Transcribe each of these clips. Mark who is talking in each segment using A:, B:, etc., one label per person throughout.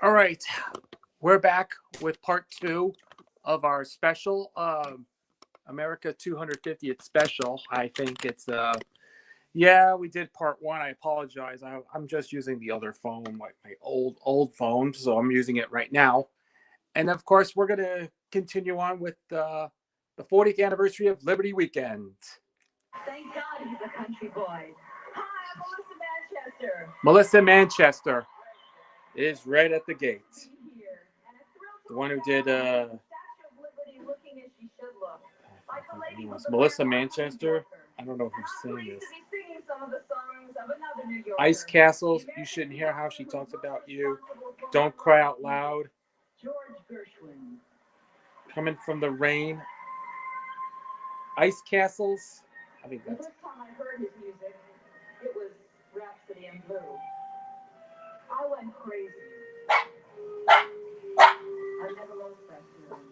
A: All right, we're back with part two of our special America 250th special. I think it's yeah, we did part one. I apologize. I'm just using the other phone, my old phone, so I'm using it right now. And of course, we're gonna continue on with the 40th anniversary of Liberty Weekend.
B: Thank God he's a country boy. Hi, I'm Melissa Manchester.
A: Melissa Manchester is right at the gate. The one who did Melissa Manchester. I don't know who's singing this. Ice Castles. You shouldn't hear how she talks about you. Don't cry out loud. Coming from the rain. Ice Castles. I think that's.
B: The first time I heard his music, it was Rhapsody in Blue. I went crazy. I never lost that feeling.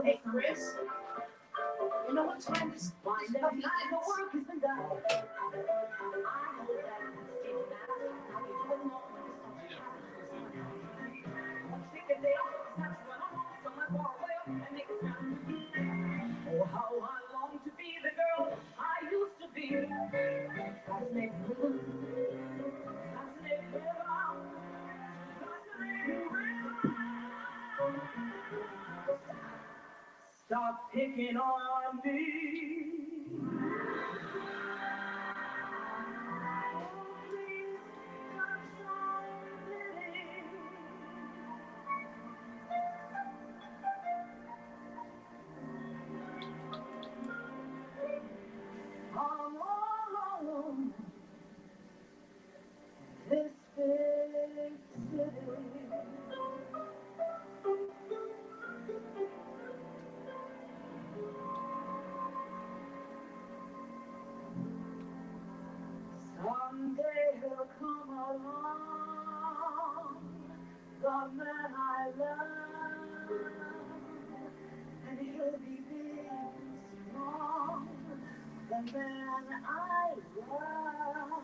B: Hey, Chris, you know what time it is? Find out the work has been done. I know that oh, how I long to be the girl I used to be. Fascinating rhythm, fascinating rhythm, fascinating rhythm. Stop picking on me. This big city. Someday he'll come along, the man I love, and he'll be big, strong, the man I love.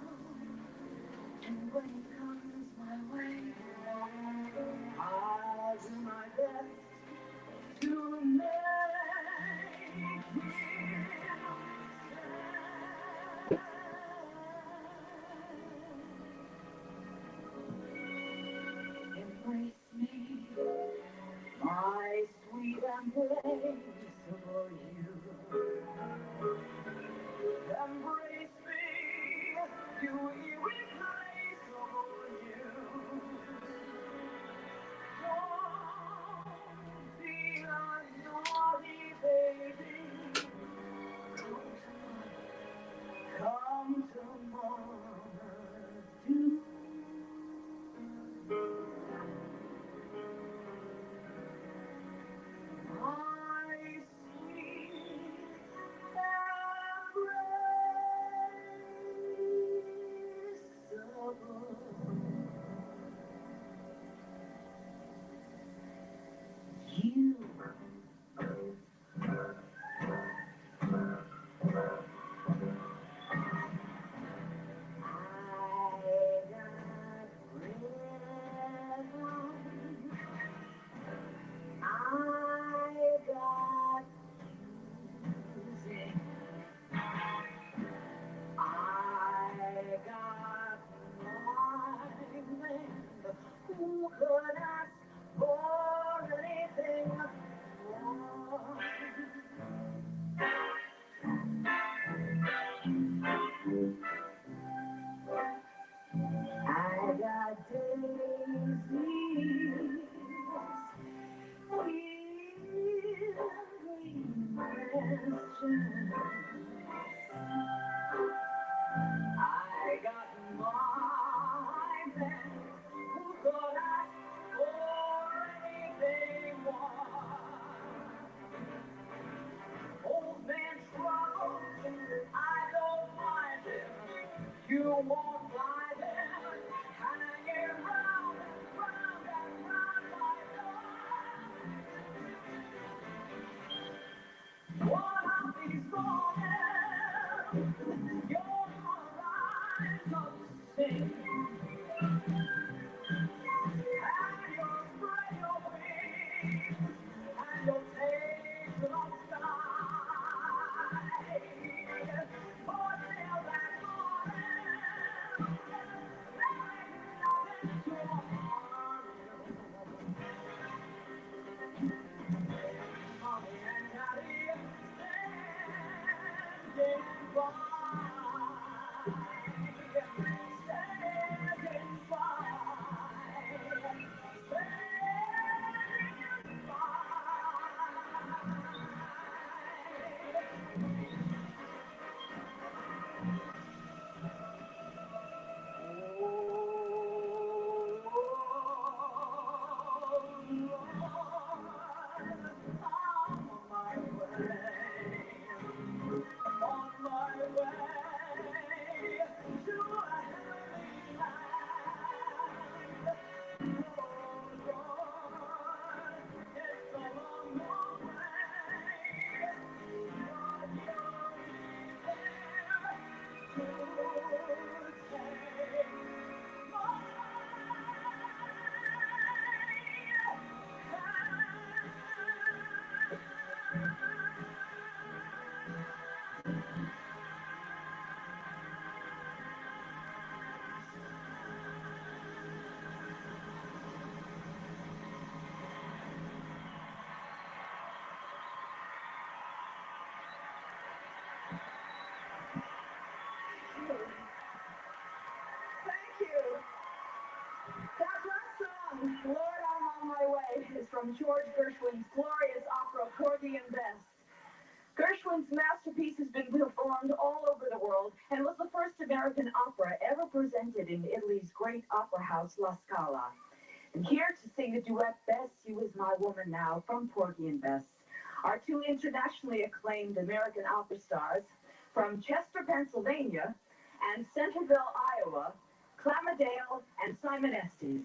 B: And when he comes my way, I'll do my best to make him stay. Embrace me, my sweet embraceable you. Embrace me, you irreplaceable you. Don't be a naughty baby. Come to mama, do. My sweet embraceable. You. Who could ask for anything more? I got daisies, green questions. I got my man who could ask for walk by them, hanging round and round and round my door. One of these mornings, you're gonna rise up to sing, and you'll spread your wings, and you'll take the sky. But till that morning, Lord, I'm on my way is from George Gershwin's glorious opera, Porgy and Bess. Gershwin's masterpiece has been performed all over the world and was the first American opera ever presented in Italy's great opera house, La Scala. And here to sing the duet, Bess, You Is My Woman Now, from Porgy and Bess, are two internationally acclaimed American opera stars from Chester, Pennsylvania, and Centerville, Iowa, Clamadale and Simon Estes.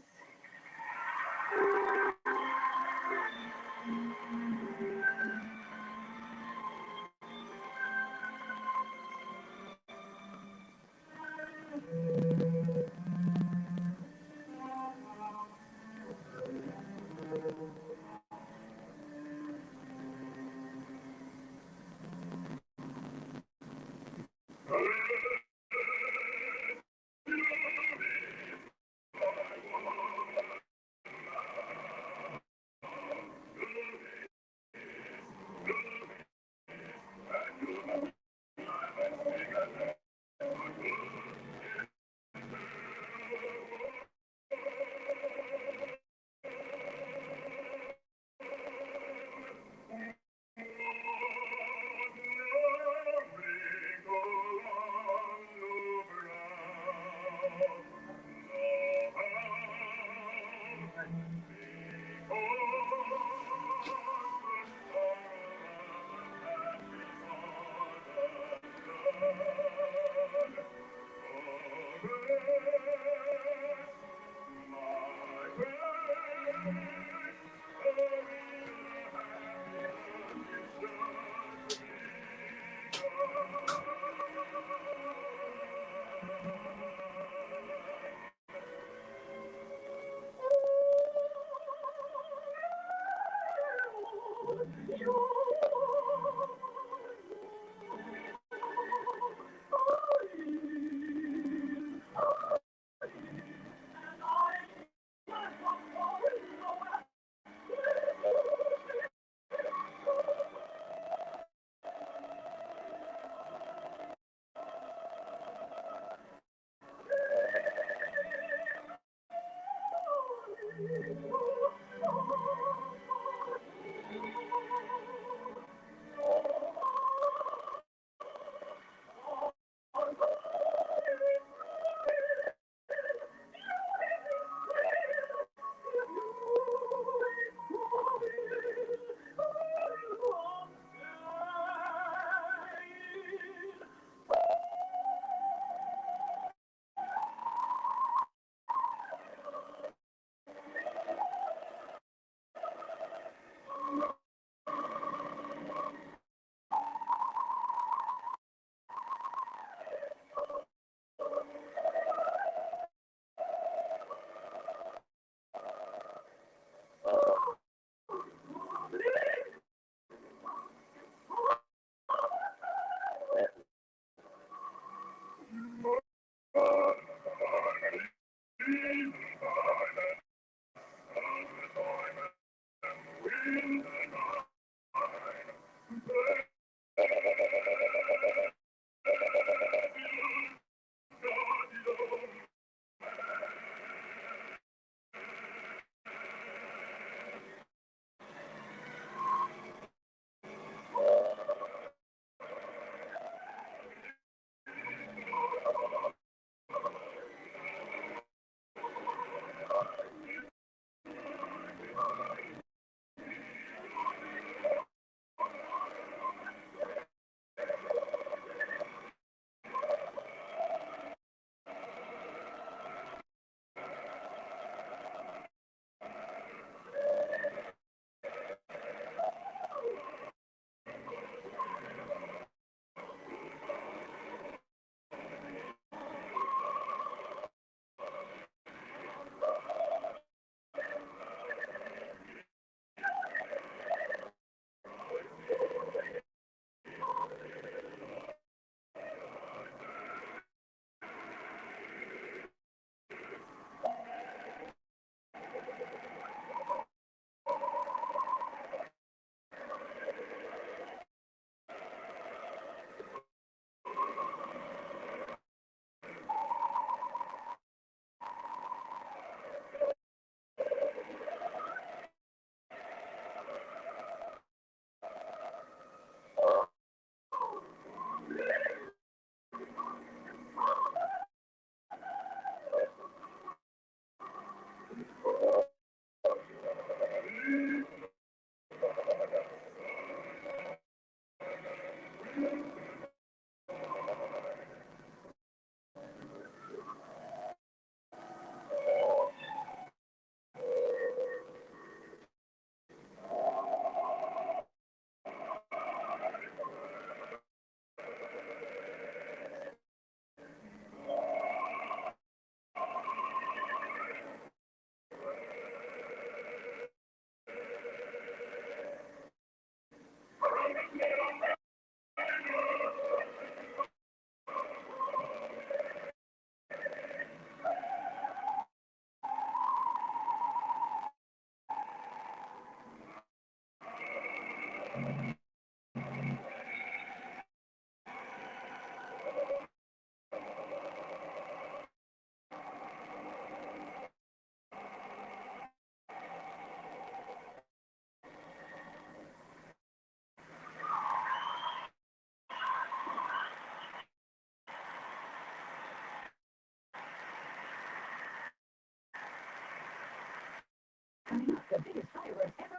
B: coming up, the biggest fireworks ever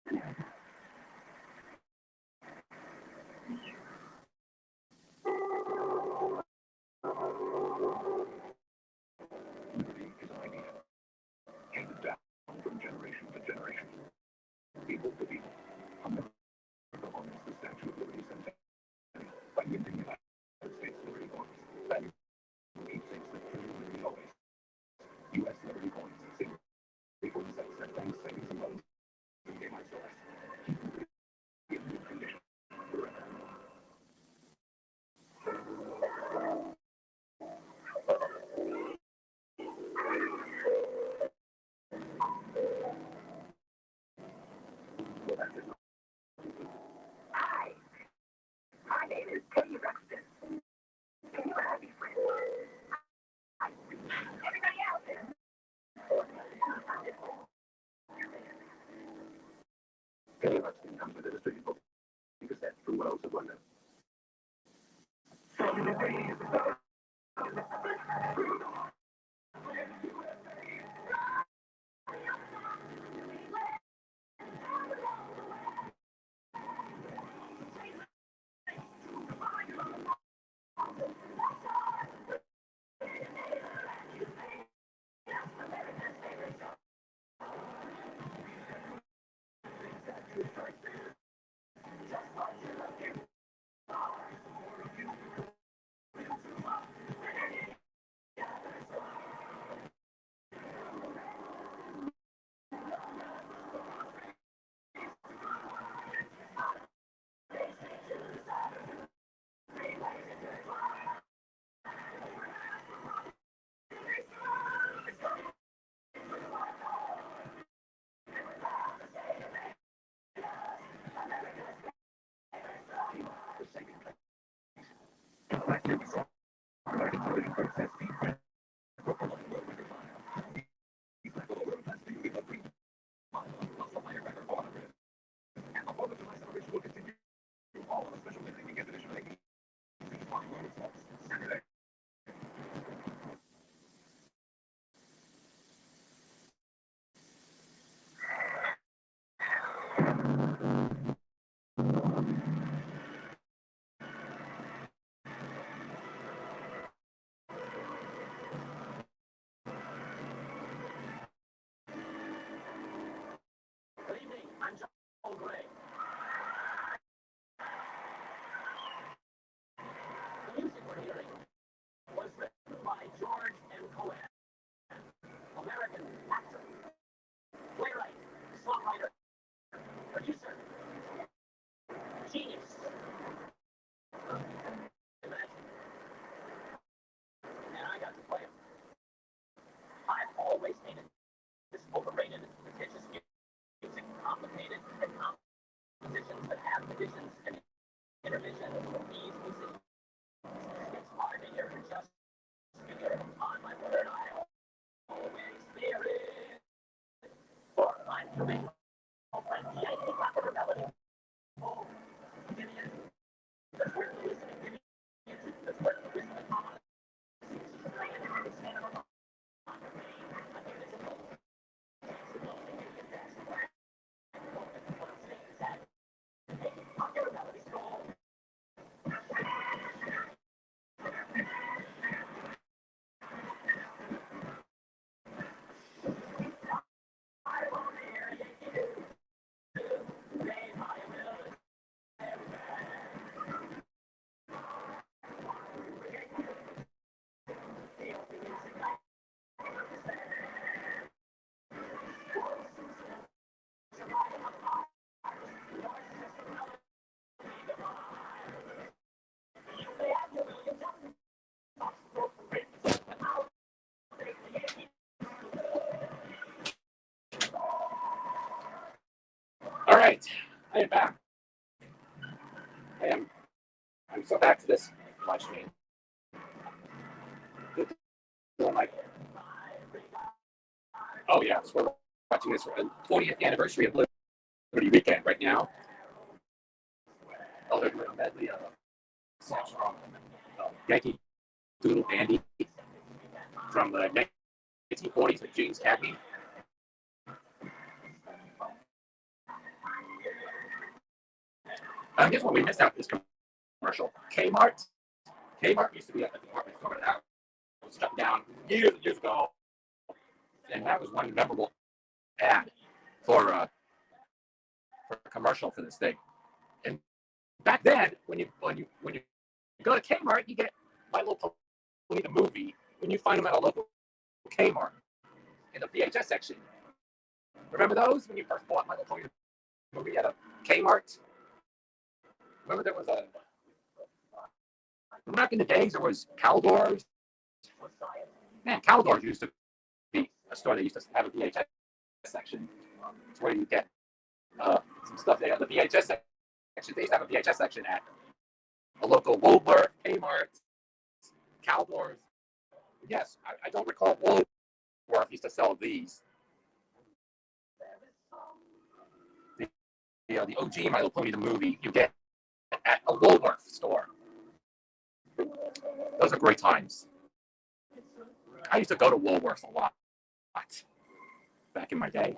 B: in America.
C: Liberty is an idea handed down from generation to generation, people to people. America honors the Statue of Liberty centennial by gifting United States Liberty coins. Value keepsakes that truly liberty always. U.S. Liberty coins, single 47 cent banks, savings and loans in Kmart stores. Keep Liberty in good condition forever. Well, that's it.
B: Hi, my name is Teddy Ruxpin. Can you have me friends? Everybody out there.
C: Penny Ruxpin comes with illustrated book cassettes from Wells of London. From the days of the
B: Good evening, I'm John Gray. The music we're hearing was written by George M. Cohen, American actor, playwright, songwriter, producer, genius. And I got to play him. I've always hated this overrated, pretentious music, complicated, and compositions that have divisions and intermissions from these musicians. It's hard to hear just figure on my word. I always fear it. For I'm doing friend, the I think I the melody. Oh, give me it. That's worth listening. Give me it. That's worth listening.
A: All right, I am back. I'm so back to this live stream. Oh yeah, so we're watching this for the 40th anniversary of Liberty Weekend right now. Oh, they're doing a medley of songs from Yankee Doodle Dandy from the 1940s with James Cagney.
D: I guess what we missed out this commercial. Kmart. Kmart used to be a department store that was shut down years ago, and that was one memorable ad for a commercial for this thing. And back then, when you go to Kmart, you get My Little Pony the movie. When you find them at a local Kmart in the VHS section, remember those when you first bought My Little Pony the movie at a Kmart? Remember there was a back in the days there was Caldors. Man, Caldors used to be a store that used to have a VHS section. It's where you get some stuff there. The VHS section. They used to have a VHS section at a local Woolworth, Kmart, Caldors. Yes, I don't recall Woolworth used to sell these. The OG My Little Pony the movie you get at a Woolworth store. Those are great times. I used to go to Woolworths a lot back in my day.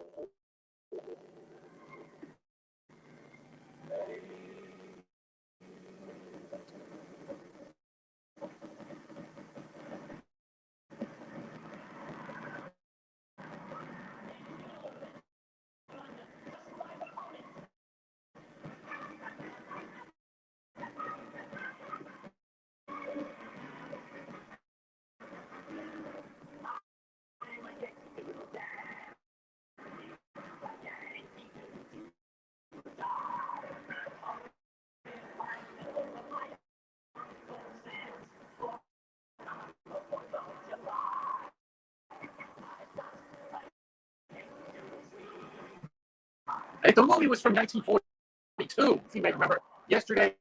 D: The movie was from 1942. If you may remember, yesterday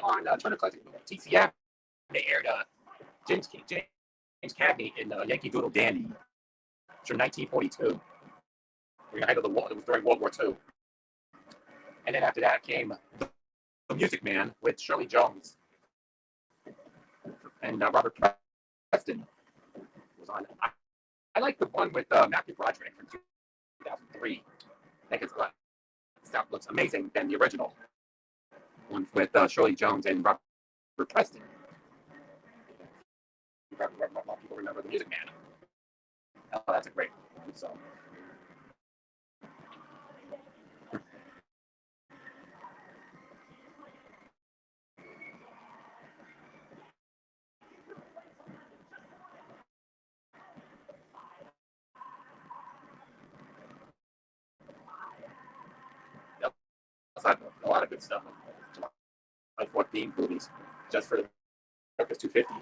D: on Turner Classic TCM, they aired James Cagney in Yankee Doodle Dandy. It's from 1942. We're ahead of the war. It was during World War II. And then after that came The Music Man with Shirley Jones and Robert Preston was on. I like the one with Matthew Broderick from 2003. I think it looks amazing than the original one with Shirley Jones and Robert Preston. A lot of people remember The Music Man. Oh, that's a great song. A lot of good stuff. Like what themed movies, just for Circus 250.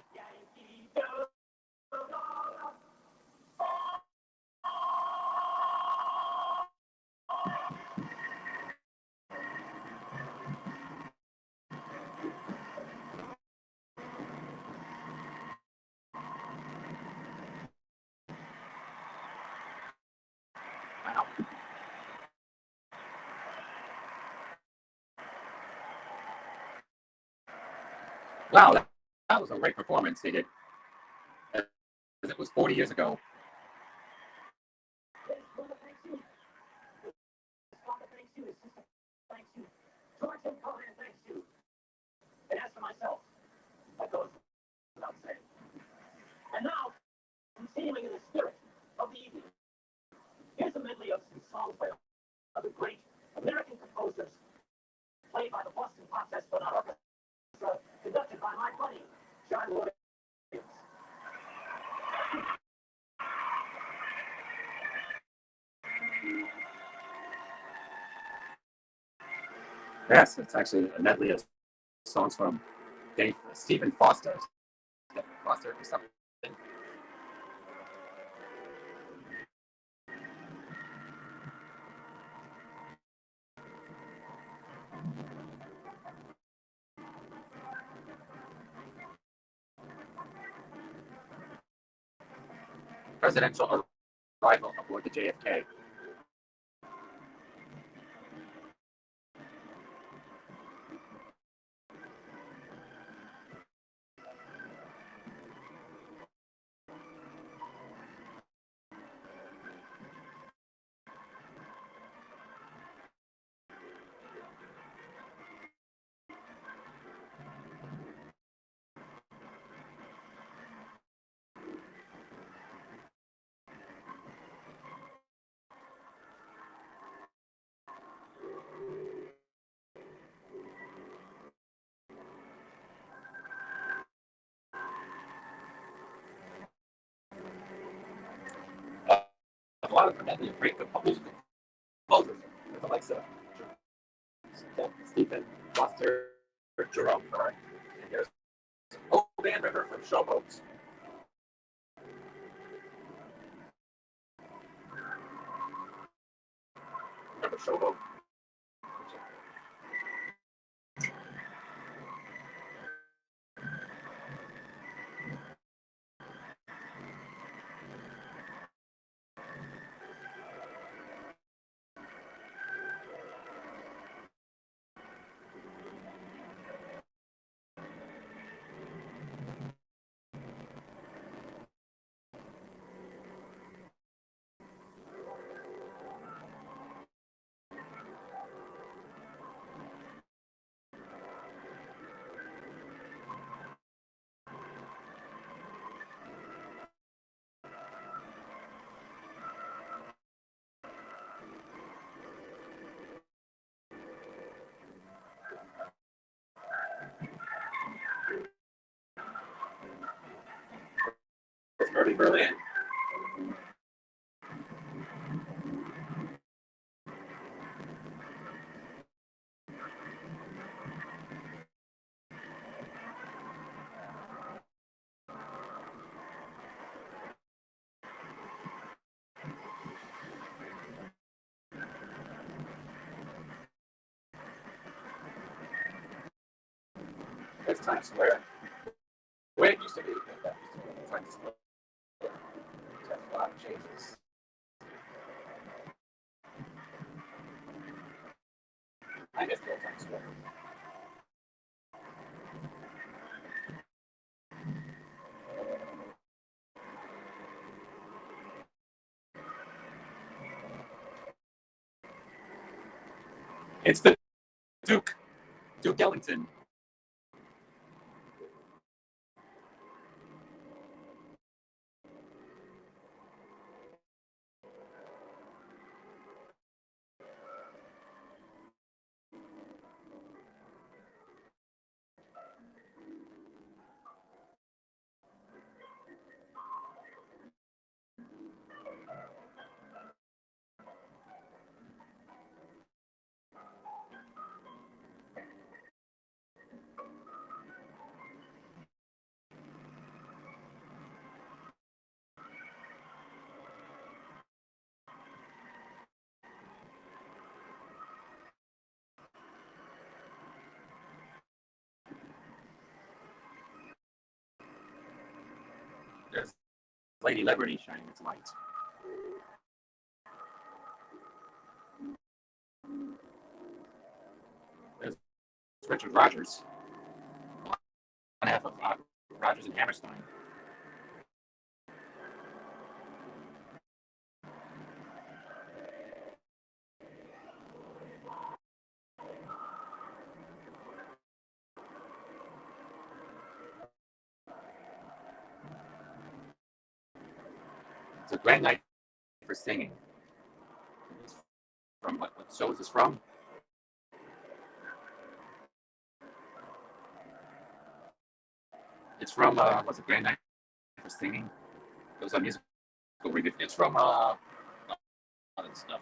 D: Wow, that was a great performance they did. It was 40 years ago.
B: And as for myself, that goes without saying. And now, continuing in the spirit of the evening, here's a medley of some songs by other great American composers, played by the Boston Pop Symphony Orchestra, conducted by my buddy, John Williams.
D: Yes, it's actually a medley of songs from Stephen Foster. Foster or something. Presidential arrival aboard the JFK. lot of them had the great composers with the likes of Stephen Foster, Jerome Ford, and there's Old Man River from Showboats. Remember Showboat? It's early Berlin. It's Times Square. Where it used to be. That used to be Times Square. It's had a lot of changes. I miss the old Times Square. It's the Duke Ellington. There's Lady Liberty shining its light. There's Richard Rogers, one half of Rogers and Hammerstein. It's a grand night for singing. It's from what show is this from? It's from what's it, Grand Night for Singing? It was a musical review. It's from other stuff.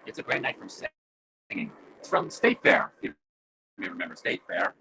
D: It's a grand night from singing. It's from State Fair. If you remember State Fair.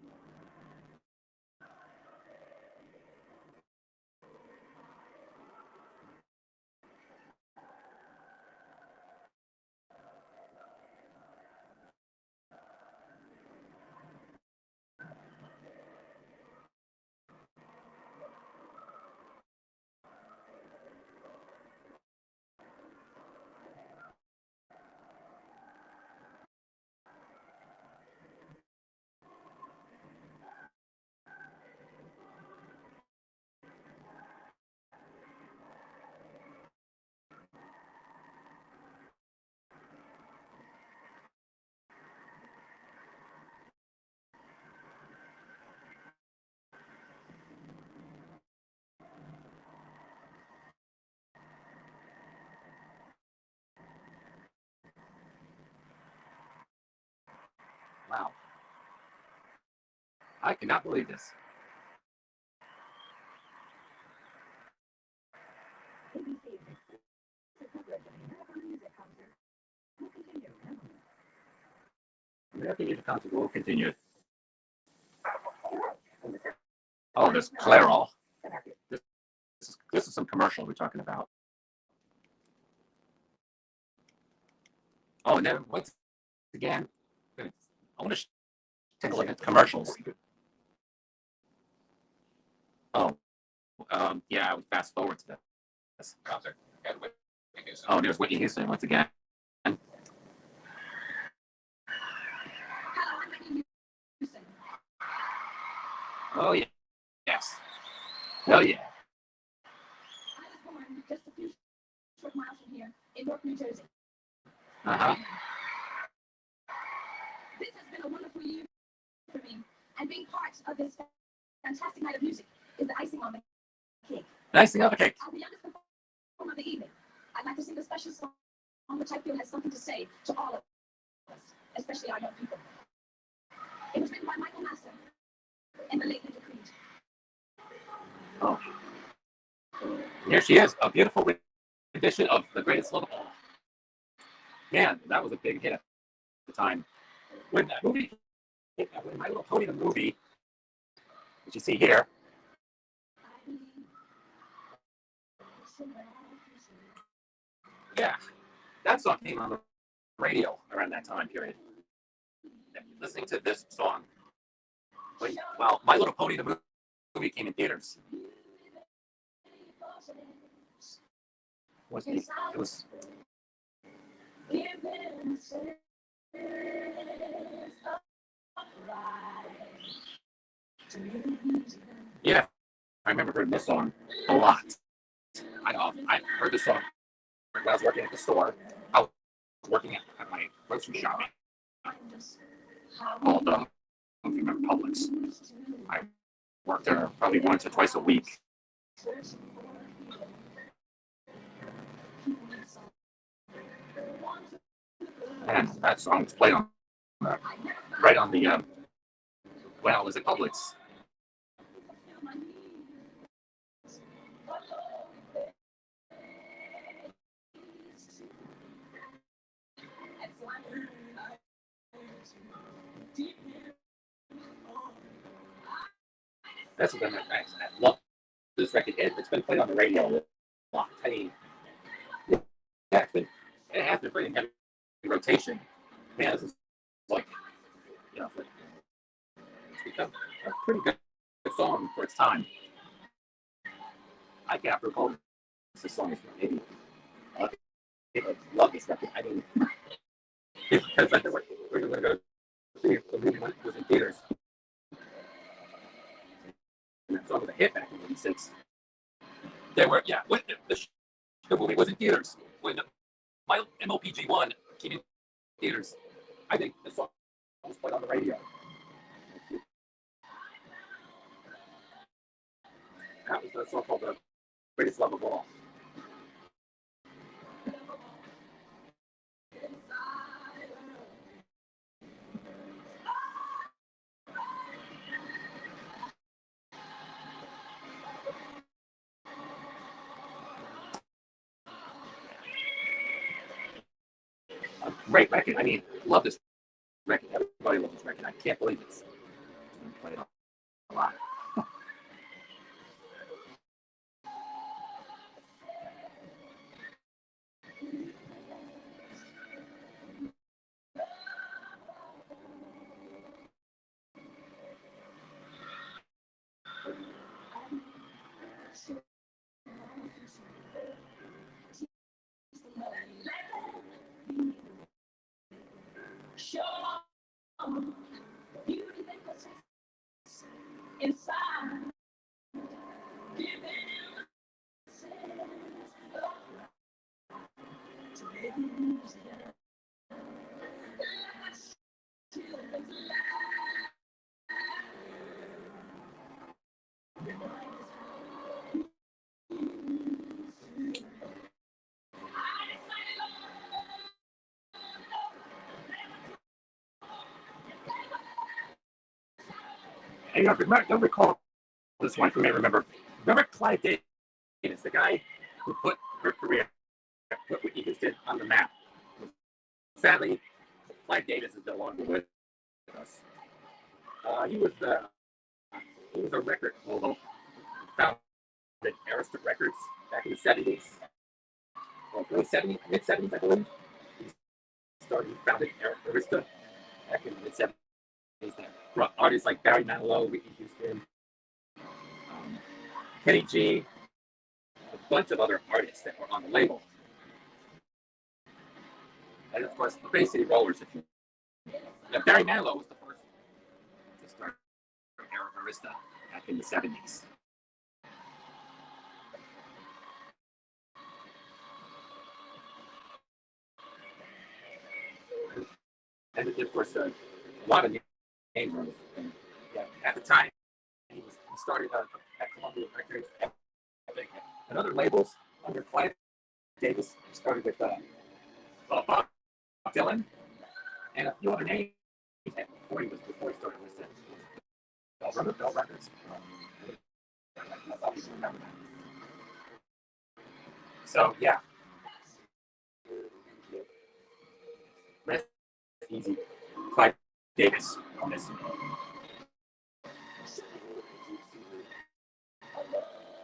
D: I cannot believe this. American Music Concert will continue. Oh, there's Clairol. This is some commercial we're talking about. Oh, and then once again, I want to take a look at the commercials. Oh, yeah, we fast forward to this. Oh, there's Whitney Houston once again. Oh, yeah. Yes. Oh, yeah.
B: I was born just a few short miles from here in Newark, New Jersey.
D: Uh-huh.
B: This has been a wonderful year for me, and being part of this fantastic night of music is the icing on the cake.
D: Icing on the cake.
B: As the youngest performer of the evening, I'd like to sing a special song which I feel has something to say to all of us, especially our young people. It was written by Michael Master and the late Linda Creed.
D: Oh. Here she is, a beautiful rendition of The Greatest Love of All. Man, that was a big hit at the time. When that movie, when My Little Pony the movie, which you see here, yeah, that song came on the radio around that time period. Listening to this song, well, My Little Pony the movie came in theaters. It was. Yeah, I remember hearing this song a lot. I heard this song when I was working at the store. I was working at my grocery shop called, if you remember, Publix. I worked there probably once or twice a week. And that song was played on right on the when I was at Publix. That's what I love this record. It's been played on the radio a lot. I mean, yeah, it has been pretty heavy rotation. Man, this is like, you know, it's become a pretty good song for its time. I can't recall this song is from maybe. People love this record. I mean, because we're going to go see the movie when it was in theaters. And that song was a hit back in '86. There were, yeah, when the movie was in theaters, when my MOPG1 came in theaters, I think the song was played on the radio. That was the song called The Greatest Love of All. A great record. I mean, love this record. Everybody loves this record. I can't believe it's been played a lot.
B: Inside.
D: And you'll recall this one, you may remember. Remember Clive Davis, the guy who put her career, put what Eagles did on the map. Sadly, Clive Davis is no longer with us. He was a record mogul. Founded Arista Records back in the 70s. Well, early 70s, mid-70s, I believe. He founded Arista back in the mid-70s. Brought artists like Barry Manilow, Whitney Houston, Kenny G, a bunch of other artists that were on the label. And of course, the Bay City Rollers. Barry Manilow was the first to start Arista back in the 70s. And of course, a lot of names. At the time, he started at Columbia Records and other labels under Clive Davis. He started with Bob Dylan and a few other names before he started with Bell Records. I thought you should remember that. So yeah. Rest easy. Clive Davis on this.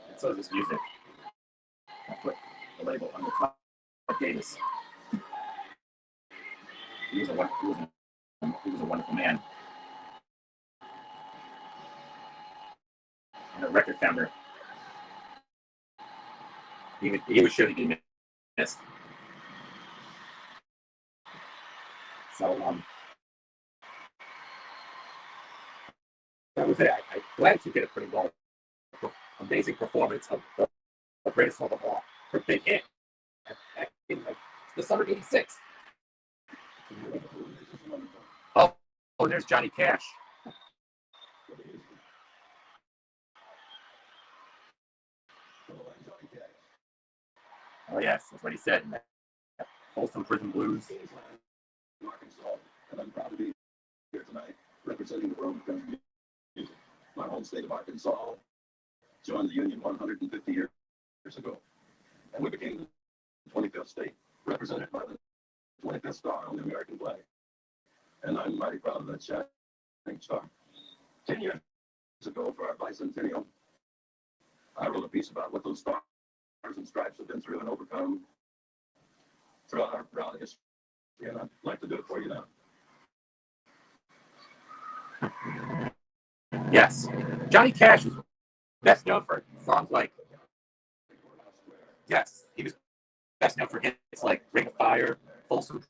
D: And so is this music. I put the label under Clive Davis. He was a wonderful man. And a record founder. He was surely be missed. So that was it. I'm glad you did a pretty well, amazing performance of the greatest song of all. Her big hit in the summer of '86. Oh, there's Johnny Cash. Oh yes, that's what he said. Folsom Prison Blues.
C: Arkansas, and I'm proud to be here tonight representing the world of country music. My home state of Arkansas joined the Union 150 years ago, and we became the 25th state, represented by the 25th star on the American flag. And I'm mighty proud of that shining star. 10 years ago, for our bicentennial, I wrote a piece about what those stars and stripes have been through and overcome throughout our proud history. And I'd like to do it for you now.
D: Yes. Johnny Cash was best known for songs like, yes, he was best known for hits like Ring of Fire, Folsom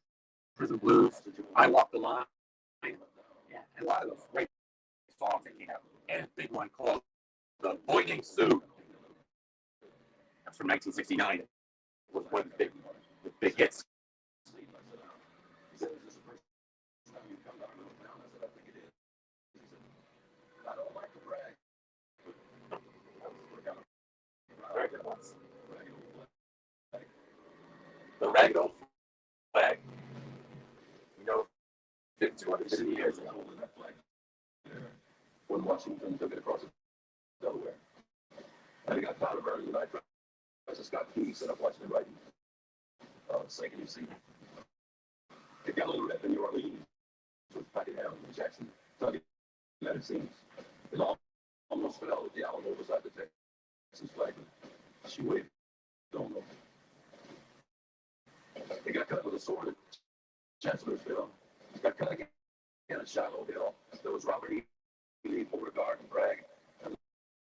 D: Prison Blues, I Walk the Line. Yeah, and a lot of those great songs that came out. And a big one called The Boy Named Sue. That's from 1969. It was one of the big hits. Very good ones. The Ragged Old Flag. You know, 250 years ago.
C: When Washington took it across Delaware. And he got tired of burning the night. I Scott Key set up watching it writing. Sinking sea. It got a little red in New Orleans with Buckingham and Jackson tugging at it seems. It almost fell with the Alamo beside the Texas flag. She waved. Don't know. It got cut with a sword at Chancellorsville. It got cut again at Shiloh Hill. There was Robert E. Lee, Beauregard, and Bragg. And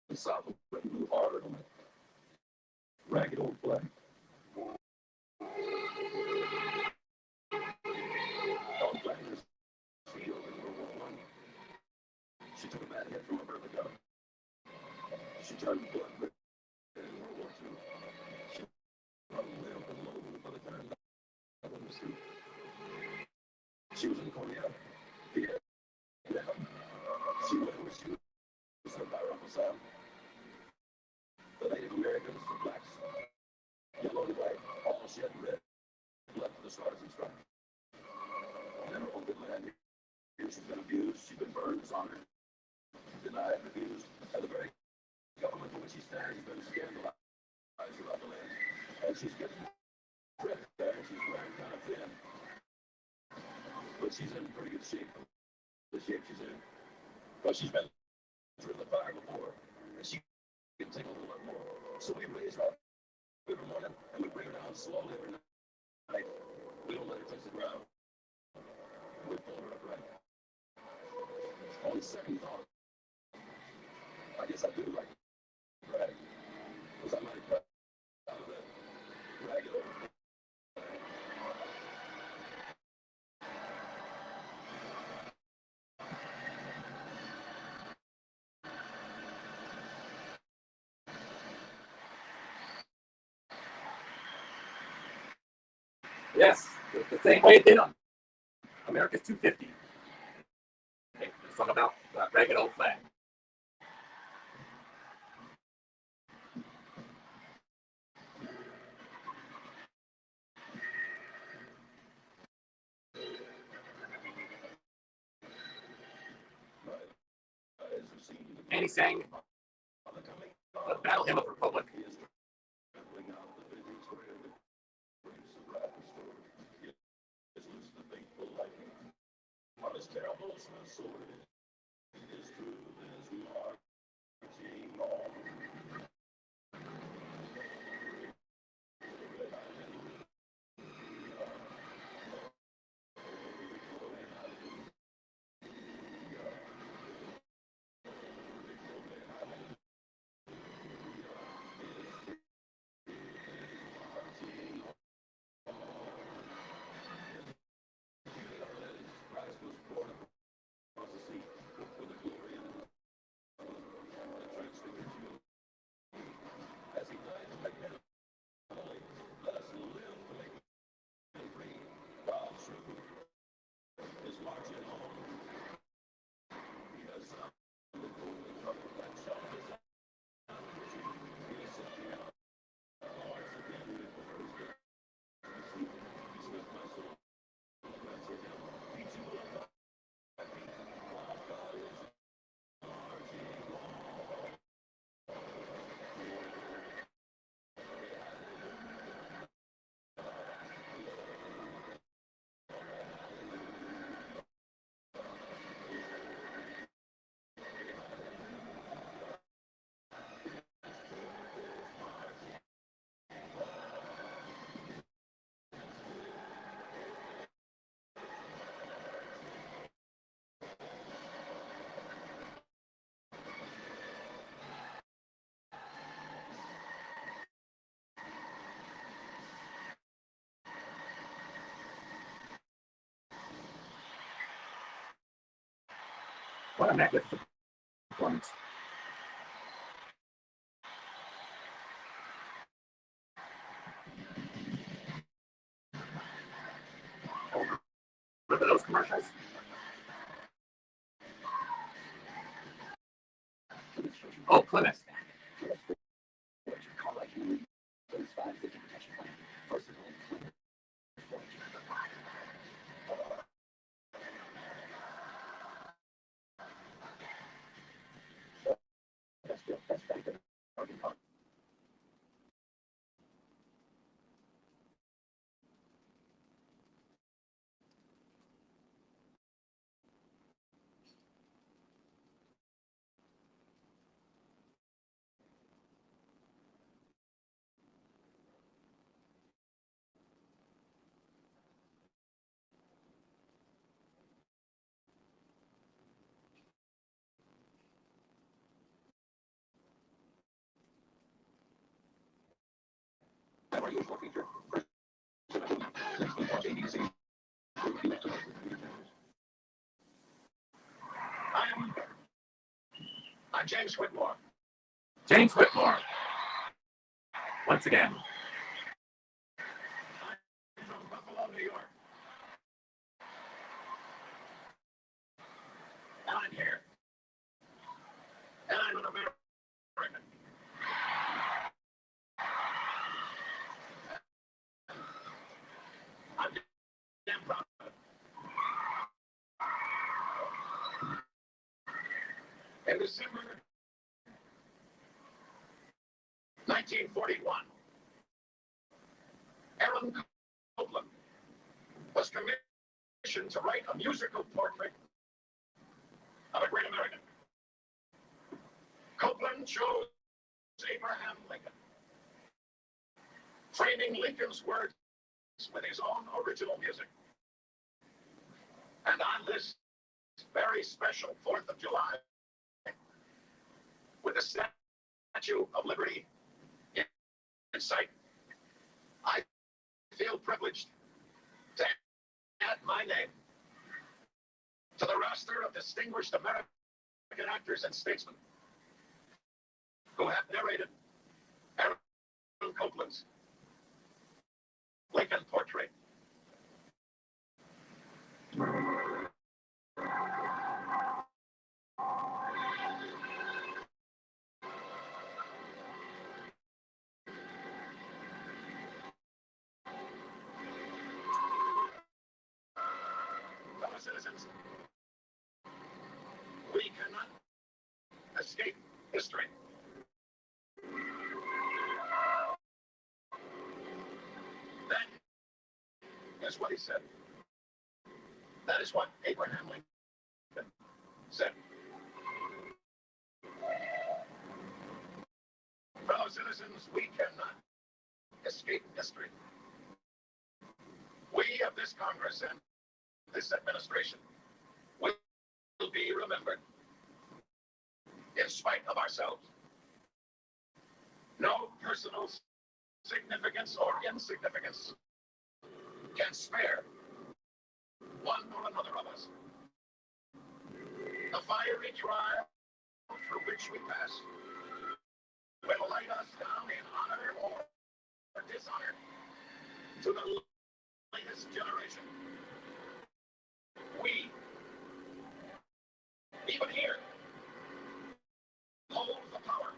C: the South went move harder on the ragged old flag. She took a bad hit from a burly gun. She turned blood red in World War II. She probably up and low by the time I went to sleep. She was in Cognac. Yeah. She went where she was served by Uncle Sam. The Native Americans, the blacks, yellow and white, all shed red, blood for the stars and stripes. And in her own good land, she's been abused, she's been burned, dishonored. Did I have refused, and the very government for which he stands has been scandalized throughout the land. And she's getting credit there, and she's wearing kind of thin. But she's in pretty good shape, the shape she's in. But she's been through the fire before, and she can take a little bit more. So we raise her up every morning, and we bring her down slowly every night. We don't let her touch the ground. We pull her up right. On second thought, I guess I do like drag, because I might cut out of that regular.
D: Yes, it's the same way it did on America's 250. Okay, the song about the ragged old flag. And he sang the Battle Hymn of the Republic.
C: Terrible, it's not so it is true as we marching on.
D: What a magnificent performance. Oh, remember those commercials? Oh, Plymouth.
C: Our usual feature. I'm James Whitmore.
D: James Whitmore. Once again.
C: I'm from Buffalo, New York. I'm here. And I'm an American. I'm damn proud of it. And this December 1941, Aaron Copland was commissioned to write a musical portrait of a great American. Copland chose Abraham Lincoln, framing Lincoln's words with his own original music. And on this very special 4th of July, with the Statue of Liberty in sight, I feel privileged to add my name to the roster of distinguished American actors and statesmen who have narrated Aaron Copland's Lincoln portrait. Fellow citizens, we cannot escape history. That is what he said. That is what Abraham Lincoln said. Fellow citizens, we cannot escape history. We of this Congress and this administration will be remembered in spite of ourselves. No personal significance or insignificance can spare one or another of us. The fiery trial through which we pass will light us down in honor or dishonor to the latest generation. We, even here, hold the power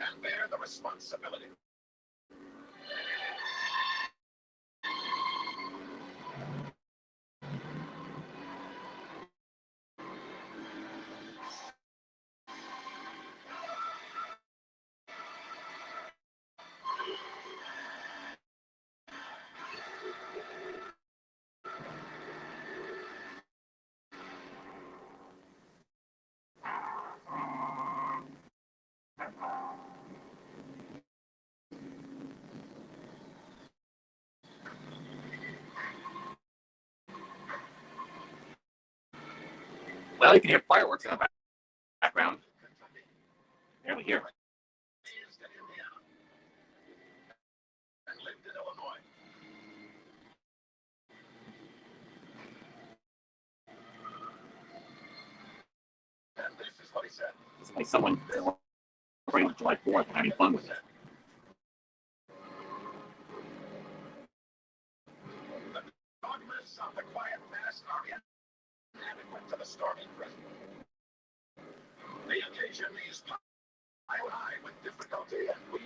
C: and bear the responsibility.
D: Well, you can hear fireworks in the background. Here we hear.
C: Raised in Indiana and lived in Illinois. And this is what he said.
D: It's like someone celebrating July 4th and having fun with it.
C: The dogmas of the quiet past are inadequate to the stormy present. The occasion is piled high with difficulty, and we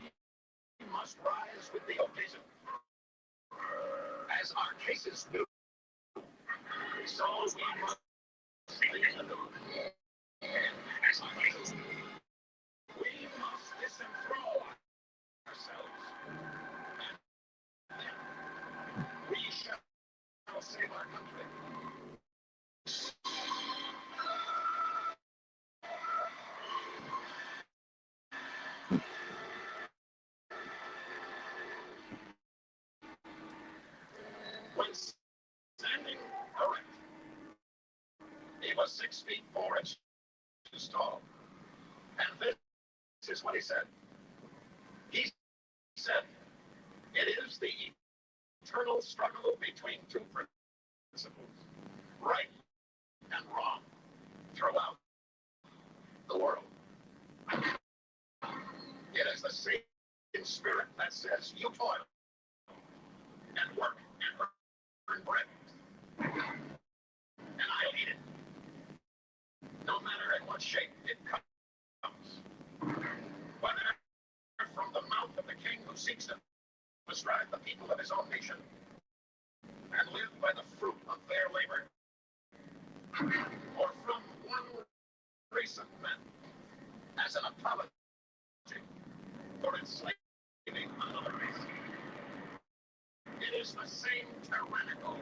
C: must rise with the occasion. As our cases do, so we must lead the new. As our cases do, we must disenthrone ourselves. And then we shall save our country. When standing erect, he was 6 feet 4 inches tall. And this is what he said. He said, it is the eternal struggle between two principles, right and wrong, throughout the world. It is the same spirit that says, you toil and work and earn bread. And I'll eat it, no matter in what shape it comes. Whether from the mouth of the king who seeks to bestride the people of his own nation and live by the fruit of their labor, or from one tyrannical.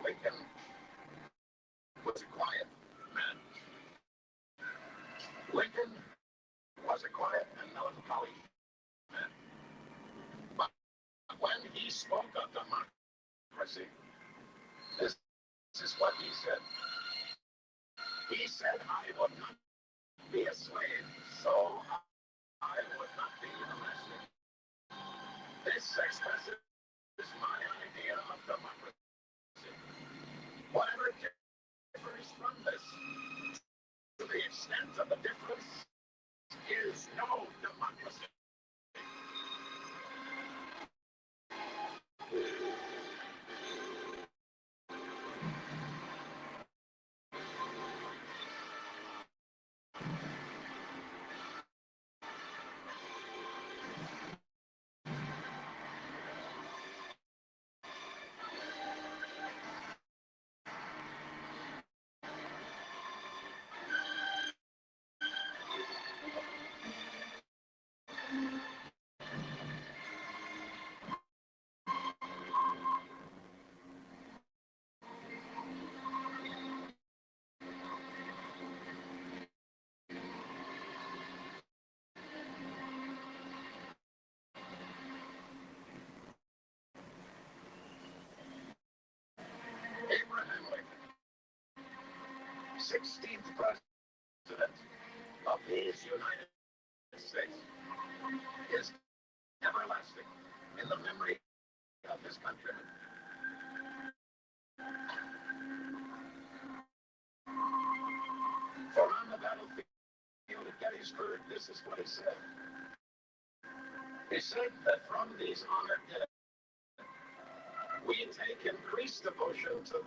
C: Lincoln was a quiet man. Lincoln was a quiet and melancholy man. But when he spoke of democracy, this is what he said. He said, I would not be a slave, so I would not be domestic. This expresses my idea of democracy. Whatever differs from this, to the extent of the difference, is no democracy. Abraham Lincoln, 16th president of these United States, is everlasting in the memory of his countrymen. For on the battlefield at Gettysburg, this is what he said. He said that from these honored dead, we take increased devotion to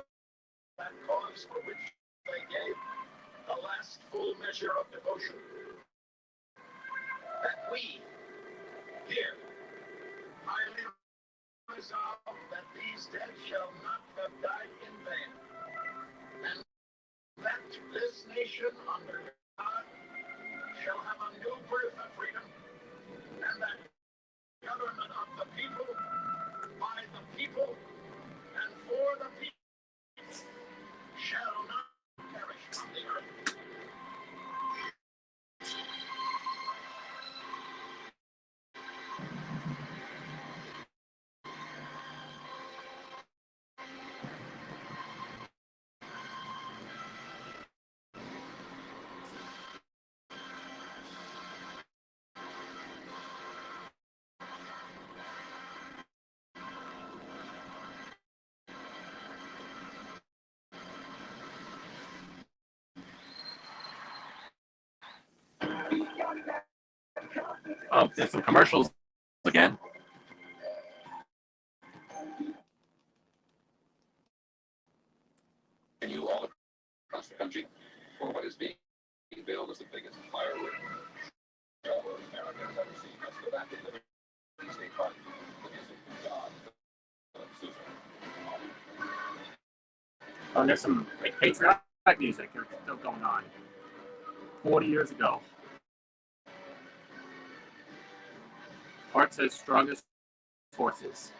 C: that cause for which they gave the last full measure of devotion. That we, here, highly resolve that these dead shall not have died in vain, and that this nation under God shall have a new birth of freedom, and that government of the people, by the people, and for the people, shall not perish from the earth.
D: Oh, there's some commercials again.
C: And you all across the country for what is being billed as the biggest firework show Americans ever seen. Let's go back to the State Park. The music of God. Susan.
A: Oh, there's some patriotic music that's still going on. 40 years ago. Heart says strongest forces.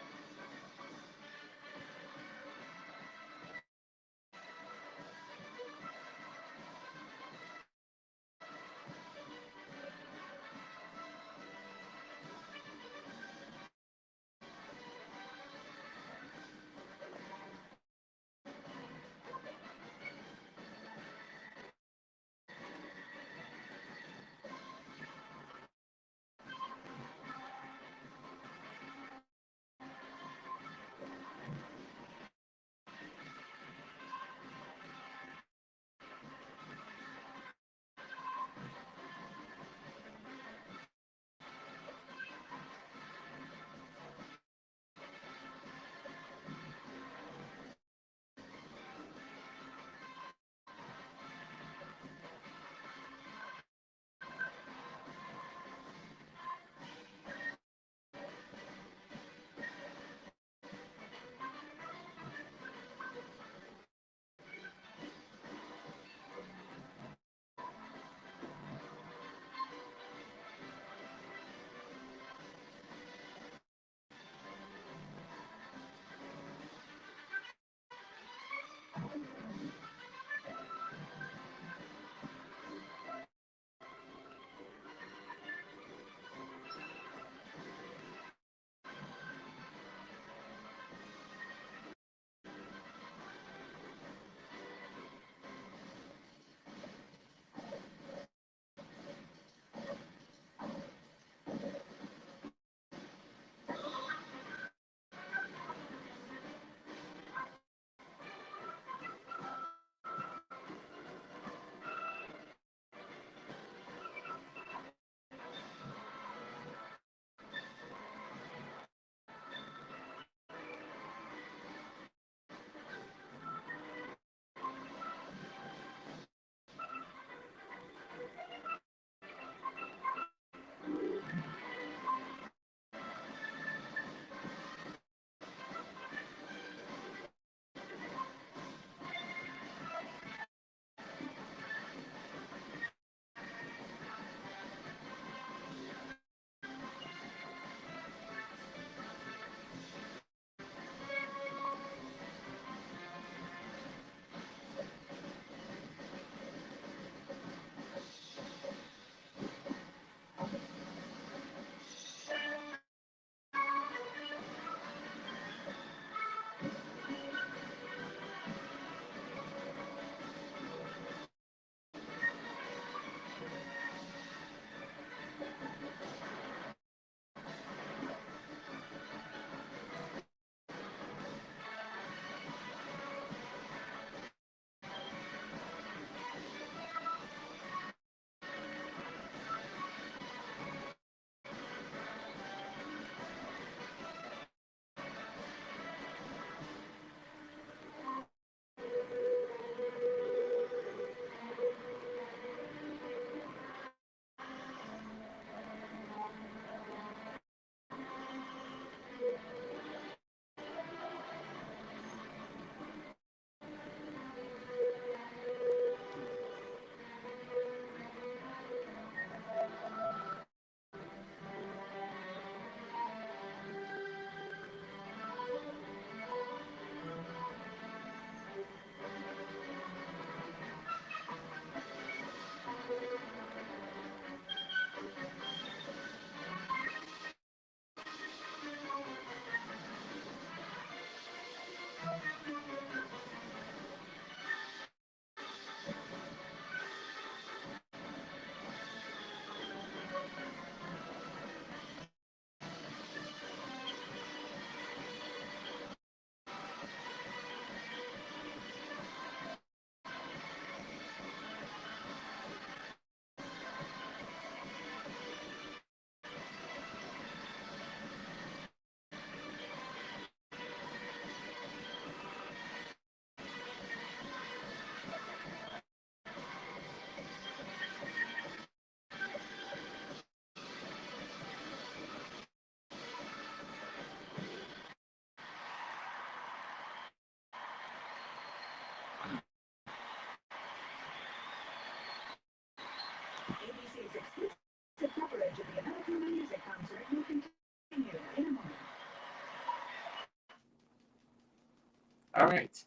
A: All right.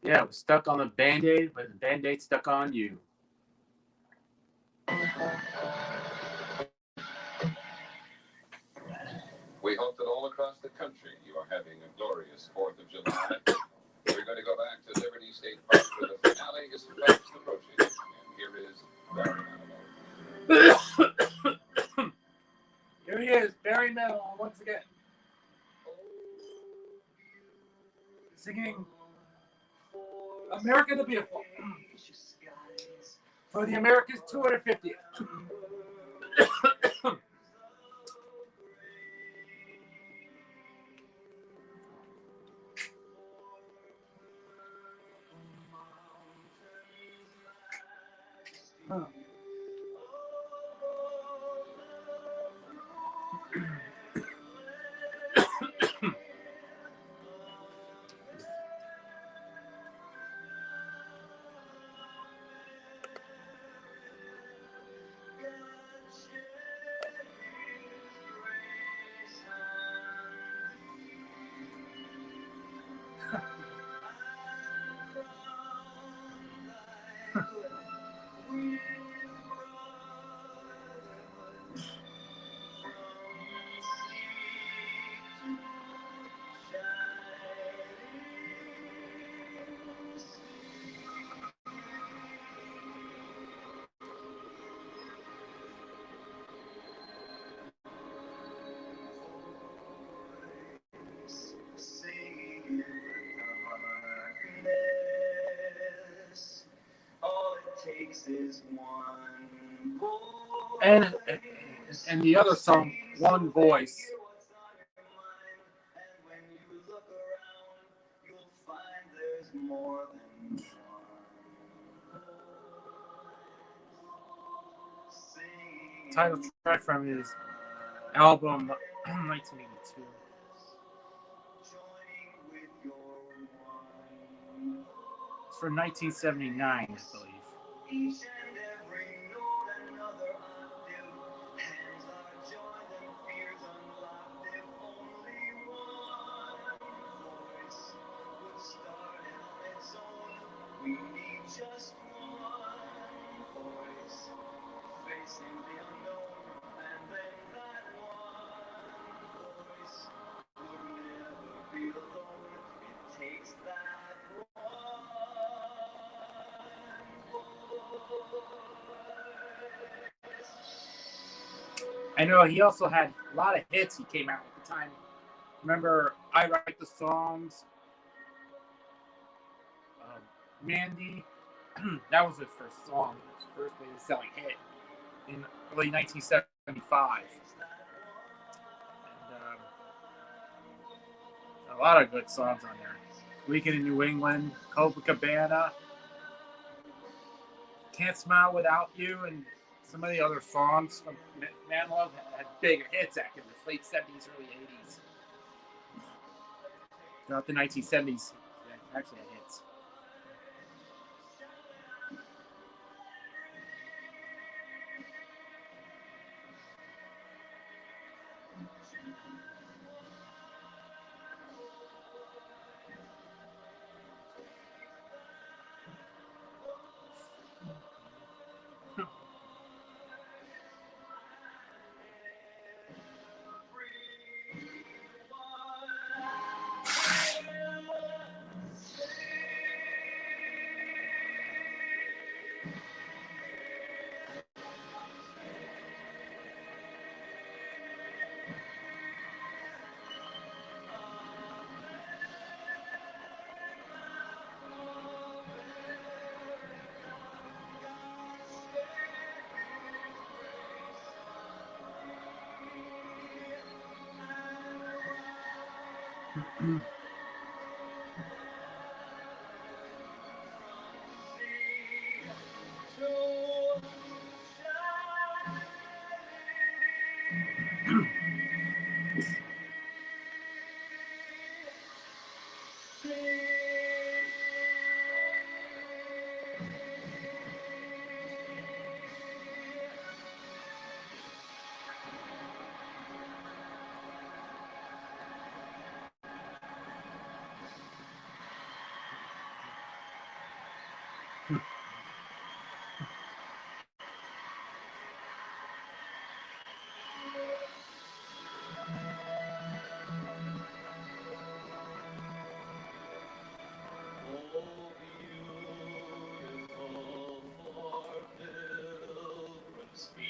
A: Yeah, it was stuck on the Band-Aid, but the Band-Aid stuck on you.
C: We hope that all across the country you are having a glorious 4th of July. We're going to go back to Liberty State Park where the finale is fast approaching. And here is Barry Manilow.
A: Here he is, Barry Manilow, once again. Singing America the Beautiful for the America's 250th. Huh. And the other song, One Voice. Title track from his album 1982. It's from 1979, I believe. Each and every note another octave. Hands are joined and fears unlocked. If only one voice would start it on its own. We need just one voice facing the unknown. And then that one voice would never be alone. It takes that one. I know he also had a lot of hits he came out at the time. Remember, I Write the Songs, Mandy. That was his first song, his first biggest selling hit in early 1975. And, a lot of good songs on there. Weekend in New England, Copacabana, Can't Smile Without You, and some of the other songs from Manilow had bigger hits back in the late 70s, early 80s. Throughout the 1970s, actually had hits.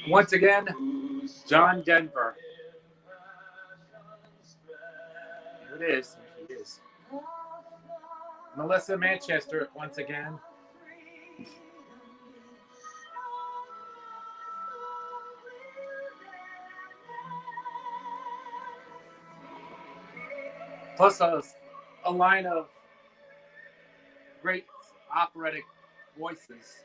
A: Once again, John Denver. Here it is. Here she is. Melissa Manchester once again. Plus a line of great operatic voices.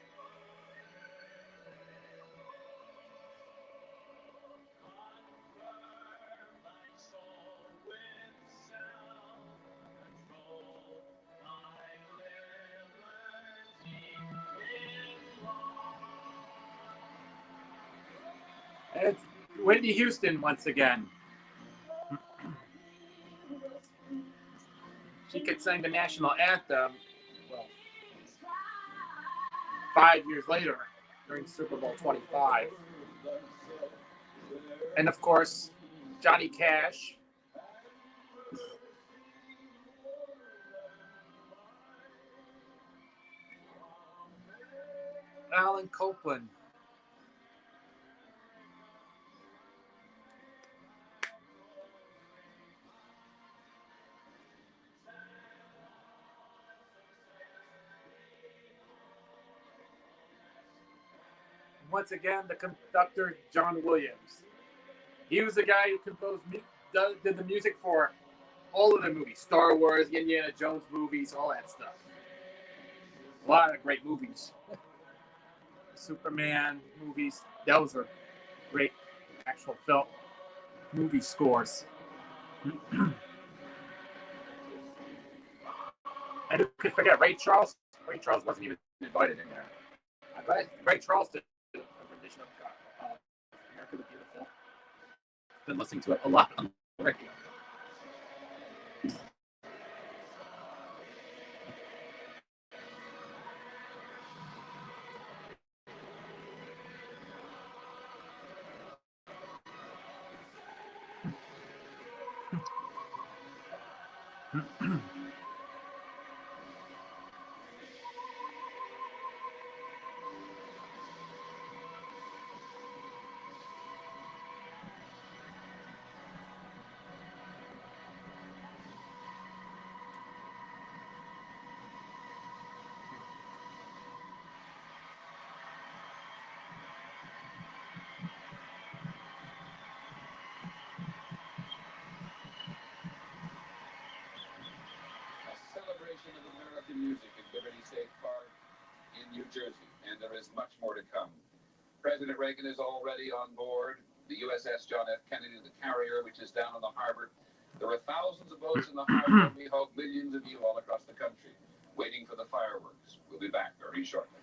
A: It's Whitney Houston once again. She could sing the national anthem, well, 5 years later during Super Bowl 25. And of course, Johnny Cash. Alan Copeland. Once again, the conductor, John Williams. He was the guy who composed, did the music for all of the movies. Star Wars, Indiana Jones movies, all that stuff. A lot of great movies. Superman movies. Those are great actual film movie scores. And who could forget Ray Charles? Ray Charles wasn't even invited in there. I bet Ray Charles did a rendition of America the Beautiful. Been listening to it a lot on the radio.
C: Of American music at Liberty State Park in New Jersey, and there is much more to come. President Reagan is already on board. The USS John F. Kennedy, the carrier, which is down on the harbor. There are thousands of boats in the harbor, and we hope millions of you all across the country waiting for the fireworks. We'll be back very shortly.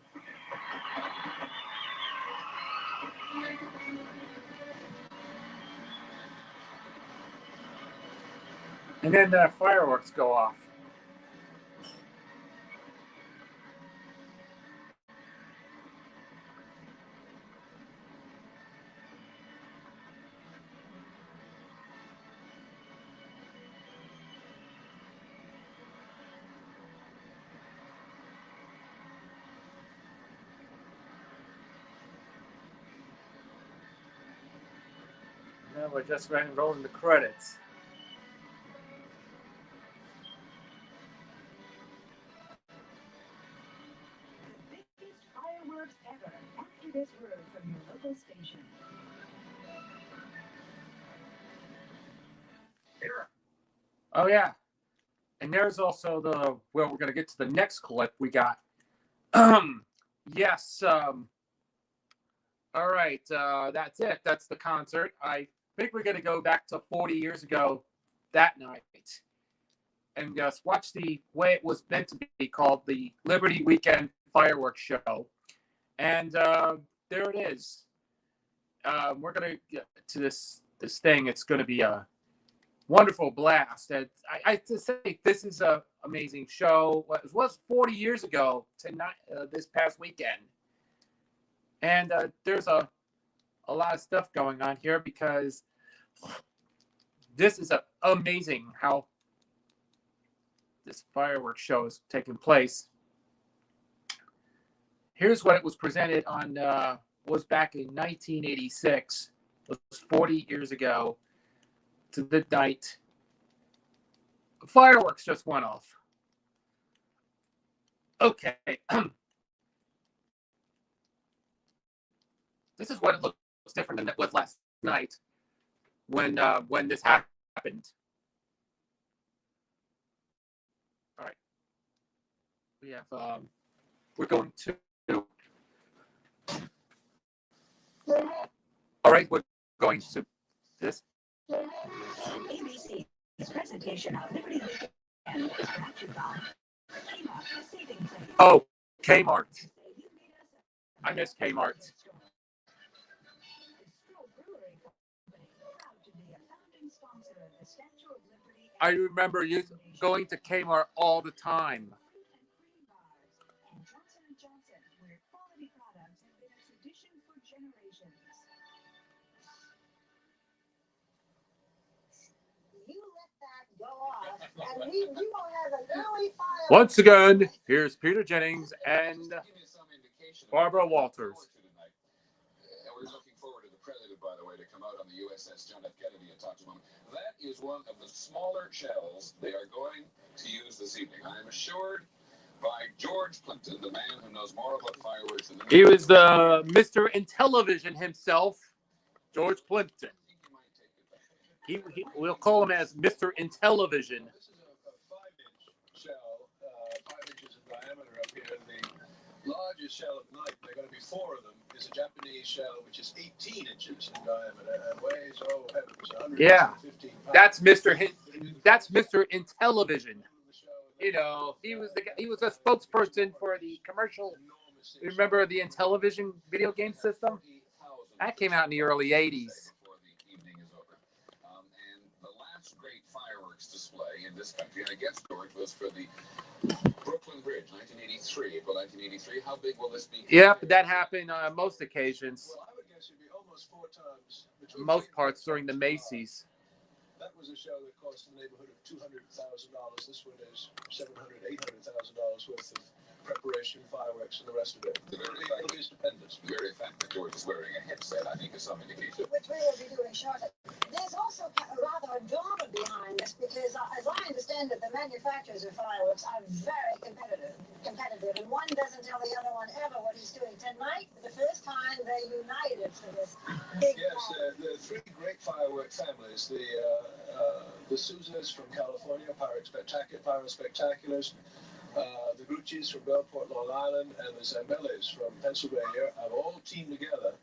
A: And then the fireworks go off. Now we're just rolling the credits.
B: The biggest fireworks ever after this word from your local station.
A: Oh yeah, and there's also we're going to get to the next clip we got. Yes. All right, that's it. That's the concert. I think we're going to go back to 40 years ago that night and just watch the way it was meant to be, called the Liberty Weekend Fireworks Show. And there it is. We're going to get to this thing. It's going to be a wonderful blast. And I have to say, this is an amazing show. It was 40 years ago tonight, this past weekend. And there's a lot of stuff going on here because this is amazing how this fireworks show is taking place. Here's what it was presented on was back in 1986. It was 40 years ago to the night. Fireworks just went off. Okay. This is what it looks different than it was last night when this happened. All right. We have we're going to all right, we're going to this.
B: ABC's presentation of Liberty Weekend is brought to you by Kmart Savings Center.
A: Oh, Kmart. I miss Kmart. I remember you going to Kmart all the time. Once again, here's Peter Jennings and Barbara Walters.
C: We're looking forward to the president, by the way, to come out on the USS John F. Kennedy and talk to him. That is one of the smaller shells they are going to use this evening. I am assured by George Plimpton, the man who knows more about fireworks than
A: he was the Mr. Intellivision himself, George Plimpton. We'll call him as Mr. Intellivision.
E: This is a 5-inch shell, 5 inches in diameter up here. The largest shell of night, there are going to be 4 of them, is a Japanese shell which is 18 inches in diameter and weighs, oh heavens, 115 pounds.
A: That's Mr. Intellivision. You know, he was a spokesperson for the commercial. Remember the Intellivision video game system? That came out in the early 80s.
C: Great fireworks display in this country, and I guess George was for the Brooklyn Bridge, 1983, April 1983. How big will this be?
A: Yeah, but that happened on most occasions.
E: Well, I would guess it'd be almost 4 times.
A: Most parts during the Macy's.
E: That was a show that cost in the neighborhood of $200,000. This one is $700,000, $800,000 worth of preparation, fireworks, and the rest of it. It'll be stupendous.
C: The very fact that George is wearing a headset, I think, is some indication.
F: Which we will be doing shortly. There's also rather a drama behind this because, as I understand it, the manufacturers of fireworks are very competitive, and one doesn't tell the other one ever what he's doing. Tonight, the first time they united for this big.
E: Yes, there are 3 great firework families. The Souzas from California, Pyro Spectaculars. The Gucci's from Bellport, Long Island, and the Zambellis from Pennsylvania have all teamed together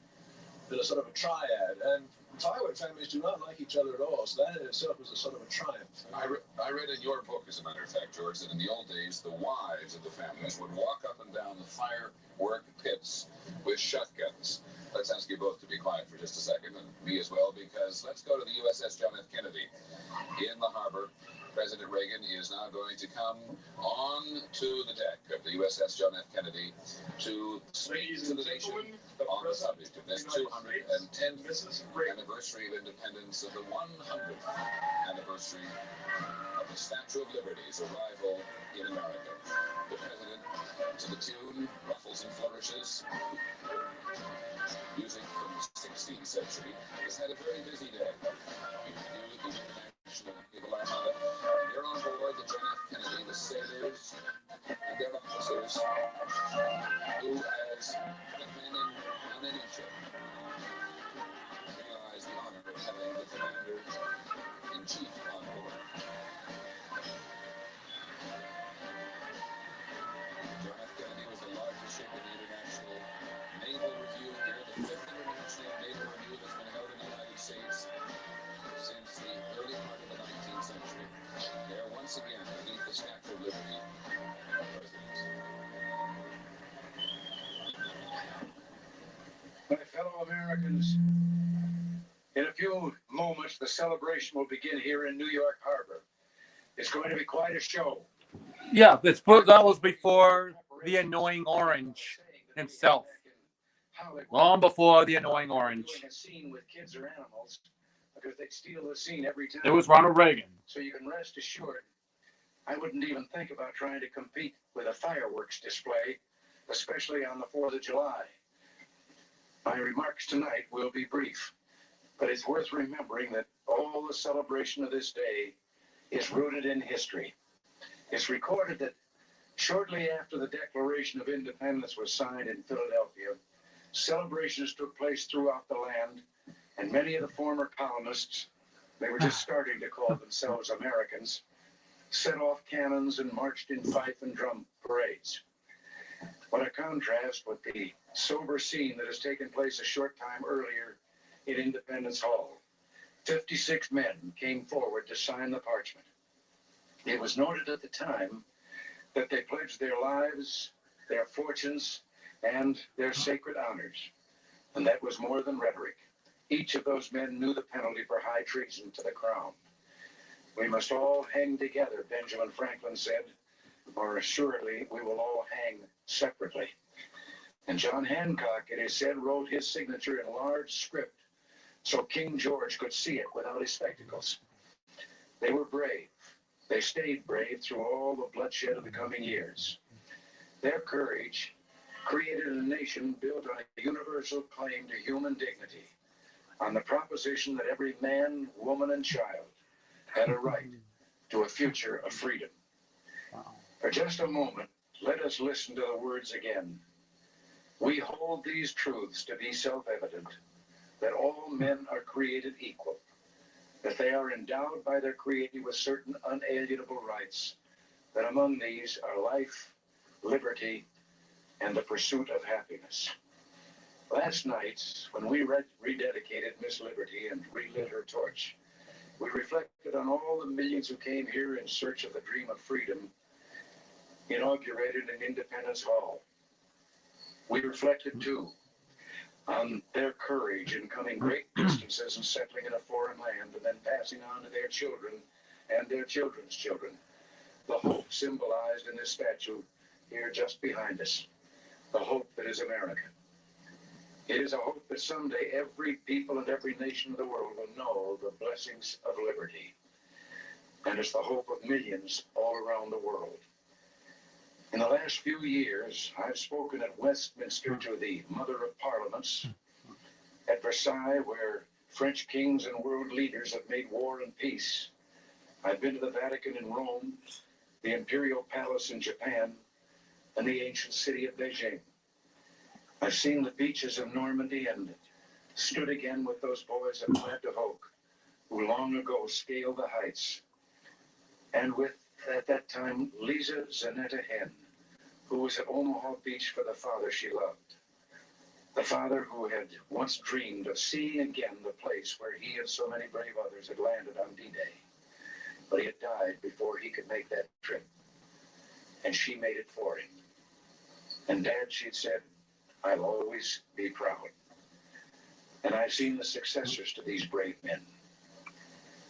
E: in a sort of a triad. And firework families do not like each other at all, so that in itself is a sort of a triumph.
C: I read in your book, as a matter of fact, George, that in the old days, the wives of the families would walk up and down the firework pits with shotguns. Let's ask you both to be quiet for just a second, and me as well, because let's go to the USS John F. Kennedy in the harbor. President Reagan is now going to come on to the deck of the USS John F. Kennedy to speak to the nation on the subject of this 210th anniversary of independence, of the 100th anniversary of the Statue of Liberty's arrival in America. The President, to the tune, ruffles and flourishes, music from the 16th century, has had a very busy day. The International Naval Armada, and they're on board the John F. Kennedy, the sailors and their officers, who, as the men on any ship, realize the honor of having the commander-in-chief on board. John F. Kennedy was the largest ship in the International Naval Review here, the 5th International Naval Review that's been held in the United States since the early part of the 19th century. There, once again, beneath the Statue of Liberty, our president.
E: My fellow Americans, in a few moments, the celebration will begin here in New York Harbor. It's going to be quite a show.
A: Yeah, that was before the annoying orange himself. Long before the annoying orange.
E: Doing a scene with kids or animals, because they'd steal the scene every time.
A: It was Ronald Reagan.
E: So you can rest assured, I wouldn't even think about trying to compete with a fireworks display, especially on the 4th of July.
C: My remarks tonight will be brief, but it's worth remembering that all the celebration of this day is rooted in history. It's recorded that shortly after the Declaration of Independence was signed in Philadelphia, celebrations took place throughout the land, and many of the former colonists, they were just starting to call themselves Americans, set off cannons and marched in fife and drum parades. What a contrast with the sober scene that has taken place a short time earlier in Independence Hall. 56 men came forward to sign the parchment. It was noted at the time that they pledged their lives, their fortunes, and their sacred honors. And that was more than rhetoric. Each of those men knew the penalty for high treason to the crown. We must all hang together, Benjamin Franklin said, or assuredly we will all hang separately. And John Hancock, it is said, wrote his signature in large script so King George could see it without his spectacles. They were brave. They stayed brave through all the bloodshed of the coming years. Their courage created a nation built on a universal claim to human dignity, on the proposition that every man, woman, and child had a right to a future of freedom. For just a moment, let us listen to the words again. We hold these truths to be self-evident, that all men are created equal, that they are endowed by their Creator with certain unalienable rights, that among these are life, liberty, and the pursuit of happiness. Last night, when we rededicated Miss Liberty and relit her torch, we reflected on all the millions who came here in search of the dream of freedom, inaugurated in Independence Hall. We reflected, too, on their courage in coming great distances and settling in a foreign land and then passing on to their children and their children's children the hope symbolized in this statue here just behind us, the hope that is America. It is a hope that someday every people and every nation of the world will know the blessings of liberty. And it's the hope of millions all around the world. In the last few years, I've spoken at Westminster to the Mother of Parliaments, at Versailles, where French kings and world leaders have made war and peace. I've been to the Vatican in Rome, the Imperial Palace in Japan, and the ancient city of Beijing. I've seen the beaches of Normandy and stood again with those boys at Pointe de Hoc, who long ago scaled the heights, and with, at that time, Lisa Zanetta Hen, who was at Omaha Beach for the father she loved. The father who had once dreamed of seeing again the place where he and so many brave others had landed on D-Day. But he had died before he could make that trip. And she made it for him. And Dad, she'd said, I'll always be proud. And I've seen the successors to these brave men,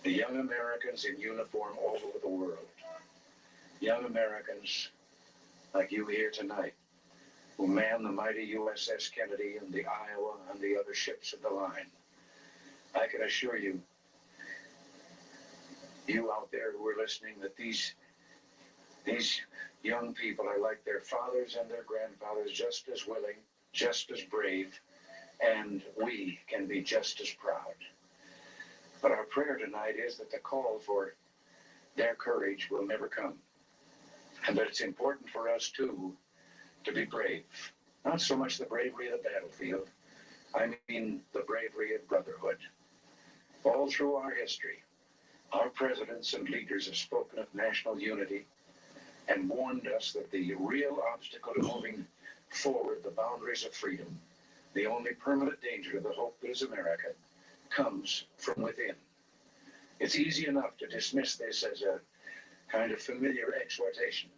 C: the young Americans in uniform all over the world. Young Americans like you here tonight, who man the mighty USS Kennedy and the Iowa and the other ships of the line. I can assure you, you out there who are listening, that these young people are like their fathers and their grandfathers, just as willing, just as brave, and we can be just as proud. But our prayer tonight is that the call for their courage will never come. And that it's important for us, too, to be brave. Not so much the bravery of the battlefield. I mean the bravery of brotherhood. All through our history, our presidents and leaders have spoken of national unity and warned us that the real obstacle to moving forward the boundaries of freedom, the only permanent danger to the hope that is America, comes from within. It's easy enough to dismiss this as a kind of familiar exhortation.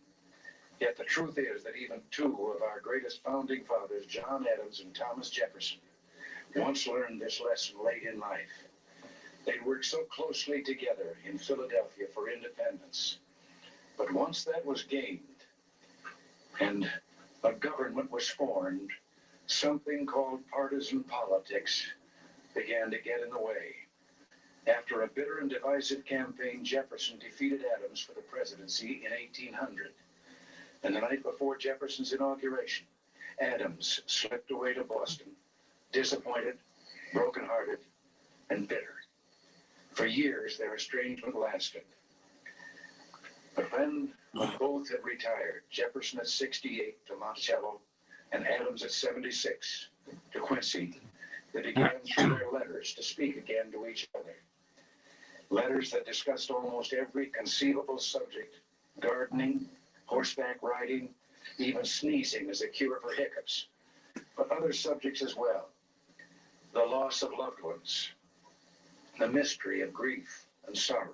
C: Yet the truth is that even two of our greatest founding fathers, John Adams and Thomas Jefferson, once learned this lesson late in life. They'd worked so closely together in Philadelphia for independence. But once that was gained and a government was formed, something called partisan politics began to get in the way. After a bitter and divisive campaign, Jefferson defeated Adams for the presidency in 1800. And the night before Jefferson's inauguration, Adams slipped away to Boston, disappointed, brokenhearted, and bitter. For years, their estrangement lasted. But when both had retired, Jefferson at 68 to Monticello and Adams at 76 to Quincy, they began through their letters to speak again to each other. Letters that discussed almost every conceivable subject: gardening, horseback riding, even sneezing as a cure for hiccups, but other subjects as well: the loss of loved ones, the mystery of grief and sorrow,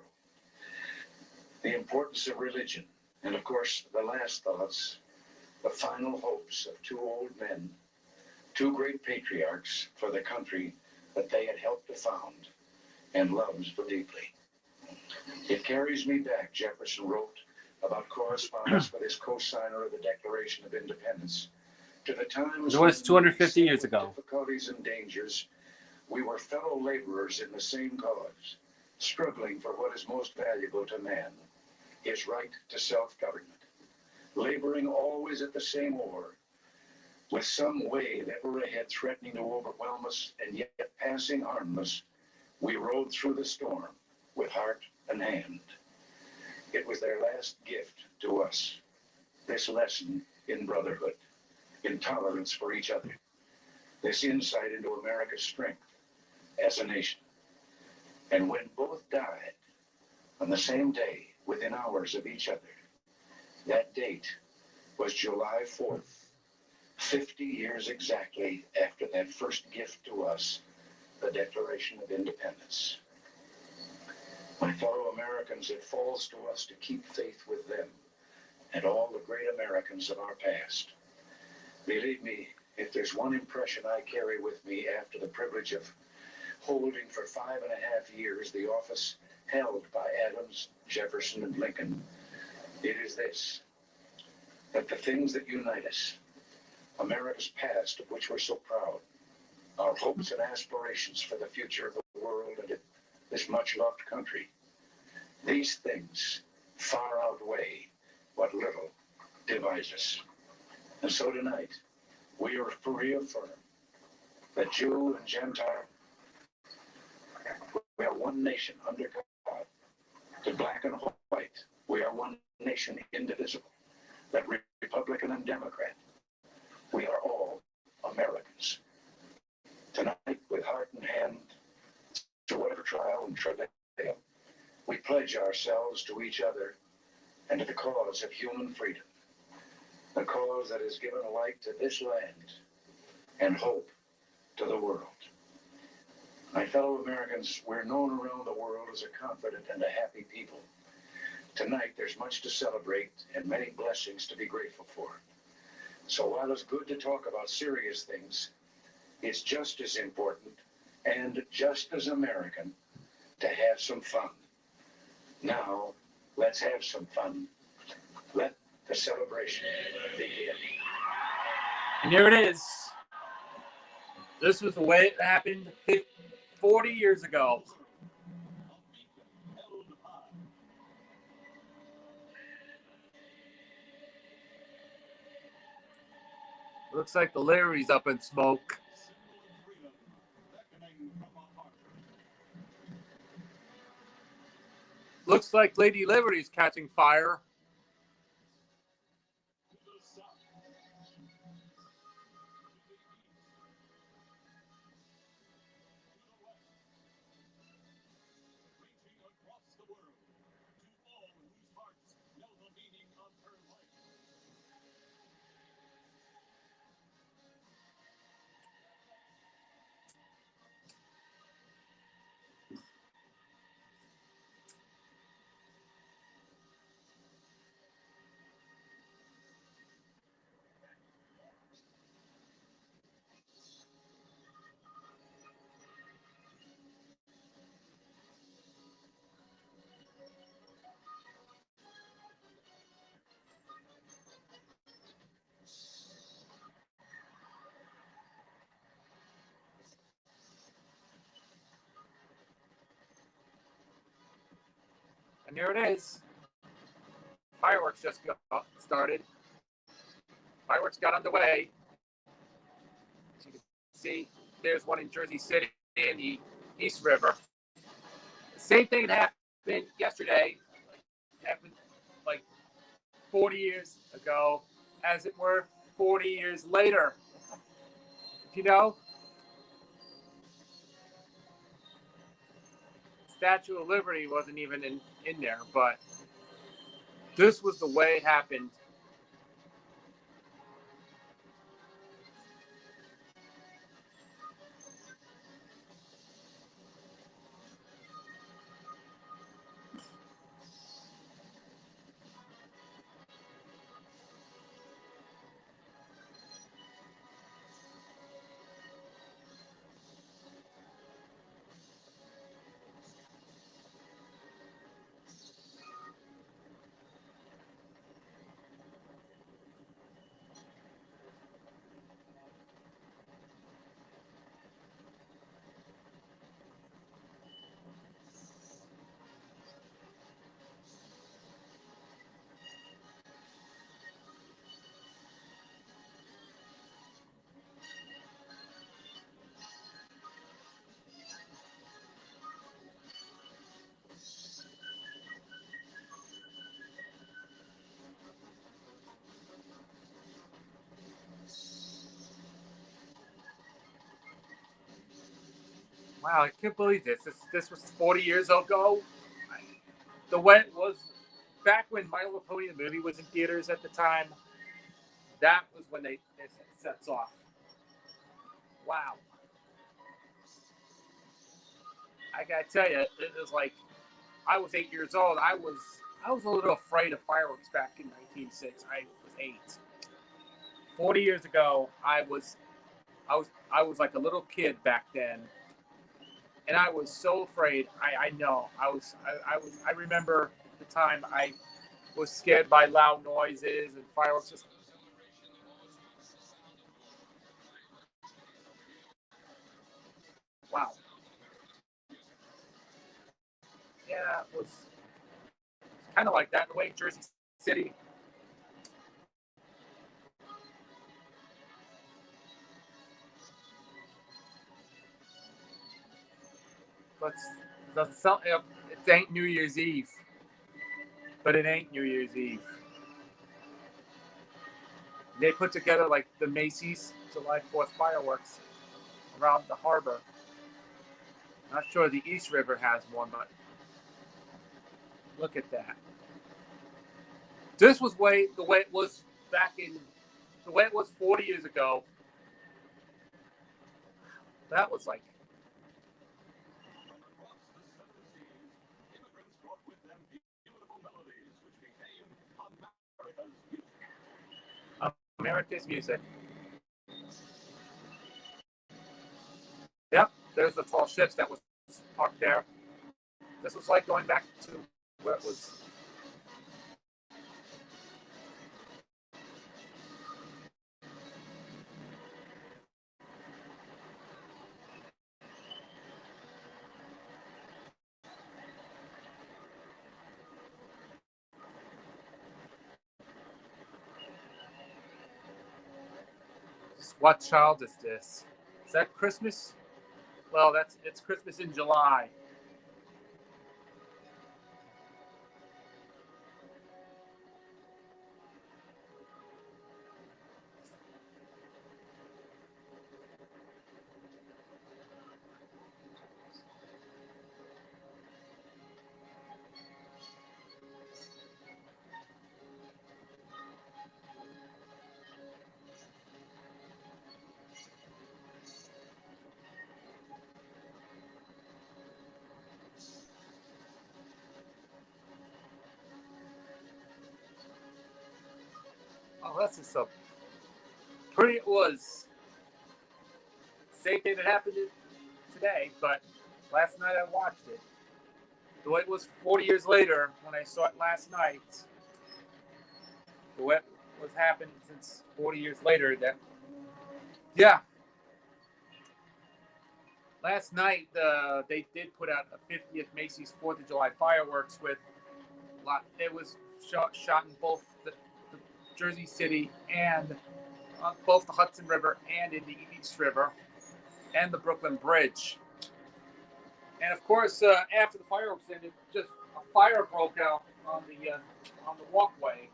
C: the importance of religion, and of course, the last thoughts, the final hopes of two old men, two great patriarchs for the country that they had helped to found and loved so deeply. It carries me back, Jefferson wrote about correspondence with his co-signer of the Declaration of Independence, to the times
A: It was 250 years ago.
C: Difficulties and dangers, we were fellow laborers in the same cause, struggling for what is most valuable to man, his right to self-government, laboring always at the same oar, with some wave ever ahead threatening to overwhelm us, and yet passing harmless, we rode through the storm with heart and hand. It was their last gift to us, this lesson in brotherhood, in tolerance for each other, this insight into America's strength as a nation. And when both died on the same day, within hours of each other, that date was July 4th, 50 years exactly after that first gift to us, the Declaration of Independence. My fellow Americans, it falls to us to keep faith with them and all the great Americans of our past. Believe me, if there's one impression I carry with me after the privilege of holding for 5.5 years the office held by Adams, Jefferson, and Lincoln, it is this: that the things that unite us, America's past of which we're so proud, our hopes and aspirations for the future of the world and this much-loved country, these things far outweigh what little divides us. And so tonight, we reaffirm that Jew and Gentile, we are one nation under God. To black and white, we are one nation indivisible. That Republican and Democrat, we are all Americans. Tonight, with heart and hand, to whatever trial and travail, we pledge ourselves to each other and to the cause of human freedom, the cause that has given light to this land and hope to the world. My fellow Americans, we're known around the world as a confident and a happy people. Tonight, there's much to celebrate and many blessings to be grateful for. So while it's good to talk about serious things, it's just as important and just as American to have some fun. Now, let's have some fun. Let the celebration begin.
A: And here it is. This was the way it happened 40 years ago. Looks like the Larry's up in smoke. Looks like Lady Liberty's catching fire. And here it is. Fireworks just got started. Fireworks got underway. As you can see,
D: there's one in Jersey City in the East River. Same thing happened yesterday, happened like 40 years ago, as it were 40 years later. You know, Statue of Liberty wasn't even in there, but this was the way it happened. Wow, I can't believe this. This was 40 years ago. The way it was back when My Little Pony the movie was in theaters at the time. That was when they sets off. Wow. I gotta tell you, it was like I was 8 years old. I was a little afraid of fireworks back in 1906. I was 8. 40 years ago, I was like a little kid back then, and I was so afraid. I know I remember the time I was scared by loud noises and fireworks. Just wow. Yeah, it was kind of like that in a way, Jersey City. But it doesn't sound. It ain't New Year's Eve, but it ain't New Year's Eve. They put together like the Macy's July 4th fireworks around the harbor. Not sure the East River has one, but look at that. This was the way it was back in the way it was 40 years ago. That was like America's music. Yep, there's the tall ships that was parked there. This was like going back to where it was. What child is this? Is that Christmas? Well, it's Christmas in July. Oh, that's just so pretty. It was same thing that happened today, but last night I watched it. The way it was 40 years later when I saw it last night. The way it was happened since 40 years later. That yeah. Last night they did put out a 50th Macy's 4th of July fireworks with a lot. It was shot in both the Jersey City and both the Hudson River and in the East River.
A: and the Brooklyn Bridge. And of course, after the fireworks ended, just a fire broke out on the walkway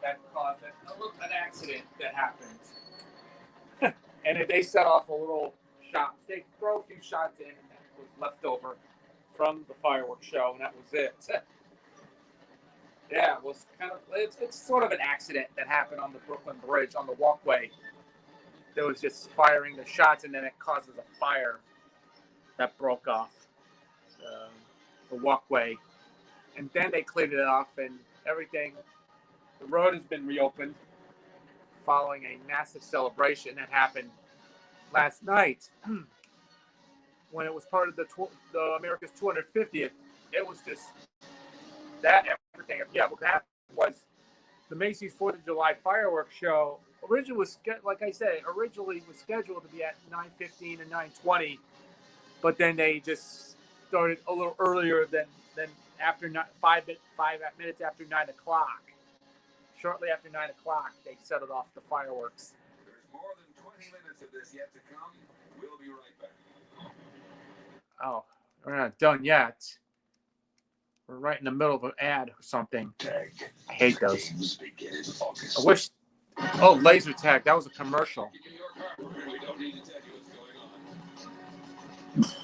A: that caused an accident that happened. And they set off a little shot. They throw a few shots in, and that was left over from the fireworks show, and that was it. Yeah, it was kind of. It's sort of an accident that happened on the Brooklyn Bridge on the walkway. There was just firing the shots, and then it causes a fire that broke off the walkway, and then they cleared it off, and everything. The road has been reopened following a massive celebration that happened last night when it was part of the America's 250th. It was just that everything. Yeah, what happened was the Macy's 4th of July fireworks show originally was, like I said, originally was scheduled to be at 9:15 and 9:20, but then they just started a little earlier than after 5 minutes after 9 o'clock. Shortly after 9 o'clock, they set it off the fireworks.
C: There's more than 20 minutes of this yet to come. We'll be right back.
A: Oh, we're not done yet. We're right in the middle of an ad or something.
C: Tag.
A: I hate those.
C: Games begin in August.
A: I wish. Oh, laser tag. That was a commercial.
C: In your car, we really don't need to tell you what's going on.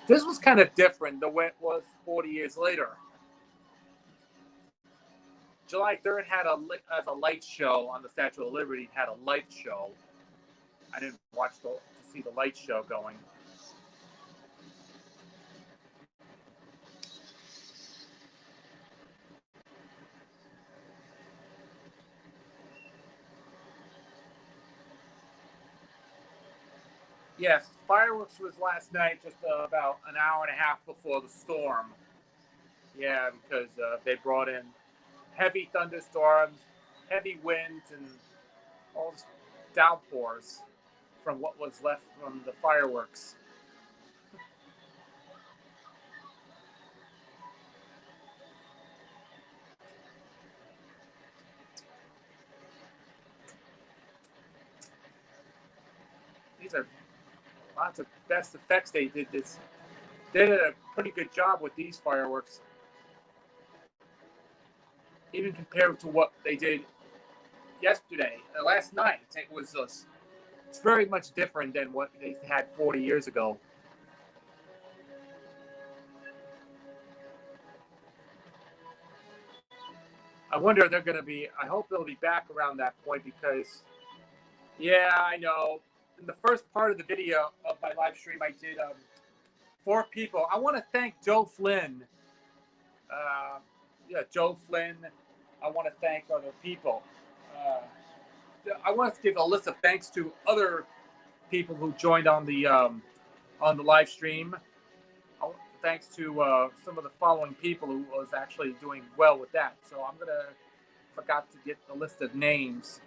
A: This was kind of different the way it was 40 years later. July 3rd had a light show on the Statue of Liberty. Had a light show. I didn't watch to see the light show going. Yes, fireworks was last night, just about an hour and a half before the storm. Yeah, because they brought in heavy thunderstorms, heavy winds, and all this downpours from what was left from the fireworks. These are lots of best effects. They did a pretty good job with these fireworks, even compared to what they did yesterday, last night. It was it's very much different than what they had 40 years ago. I wonder if they're going to be. I hope they'll be back around that point because, yeah, I know. In the first part of the video of my live stream, I did 4 people. I want to thank Joe Flynn. Joe Flynn. I want to thank other people. I want to give a list of thanks to other people who joined on the live stream. Thanks to some of the following people who was actually doing well with that. So I'm forgot to get the list of names.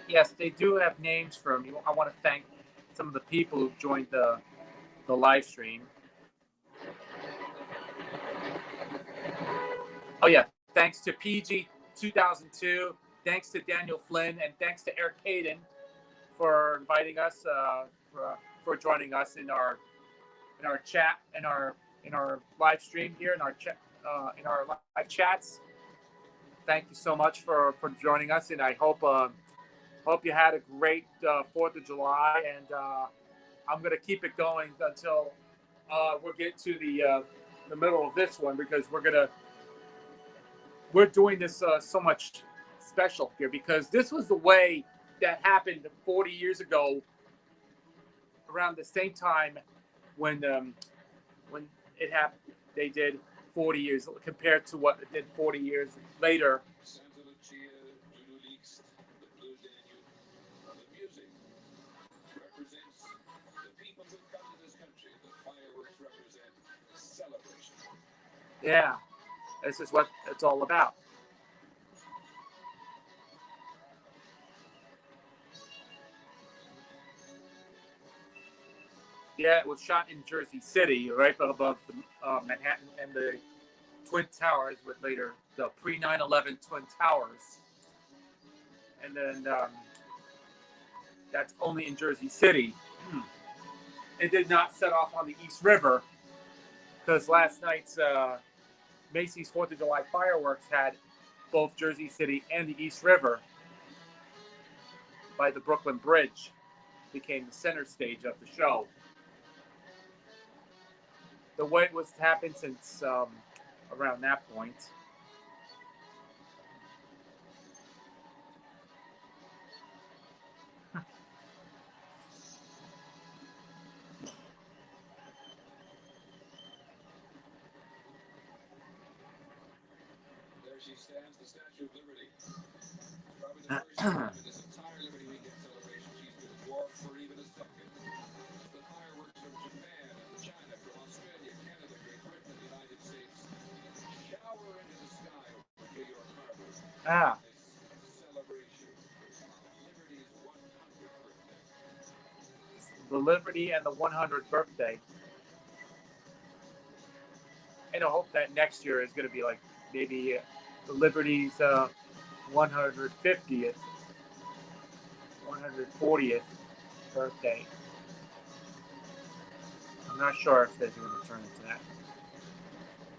A: Yes, they do have names from you. I want to thank some of the people who joined the live stream. Oh yeah, thanks to PG 2002, thanks to Daniel Flynn, and thanks to Eric Hayden for inviting us, for joining us in our chat, in our live stream here, in our live chats. Thank you so much for joining us, and I hope you had a great 4th of July, and I'm going to keep it going until we'll get to the middle of this one, because we're doing this so much special here, because this was the way that happened 40 years ago, around the same time when it happened. They did 40 years compared to what it did 40 years later. Yeah, this is what it's all about. Yeah, it was shot in Jersey City, right above the, Manhattan and the Twin Towers, with later the pre 9/11 Twin Towers. And then that's only in Jersey City. It did not set off on the East River because last night's Macy's 4th of July fireworks had both Jersey City and the East River by the Brooklyn Bridge. Became the center stage of the show. The way it was happened since around that point.
E: There she stands, the Statue of Liberty. Probably the first time in this entire Liberty Weekend celebration she's been dwarfed for even a second. The fireworks from Japan and China, from Australia, Canada, Great Britain, and the United States shower into the sky over New York Harbor.
A: Ah.
E: This celebration, Liberty's 100th birthday.
A: The Liberty and the 100th birthday. And I hope that next year is going to be like maybe the Liberty's 150th, 140th birthday. I'm not sure if they're going to turn into that.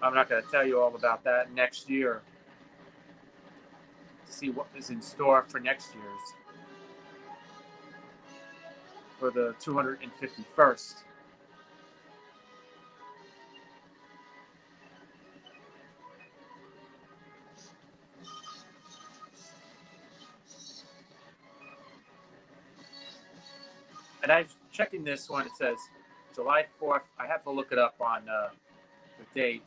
A: I'm not going to tell you all about that next year to see what is in store for next year's, for the 251st. And I'm checking this one. It says July 4th. I have to look it up on the date.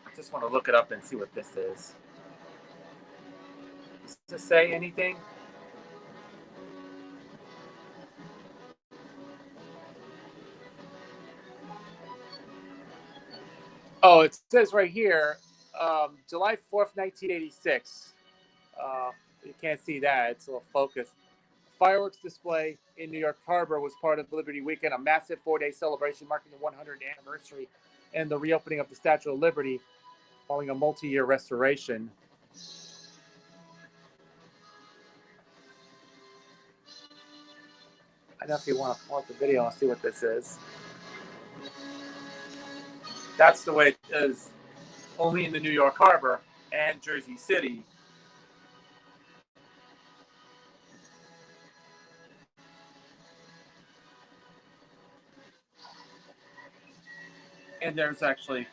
A: I just want to look it up and see what this is. Does this say anything? Oh, it says right here, July 4th, 1986. You can't see that. It's a little focused. Fireworks display in New York Harbor was part of Liberty Weekend, a massive 4-day celebration marking the 100th anniversary and the reopening of the Statue of Liberty following a multi-year restoration. I don't know if you want to pause the video and see what this is. That's the way it is, only in the New York Harbor and Jersey City. And there's a section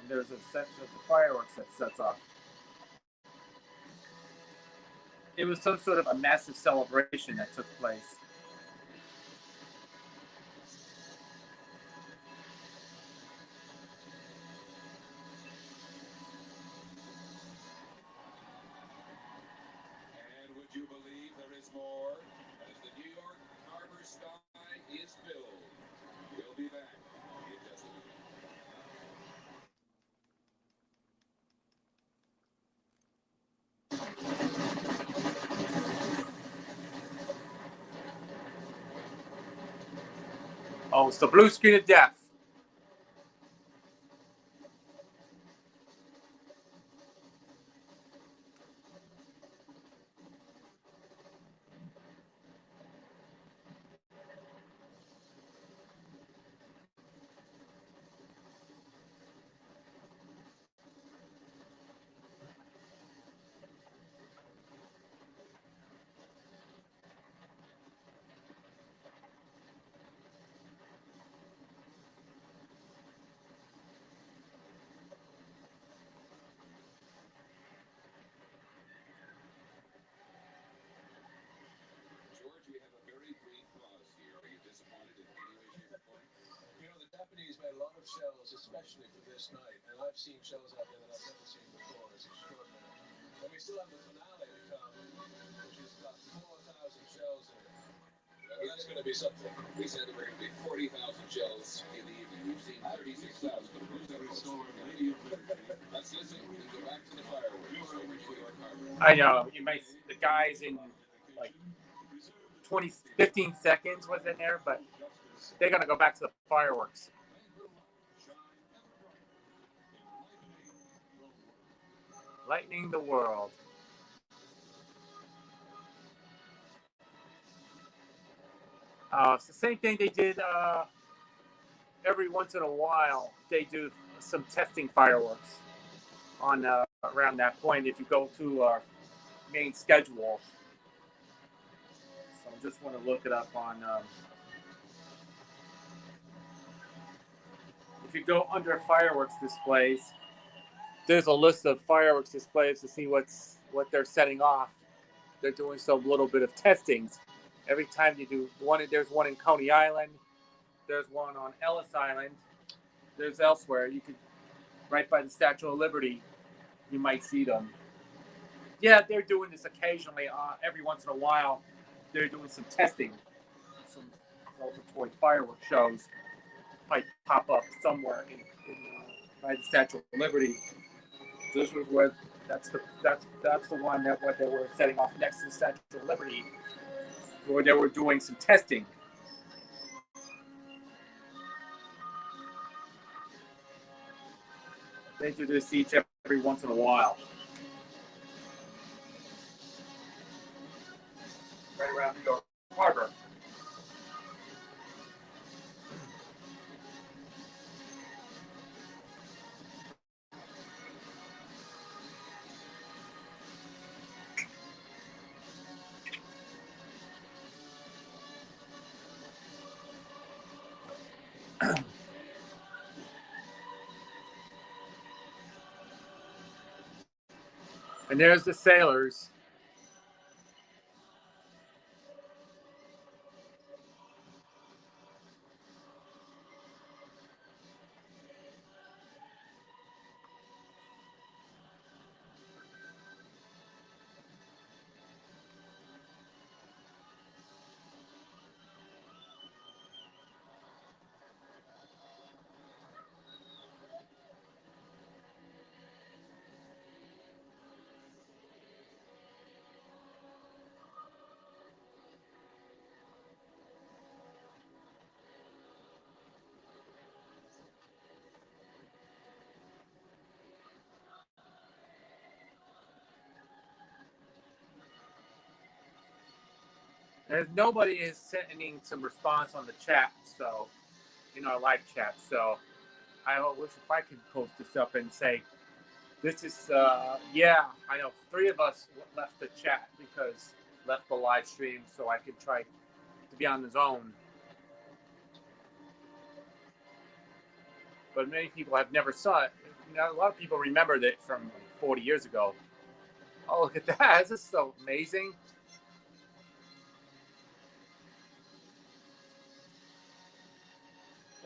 A: of the fireworks that sets off. It was some sort of a massive celebration that took place.
E: And would you believe there is more? As the New York Harbor sky is filled. We'll be back in just a minute.
A: Oh, it's the blue screen of death.
E: George, we have a very brief pause here. Are you disappointed in any way, shape, or form? You know, the Japanese made a lot of shells, especially for this night, and I've seen shells out there that I've never seen before. It's extraordinary. And we still have the finale to come, which has got 4,000 shells in it. That's going to be something. We said that we're going to be 40,000 shells in the evening. We've seen 36,000, but who's going to
A: I know you might the guys in like 20, 15 seconds was in there, but they're gonna go back to the fireworks. Lightening the world. It's the same thing they did every once in a while. They do some testing fireworks on around that point. If you go to our main schedule, so I just want to look it up on. If you go under fireworks displays, there's a list of fireworks displays to see what they're setting off. They're doing some little bit of testings. Every time you do one, there's one in Coney Island. There's one on Ellis Island. There's elsewhere. You could right by the Statue of Liberty. You might see them. Yeah, they're doing this occasionally. Every once in a while, they're doing some testing. Some celebratory fireworks shows might pop up somewhere by the Statue of Liberty. This was where that's the one that what they were setting off next to the Statue of Liberty, where they were doing some testing. They do this each every once in a while. Right around New York Harbor. And there's the sailors. And nobody is sending some response on the chat, so in our live chat. So I wish if I could post this up and say, this is, yeah, I know 3 of us left the chat because left the live stream so I could try to be on the zone. But many people have never saw it. A lot of people remembered it from 40 years ago. Oh, look at that. This is so amazing.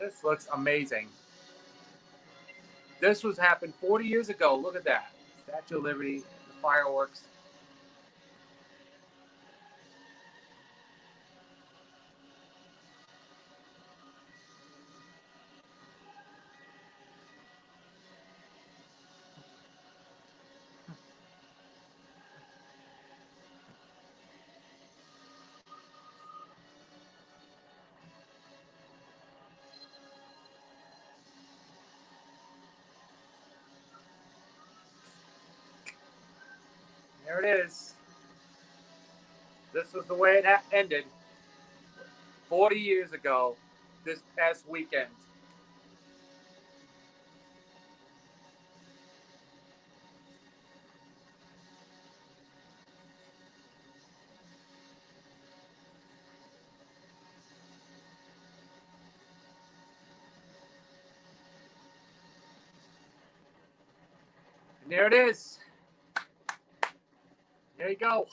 A: This looks amazing. This was happened 40 years ago. Look at that. Statue of Liberty, the fireworks. There it is. This was the way it ended 40 years ago this past weekend. And there it is. There you go.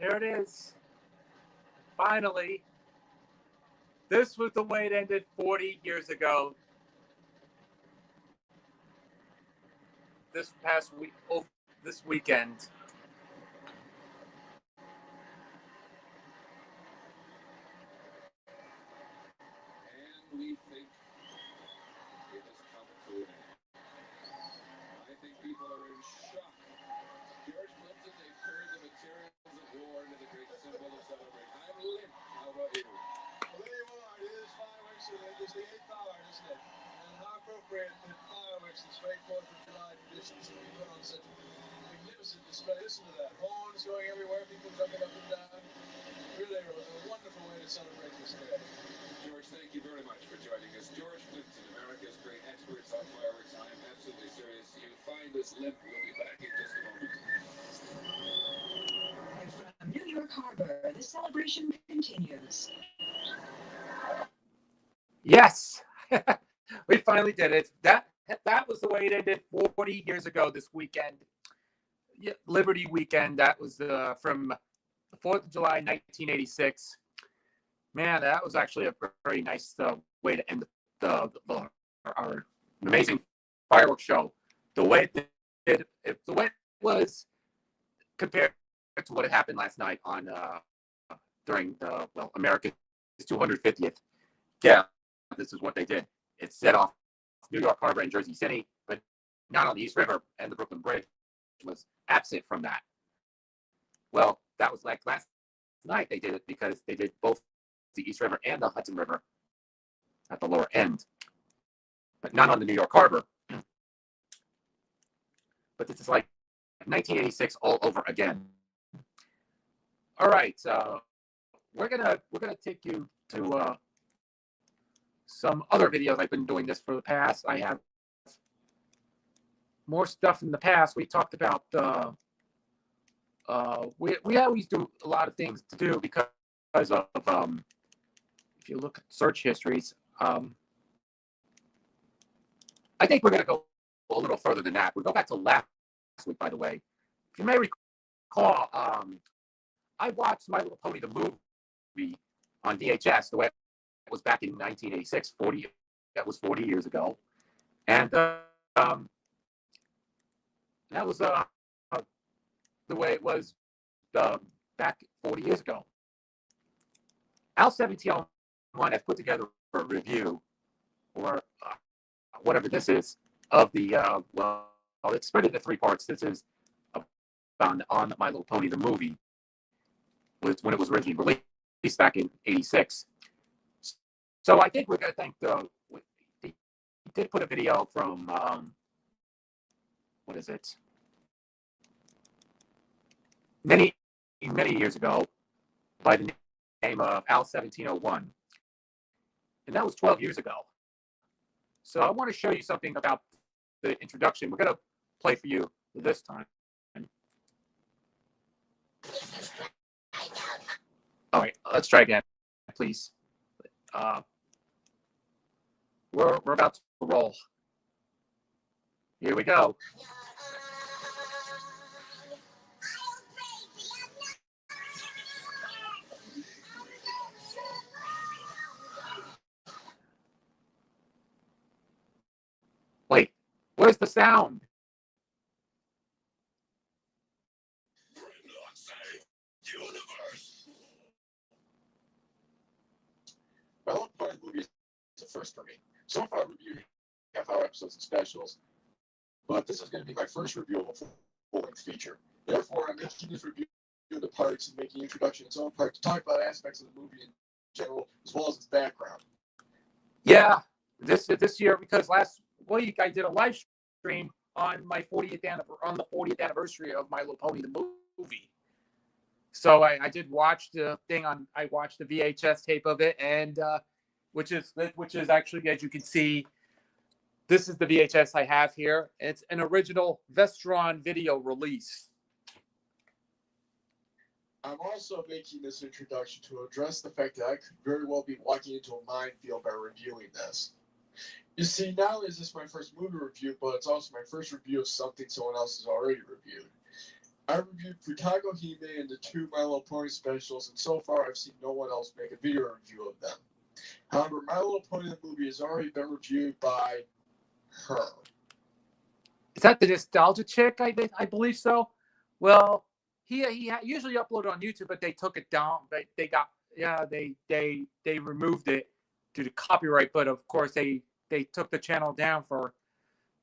A: There it is. Finally. This was the way it ended 40 years ago. This past week, this weekend.
C: And we think it has come to an end. I think people are in shock. George Clinton, they've turned the materials of war into the great symbol of celebration. I'm lit. How about you?
E: Well, there you are. It is fireworks, and it is the 8th hour, isn't it? And how appropriate that fireworks, this great 4th of July tradition, should be put on such magnificent display. Listen to that. Horns going everywhere, people jumping up and down. Really a wonderful way to celebrate this day.
C: George, thank you very much for joining us. George Clinton, America's great experts on fireworks. I am absolutely serious. You find this limp. We'll be back in just a moment.
B: From New York Harbor, the celebration continues.
A: Yes, we finally did it. That was the way it ended 40 years ago this weekend. Yeah, Liberty Weekend. That was from the 4th of July, 1986. Man, that was actually a very nice way to end our amazing fireworks show. The way it was compared to what had happened last night on during the America's 250th. Yeah, this is what they did. It set off New York Harbor and Jersey City, but not on the East River, and the Brooklyn Bridge was absent from that. Well, that was like last night they did it because they did both the East River and the Hudson River at the lower end, but not on the New York Harbor. But this is like 1986 all over again. All right, we're gonna take you to some other videos. I've been doing this for the past. I have more stuff in the past. We talked about we always do a lot of things to do because of if you look at search histories. I think we're going to go a little further than that. We go back to last week, by the way. If you may recall, I watched My Little Pony the movie on VHS. The way it was back in 1986, that was 40 years ago, and that was the way it was back 40 years ago. Al 1701 has put together a review, or whatever this is, of the it's split into 3 parts. This is on My Little Pony the movie, was when it was originally released back in '86. So I think we're going to thank he did put a video from what is it? Many years ago, by the name of Al 1701, and that was 12 years ago. So I want to show you something about the introduction. We're going to play for you this time. All right, let's try again, please. We're about to roll. Here we go. Wait, where's the sound?
D: Well, I'm part of the movie is a first for me. So far, I've reviewed half-hour episodes and specials, but this is going to be my first review of a full-length feature. Therefore, I'm making this review of the parts and making introduction its own part to talk about aspects of the movie in general, as well as its background. Yeah, this year, because last week I did a live stream on my 40th anniversary of My Little Pony the movie. So I did watch the thing I watched the VHS tape of it, and which is actually, as you can see, this is the VHS I have here. It's an original Vestron video release.
G: I'm also making this introduction to address the fact that I could very well be walking into a minefield by reviewing this. You see, not only is this my first movie review, but it's also my first review of something someone else has already reviewed. I reviewed Futago Hime and the two My Little Pony specials, and so far I've seen no one else make a video review of them. However, My Little Pony the movie has already been reviewed by her.
A: Is that the nostalgia chick? I believe so. Well, he usually uploaded on YouTube, but they took it down. They removed it due to copyright. But of course they took the channel down for.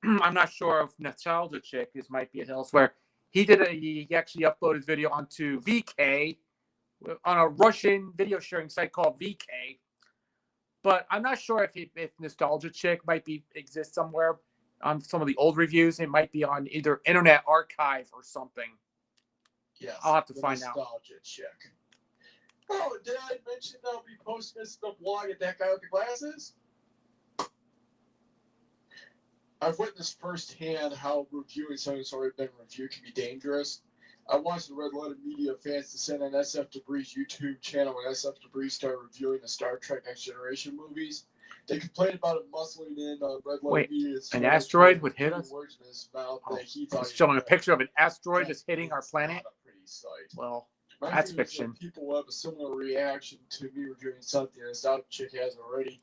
A: I'm not sure if nostalgia chick might be elsewhere. He actually uploaded video onto VK on a Russian video sharing site called VK. But I'm not sure if nostalgia chick might exist somewhere on some of the old reviews. It might be on either Internet Archive or something.
G: Yes,
A: I'll have to find out.
G: Nostalgia chick. Oh, did I mention that I'll be posting this in the blog at That Guy with the Glasses? I've witnessed firsthand how reviewing something that's already been reviewed can be dangerous. I watched the Red Letter Media fans descend on SF Debris' YouTube channel when SF Debris started reviewing the Star Trek Next Generation movies. They complained about it muscling in on Red Letter Media's.
A: An asteroid would hit us?
G: Words in his mouth that he thought
A: It's showing a picture of an asteroid that's hitting our planet.
G: Not a pretty sight.
A: Well,
G: My
A: that's
G: feeling is that
A: fiction.
G: people will have a similar reaction to me reviewing something that Nostalgia Chick has already.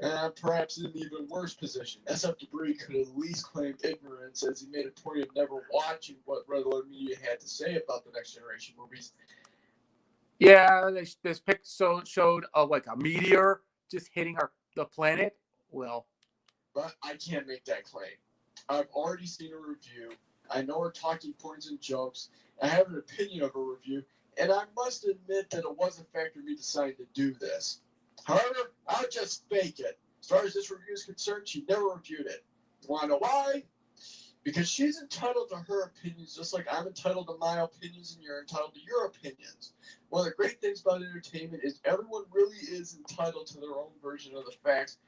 G: And perhaps in an even worse position. SF Debris could at least claim ignorance, as he made a point of never watching what Red Letter Media had to say about the Next Generation movies.
A: Yeah, this picture showed like a meteor just hitting the planet. Well,
G: but I can't make that claim. I've already seen a review. I know her talking points and jokes. I have an opinion of a review, and I must admit that it was a factor in me deciding to do this. However, I'll just fake it. As far as this review is concerned, she never reviewed it. You want to know why? Because she's entitled to her opinions, just like I'm entitled to my opinions and you're entitled to your opinions. One of the great things about entertainment is everyone really is entitled to their own version of the facts,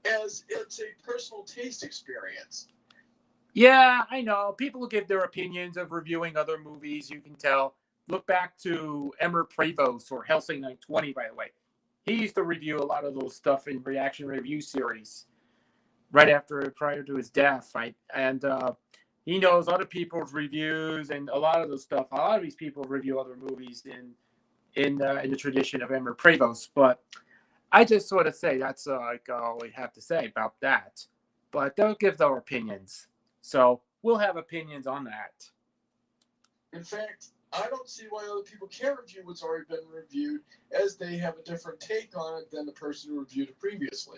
G: as it's a personal taste experience.
A: yeah, I know. People will give their opinions of reviewing other movies. You can tell. Look back to Emmer Prevost or Helsing 920, by the way. He used to review a lot of those stuff in reaction review series prior to his death, right? And he knows other people's reviews and a lot of the stuff. A lot of these people review other movies in the tradition of Emmer Prevost. But I just sort of say that's like all we have to say about that. But they'll give their opinions. So we'll have opinions on that.
G: In fact, I don't see why other people can't review what's already been reviewed, as they have a different take on it than the person who reviewed it previously.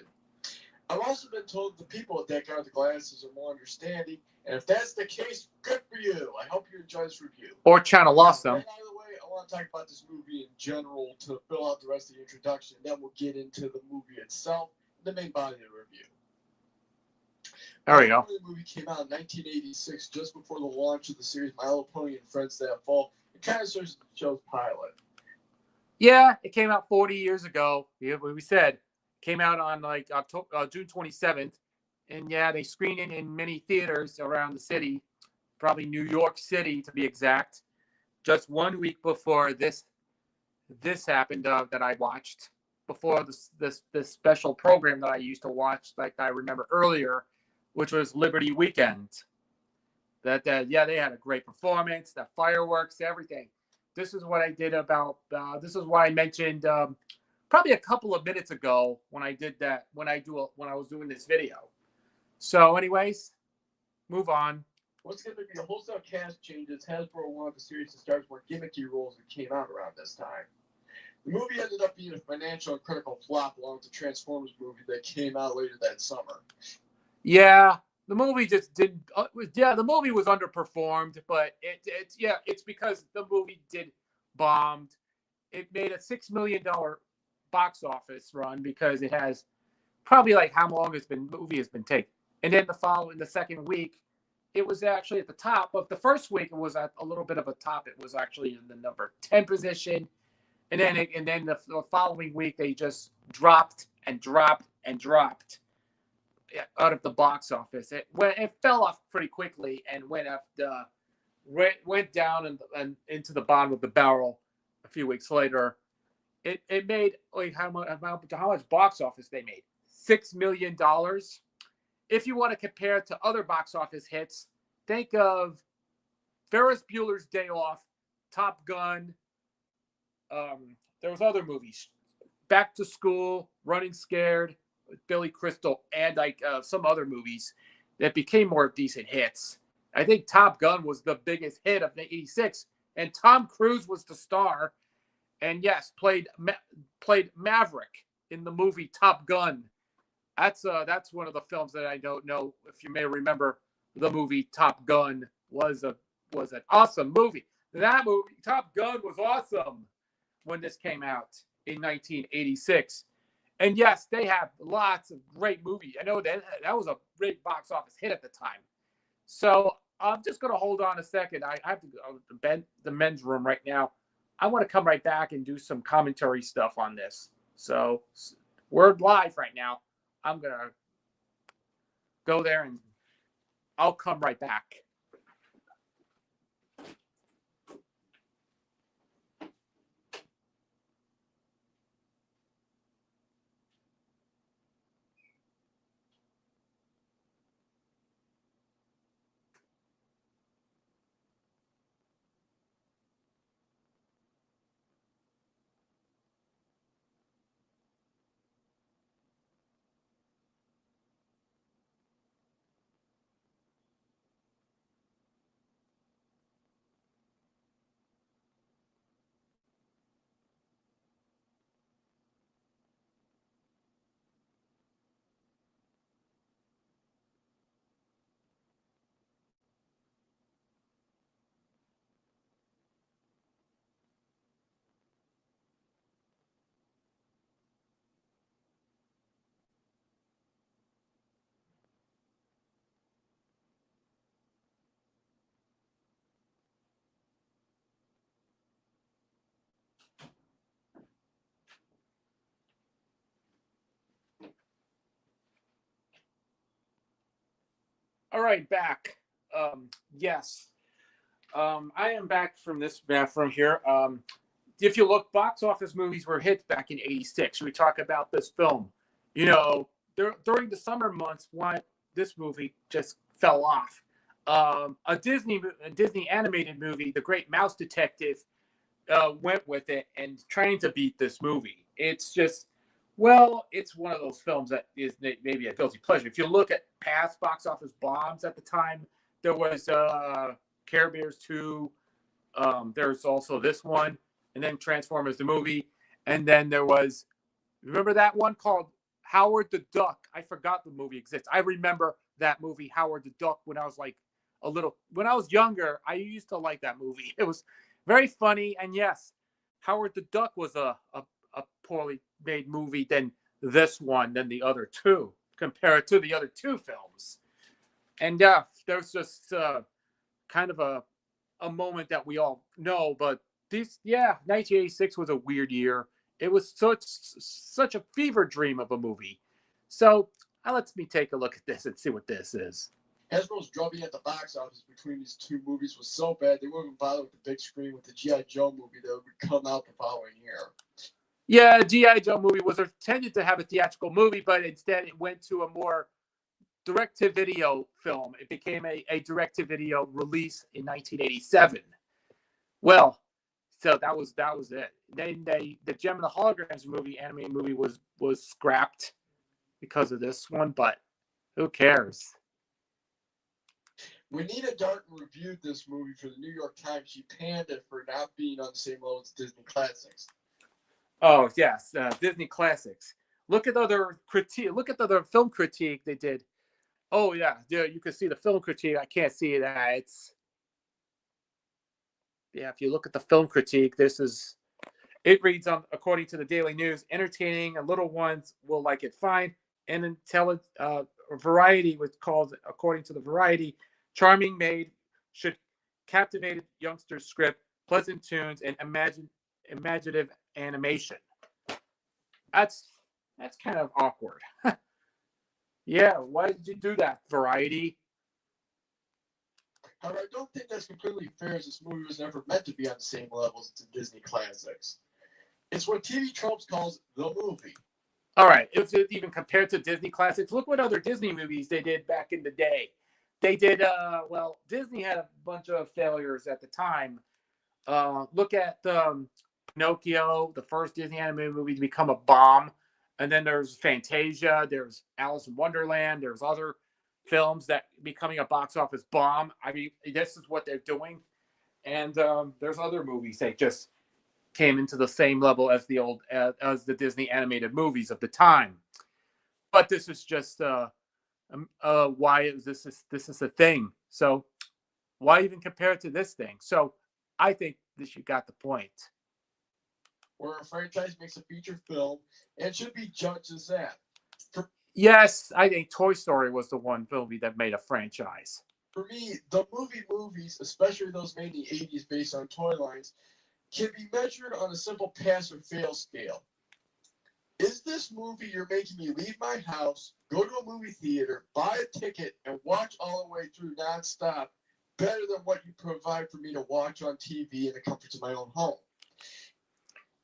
G: I've also been told the people at That Guy with the Glasses are more understanding, and if that's the case, good for you. I hope you enjoy this review.
A: Or China lost them.
G: By the way, I want to talk about this movie in general to fill out the rest of the introduction, then we'll get into the movie itself, the main body of the review.
A: There we go.
G: The movie came out in 1986, just before the launch of the series My Little Pony and Friends that fall. It kind of serves as the show's pilot.
A: Yeah, it came out 40 years ago. We said came out on like June 27th, and yeah, they screened it in many theaters around the city, probably New York City to be exact. Just 1 week before this happened that I watched before this special program that I used to watch, like I remember earlier, which was Liberty Weekend. That they had a great performance, the fireworks, everything. This is what I did about. This is what I mentioned probably a couple of minutes ago when I did that. When I was doing this video. So, anyways, move on.
G: What's going to be a wholesale cast changes? Hasbro wanted the series to start more gimmicky roles that came out around this time. The movie ended up being a financial and critical flop, along with the Transformers movie that came out later that summer. Yeah,
A: the movie just didn't. The movie was underperformed, but it's because the movie bombed. It made a $6 million box office run because it has probably like how long movie has been taken. And then the second week, it was actually at the top. But the first week, it was at a little bit of a top. It was actually in the number 10 position. And then the following week, they just dropped and dropped and dropped out of the box office. It fell off pretty quickly and went down and into the bottom of the barrel a few weeks later. It made like how much box office they made? $6 million. If you want to compare it to other box office hits, think of Ferris Bueller's Day Off, Top Gun. There was other movies, Back to School, Running Scared, with Billy Crystal, and like some other movies that became more decent hits. I think Top Gun was the biggest hit of the '86, and Tom Cruise was the star, and yes, played Maverick in the movie Top Gun. That's one of the films that I don't know if you may remember. The movie Top Gun was an awesome movie. That movie Top Gun was awesome when this came out in 1986. And yes, they have lots of great movies. I know that was a big box office hit at the time. So I'm just going to hold on a second. I have to go to the men's room right now. I want to come right back and do some commentary stuff on this. So we're live right now. I'm going to go there and I'll come right back. All right, back. Yes. I am back from this bathroom here. If you look, box office movies were hits back in '86. We talk about this film. During the summer months, why this movie just fell off. A Disney animated movie, The Great Mouse Detective, went with it and trying to beat this movie. It's just, it's one of those films that is maybe a guilty pleasure. If you look at past box office bombs at the time, there was Care Bears 2. There's also this one, and then Transformers the movie, and then there was, remember that one called Howard the Duck? I forgot the movie exists. I remember that movie Howard the Duck when I was when I was younger. I used to like that movie. It was very funny, and yes, Howard the Duck was a poorly made movie than this one, than the other two, compared to the other two films. And there's just kind of a moment that we all know, but 1986 was a weird year. It was such a fever dream of a movie. So let me take a look at this and see what this is.
G: Hasbro's drubbing at the box office between these two movies was so bad they wouldn't bother with the big screen with the G.I. Joe movie that would come out the following year.
A: Yeah, G.I. Joe movie was intended to have a theatrical movie, but instead it went to a more direct-to-video film. It became a direct-to-video release in 1987. Well, so that was it. Then the Gem and the Holograms movie, animated movie, was scrapped because of this one, but who cares?
G: When Nina Darton reviewed this movie for the New York Times, she panned it for not being on the same level as Disney Classics.
A: Oh yes, Disney Classics. Look at the other film critique they did. Oh yeah, you can see the film critique. I can't see that. If you look at the film critique, it reads according to the Daily News, entertaining and little ones will like it fine. And Variety was called, according to the Variety, charming made, should captivate youngsters script, pleasant tunes, and imaginative animation. That's kind of awkward. Yeah, why did you do that, Variety?
G: However, I don't think that's completely fair, as this movie was never meant to be on the same level as the Disney Classics. It's what TV Tropes calls the movie. All
A: right, if it's even compared to Disney Classics, look what other Disney movies they did back in the day. They did. Well, Disney had a bunch of failures at the time. Look at Pinocchio, the first Disney animated movie to become a bomb, and then there's Fantasia, there's Alice in Wonderland, there's other films that becoming a box office bomb. I mean, this is what they're doing, and there's other movies that just came into the same level as the old as the Disney animated movies of the time. But this is just why is this is a thing. So why even compare it to this thing? So I think this you got the point.
G: Where a franchise makes a feature film and should be judged as that.
A: Yes, I think Toy Story was the one movie that made a franchise.
G: For me, the movies, especially those made in the 80s based on toy lines, can be measured on a simple pass or fail scale. Is this movie you're making me leave my house, go to a movie theater, buy a ticket, and watch all the way through nonstop better than what you provide for me to watch on TV in the comforts of my own home?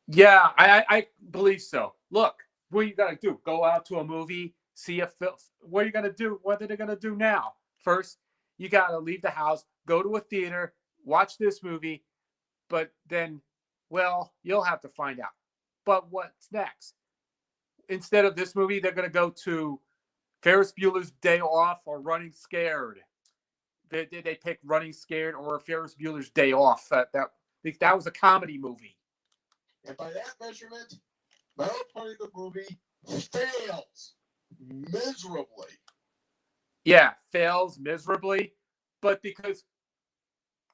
A: Yeah, I believe so. Look, what you got to do? Go out to a movie, see a film. What are you going to do? What are they going to do now? First, you got to leave the house, go to a theater, watch this movie, but then, well, you'll have to find out. But what's next? Instead of this movie, they're going to go to Ferris Bueller's Day Off or Running Scared. They pick Running Scared or Ferris Bueller's Day Off. That was a comedy movie.
G: And by that measurement, my own part of the movie fails miserably.
A: Yeah, fails miserably, but because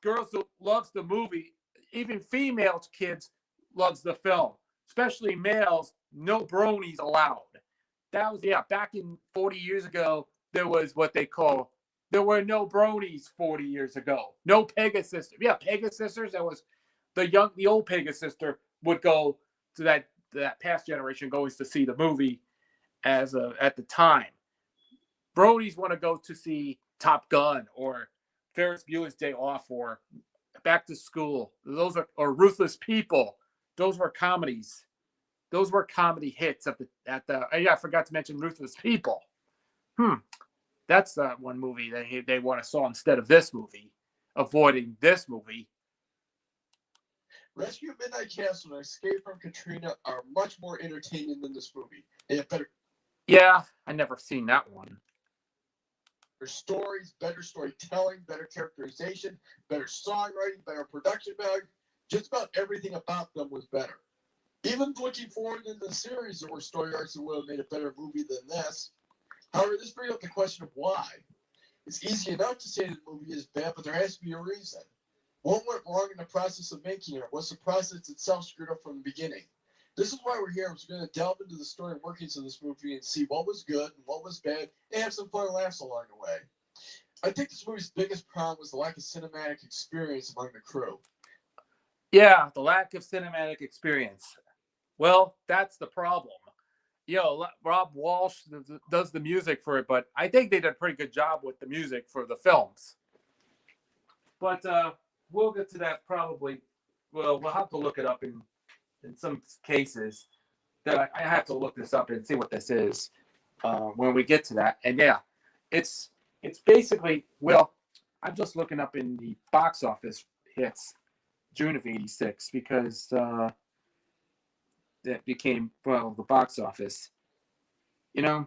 A: girls loves the movie, even female kids loves the film, especially males. No bronies allowed. That was back in 40 years ago. There was what they call there were no bronies 40 years ago. No Pegasus. Yeah, Pegasus. That was the old Pegasus would go to that past generation goes to see the movie at the time. Bronies want to go to see Top Gun or Ferris Bueller's Day Off or Back to School. Those are or Ruthless People. Those were comedies. Those were comedy hits I forgot to mention Ruthless People. That's one movie they want to saw instead of this movie, avoiding this movie.
G: Rescue at Midnight Castle and Escape from Katrina are much more entertaining than this movie. They have better.
A: Yeah, I never seen that one.
G: Stories, better storytelling, better characterization, better songwriting, better production value. Just about everything about them was better. Even looking forward in the series, there were story arcs that would have made a better movie than this. However, this brings up the question of why. It's easy enough to say the movie is bad, but there has to be a reason. What went wrong in the process of making it? Was the process itself screwed up from the beginning? This is why we're here. We're going to delve into the story and workings of this movie and see what was good and what was bad and have some fun laughs along the way. I think this movie's biggest problem was the lack of cinematic experience among the crew.
A: Yeah, the lack of cinematic experience. Well, that's the problem. Rob Walsh does the music for it, but I think they did a pretty good job with the music for the films. But we'll get to that probably. Well, we'll have to look it up in some cases. That I have to look this up and see what this is when we get to that. And yeah, it's basically, well, I'm just looking up in the box office hits June of '86 because that became the box office. Let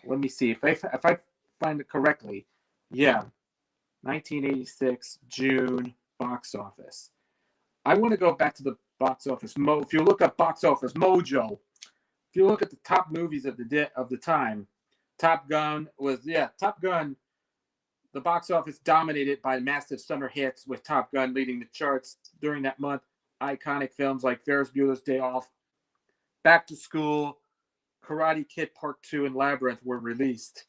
A: me see if I find it correctly. Yeah, 1986 June box office. I want to go back to the box office. If you look at Box Office Mojo, if you look at the top movies of the time, Top Gun. The box office dominated by massive summer hits, with Top Gun leading the charts during that month. Iconic films like Ferris Bueller's Day Off, Back to School, Karate Kid Part 2, and Labyrinth were released.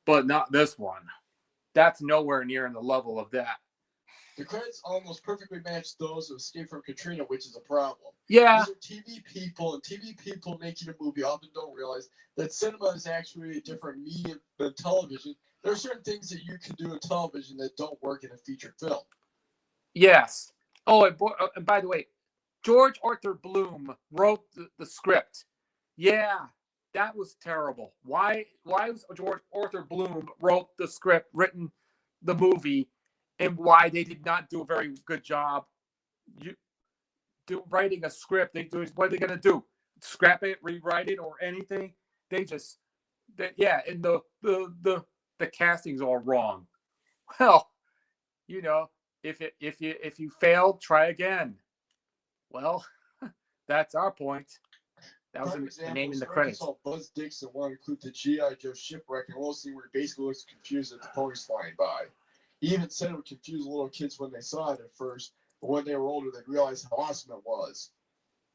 A: But not this one. That's nowhere near in the level of that.
G: The credits almost perfectly match those of Escape from Katrina, which is a problem.
A: Yeah.
G: These are TV people, and TV people making a movie often don't realize that cinema is actually a different medium than television. There are certain things that you can do in television that don't work in a feature film.
A: Yes. Oh, and by the way, George Arthur Bloom wrote the script. Yeah. That was terrible. Why was George Arthur Bloom wrote the script, written the movie, and why they did not do a very good job writing a script? What are they gonna do? Scrap it, rewrite it, or anything? They just yeah, and the casting's all wrong. Well, you know, if you failed, try again. Well, that's our point. That was the name in the credits.
G: I saw Buzz Dixon want to include the G.I. Joe shipwreck and a little scene where he basically looks confused at the ponies flying by. He even said it would confuse little kids when they saw it at first, but when they were older, they realized how awesome it was.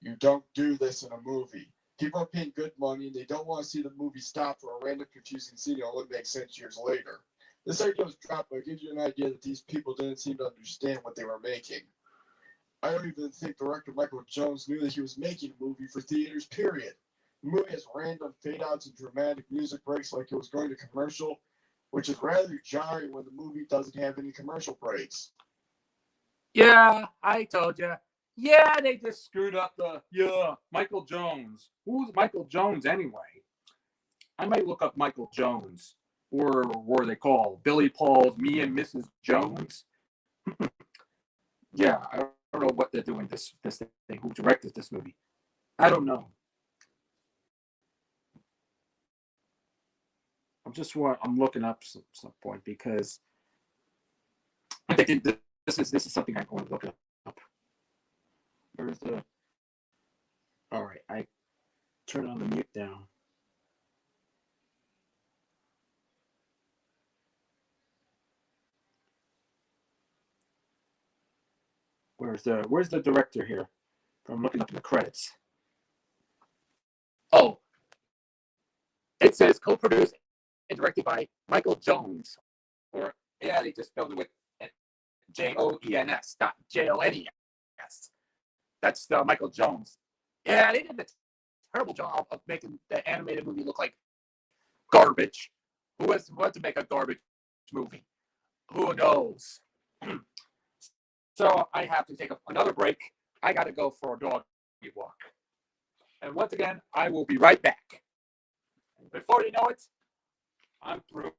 G: You don't do this in a movie. People are paying good money, and they don't want to see the movie stop for a random confusing scene that would make sense years later. This idea was dropped, but it gives you an idea that these people didn't seem to understand what they were making. I don't even think director Michael Jones knew that he was making a movie for theaters, period. The movie has random fade-outs and dramatic music breaks like it was going to commercial, which is rather jarring when the movie doesn't have any commercial breaks.
A: Yeah, I told you. Yeah, they just screwed up Michael Jones. Who's Michael Jones anyway? I might look up Michael Jones. Or what are they called? Billy Paul's Me and Mrs. Jones? Yeah, I don't know what they're doing this thing. Who directed this movie? I don't know. I'm looking up some point because I'm thinking this is something I want to look up. Where's the? All right, I turn on the mute down. Where's the director here? I'm looking up in the credits. Oh, it says co-produced and directed by Michael Jones. Or yeah, they just spelled it with Joens, not Jones. That's Michael Jones. Yeah, they did a terrible job of making the animated movie look like garbage. Who wants to make a garbage movie? Who knows? So I have to take another break. I got to go for a dog walk. And once again, I will be right back. Before you know it, I'm through.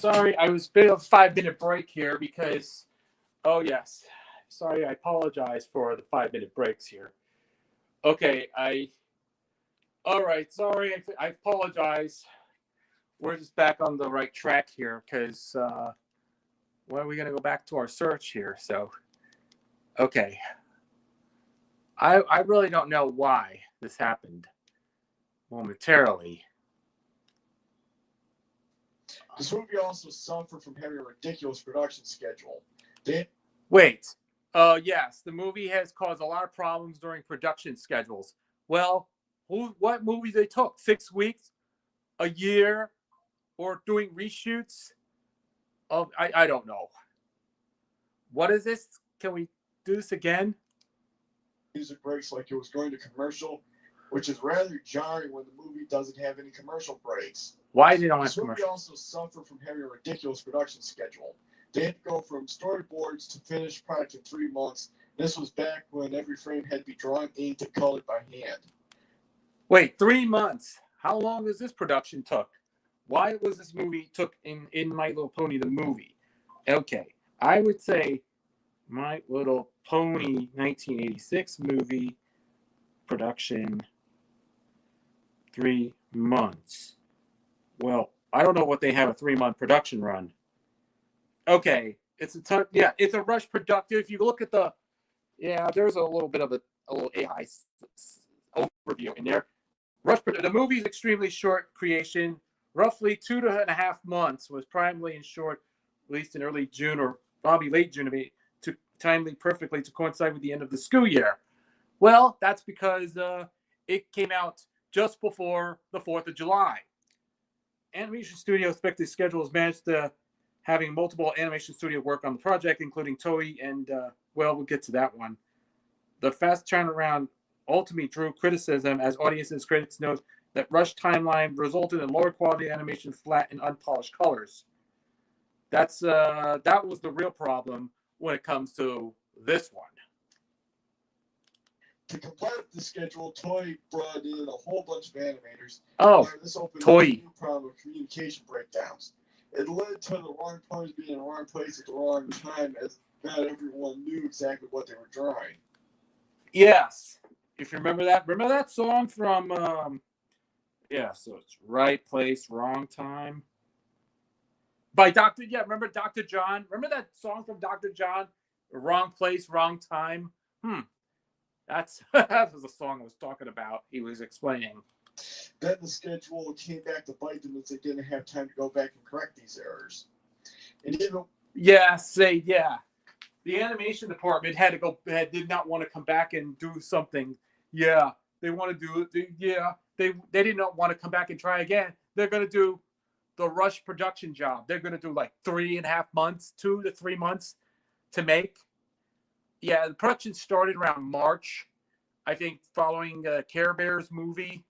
A: sorry, I was a bit of a 5-minute break here because, oh yes, sorry, I apologize for the 5-minute breaks here. Okay, all right, sorry, I apologize. We're just back on the right track here because, well, we're going to go back to our search here. So, okay. I really don't know why this happened momentarily.
G: This movie also suffered from having a ridiculous production schedule.
A: Wait. Yes, the movie has caused a lot of problems during production schedules. Well, what movies they took? 6 weeks? A year? Or doing reshoots? Oh, I don't know. What is this? Can we do this again?
G: Music breaks like it was going to commercial, which is rather jarring when the movie doesn't have any commercial breaks.
A: Why they don't have
G: This movie
A: commercials?
G: also suffered from having a ridiculous production schedule. They had to go from storyboards to finished product in 3 months. This was back when every frame had to be drawn, inked, and colored by hand.
A: Wait, 3 months. How long does this production took? Why was this movie took in My Little Pony the movie? Okay, I would say My Little Pony 1986 movie production 3 months. Well, I don't know what they have a 3-month production run. Okay, it's it's a rush productive. If you look at there's a little bit of a little AI overview in there. The movie is extremely short creation. Roughly 2.5 months was primarily in short, released in early June or probably late June to timely perfectly to coincide with the end of the school year. Well, that's because it came out just before the 4th of July. Animation Studio expected schedules managed having multiple animation studio work on the project, including Toei and, we'll get to that one. The fast turnaround ultimately drew criticism as audiences critics note that rushed timeline resulted in lower quality animation, flat and unpolished colors. That was the real problem when it comes to this one.
G: To complete the schedule, Toei brought in a whole bunch of animators.
A: Oh,
G: this opened
A: Toei.
G: up a new problem of communication breakdowns. It led to the wrong ponies being in the wrong place at the wrong time, as not everyone knew exactly what they were drawing.
A: Yes, if you remember that song from so it's Right Place, Wrong Time by Dr. Yeah, remember Dr. John? Remember that song from Dr. John? Wrong Place, Wrong Time. That was the song I was talking about. He was explaining.
G: Then the schedule came back to bite them as they didn't have time to go back and correct these errors. And even the animation department did not want to come back and do something. Yeah, they want to do it. They did not want to come back and try again. They're going to do the rush production job. They're going to do like 3.5 months, 2 to 3 months to make. Yeah, the production started around March, I think, following Care Bears movie,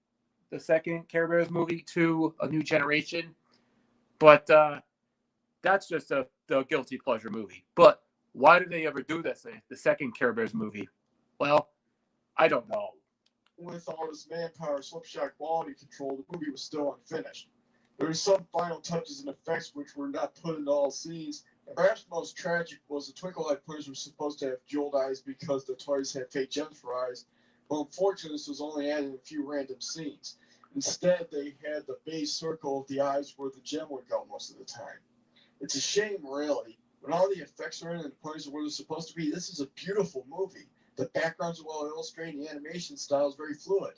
G: the second Care Bears movie to A New Generation. But that's just the guilty pleasure movie. But why did they ever do this? The second Care Bears movie? Well, I don't know. With all this manpower, slipshod quality control, the movie was still unfinished. There were some final touches and effects which were not put in all scenes. And perhaps most tragic was the Twinkle Light ponies were supposed to have jeweled eyes because the toys had fake gems for eyes. But unfortunately, this was only added in a few random scenes. Instead, they had the base circle of the eyes where the gem would go most of the time. It's a shame, really. When all the effects are in and the ponies are where they're supposed to be, this is a beautiful movie. The backgrounds are well illustrated, the animation style is very fluid.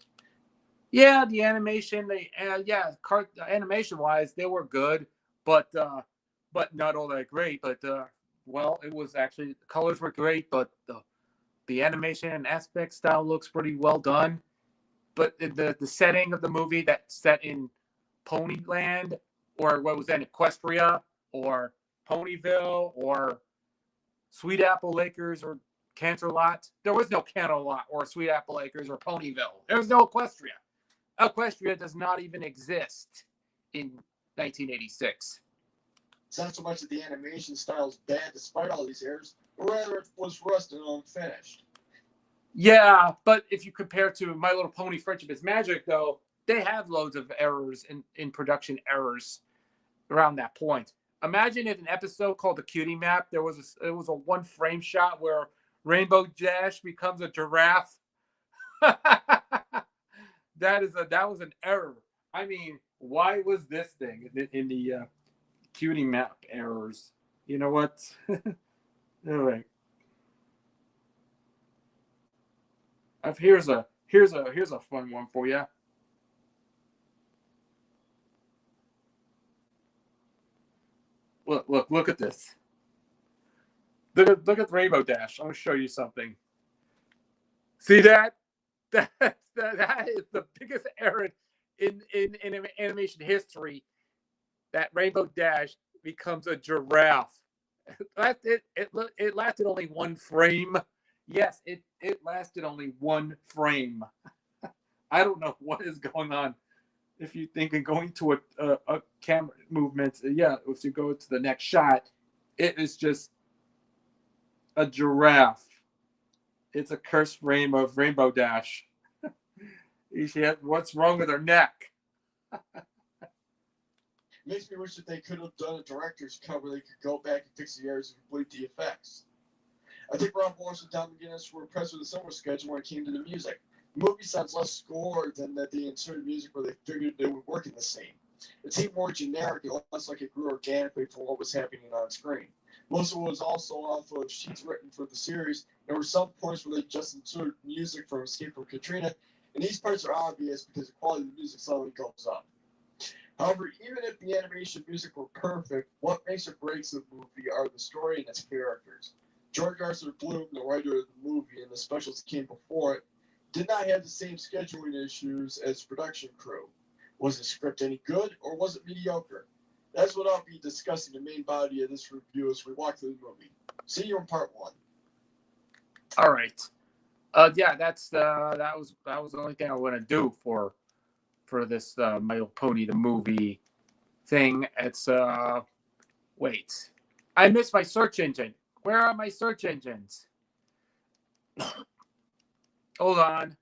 A: Yeah, the animation, animation-wise, they were good, but not all that great. But it was actually the colors were great, but the animation and aspect style looks pretty well done. But the setting of the movie that's set in Ponyland, or what was that, Equestria, or Ponyville, or Sweet Apple Acres, or Canterlot. There was no Canterlot, or Sweet Apple Acres, or Ponyville. There was no Equestria. Equestria does not even exist in 1986.
G: It's not so much that the animation style is bad despite all these errors, but rather it was rusted and unfinished.
A: Yeah, but if you compare to My Little Pony Friendship is Magic, though, they have loads of errors in production errors around that point. Imagine in an episode called the Cutie Map, it was a one frame shot where Rainbow Dash becomes a giraffe. that was an error. I mean, why was this thing in the Cutie Map errors? You know what? All right. Here's a fun one for you. Look at this. Look at Rainbow Dash. I'm gonna show you something. See that? That is the biggest error in animation history. That Rainbow Dash becomes a giraffe. It lasted only one frame. Yes, it lasted only one frame. I don't know what is going on. If you think of going to a camera movement, yeah, if you go to the next shot, it is just a giraffe. It's a cursed frame of Rainbow Dash. What's wrong with her neck?
G: Makes me wish that they could have done a director's cut where they could go back and fix the errors and complete the effects. I think Rob Morris and Tom McGinnis were impressed with the similar schedule when it came to the music. The movie sounds less scored than that they inserted music where they figured they would work in the scene. It seemed more generic and less like it grew organically from what was happening on screen. Most of it was also off of sheets written for the series. There were some points where they just inserted music from Escape from Katrina, and these parts are obvious because the quality of the music slowly goes up. However, even if the animation music were perfect, what makes or breaks the movie are the story and its characters. George Arthur Bloom, the writer of the movie and the specials that came before it, did not have the same scheduling issues as production crew. Was the script any good or was it mediocre? That's what I'll be discussing in the main body of this review as we walk through the movie. See you in part 1.
A: All right. Yeah, that was the only thing I want to do for this My Little Pony the movie thing. It's wait, I missed my search engine. Where are my search engines? Hold on.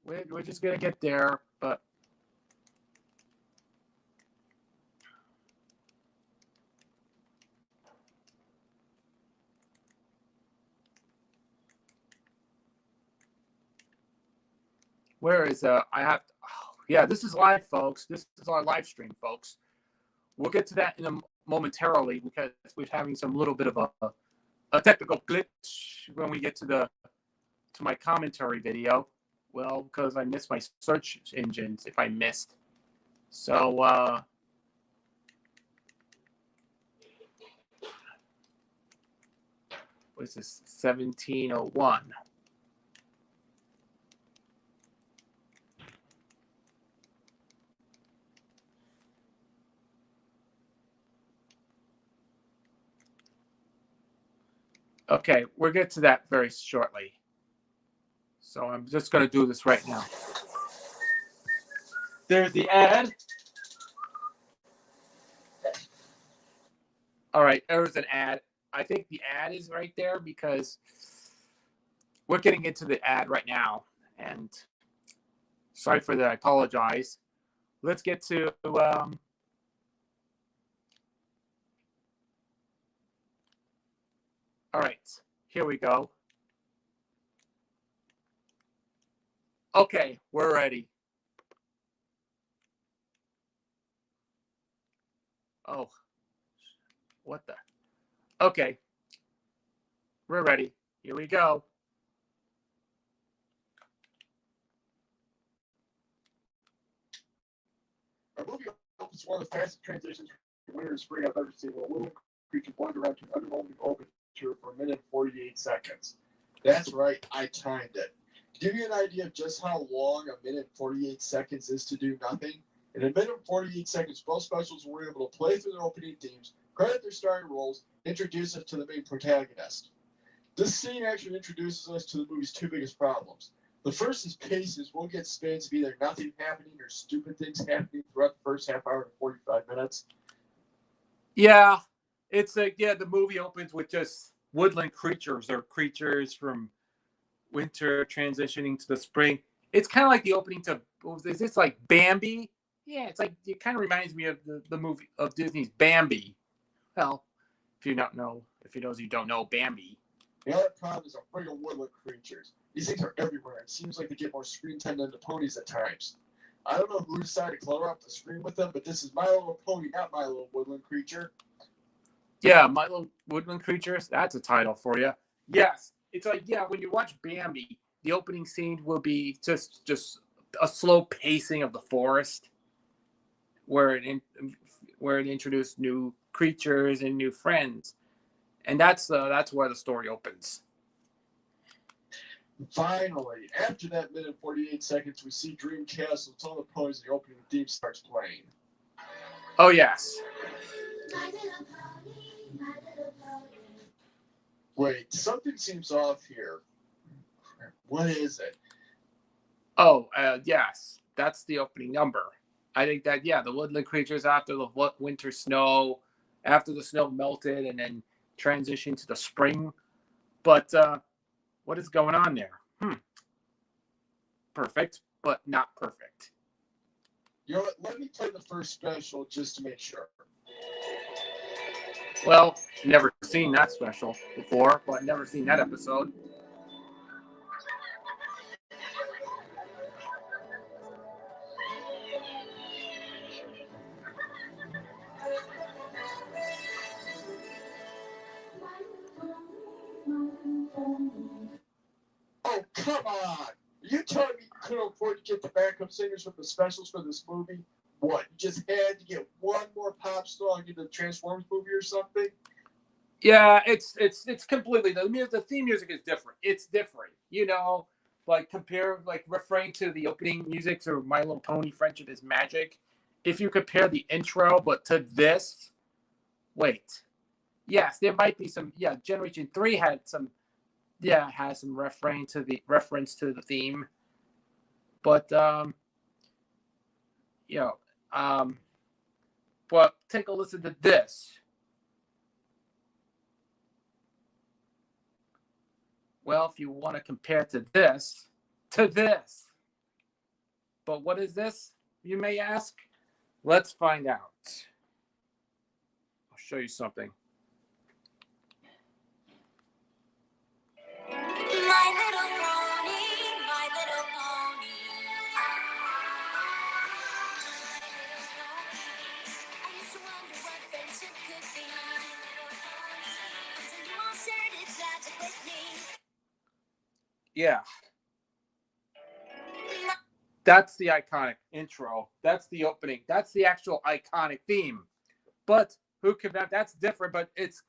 A: We're just gonna get there, but where is I have to, yeah, this is live, folks. This is our live stream, folks. We'll get to that momentarily because we're having some little bit of a technical glitch when we get to my commentary video. Well, because I missed my search engines if I missed. So what is this? 1701. Okay, we'll get to that very shortly. So I'm just going to do this right now. There's the ad. All right, there's an ad. I think the ad is right there because we're getting into the ad right now. And sorry for that. I apologize. Let's get to all right, here we go. Okay, we're ready. Oh, what the? Okay, we're ready. Here we go.
G: Our movie opens one of the fastest transitions from winter to spring I've ever seen. A little creature wandered around to an underwhelming overture for a minute and 48 seconds. That's right, I timed it. To give you an idea of just how long a minute and 48 seconds is to do nothing, in a minute and 48 seconds, both specials were able to play through their opening themes, credit their starring roles, introduce us to the main protagonist. This scene actually introduces us to the movie's two biggest problems. The first is pace, as we'll get spans of either nothing happening or stupid things happening throughout the first half hour to 45 minutes.
A: Yeah, it's the movie opens with just woodland creatures or creatures from winter transitioning to the spring. It's kind of like the opening to, is this like Bambi? Yeah, it's like, it kind of reminds me of the movie of Disney's Bambi. Well, if you don't know, if you those who don't know, Bambi.
G: The other problem is a friggin' woodland creatures. These things are everywhere. It seems like they get more screen time than the ponies at times. I don't know who decided to color up the screen with them, but this is My Little Pony, not My Little Woodland Creature.
A: Yeah, My Little Woodland Creatures. That's a title for you. Yes, it's like when you watch Bambi, the opening scene will be just a slow pacing of the forest, where it introduced new creatures and new friends, and that's where the story opens.
G: Finally, after that minute and 48 seconds, we see Dream Castle. It's all the ponies. The opening theme starts playing.
A: Oh yes.
B: My little pony, my little pony.
G: Wait, something seems off here. What is it?
A: Oh, yes, that's the opening number. I think that the woodland creatures after the winter snow, after the snow melted and then transitioned to the spring. But what is going on there? Perfect, but not perfect.
G: You know what? Let me play the first special just to make sure.
A: Well, never seen that special before, but never seen that episode.
G: Oh, come on! Are you telling me you couldn't afford to get the backup singers from the specials for this movie? What? You just had to get one more pop song in the Transformers movie or something?
A: Yeah, it's completely the theme music is different. It's different, like referring to the opening music to My Little Pony: Friendship is Magic. If you compare the intro, but to this, wait, yes, there might be some. Yeah, Generation 3 had some. Yeah, has some reference to the theme, but but take a listen to this. Well, if you want to compare to this, but what is this, you may ask? Let's find out. I'll show you something.
B: My little pony, my little pony. I used to wonder what friendship could be. Until you all shared its magic with me.
A: Yeah. That's the iconic intro. That's the opening. That's the actual iconic theme. But that's different, but it's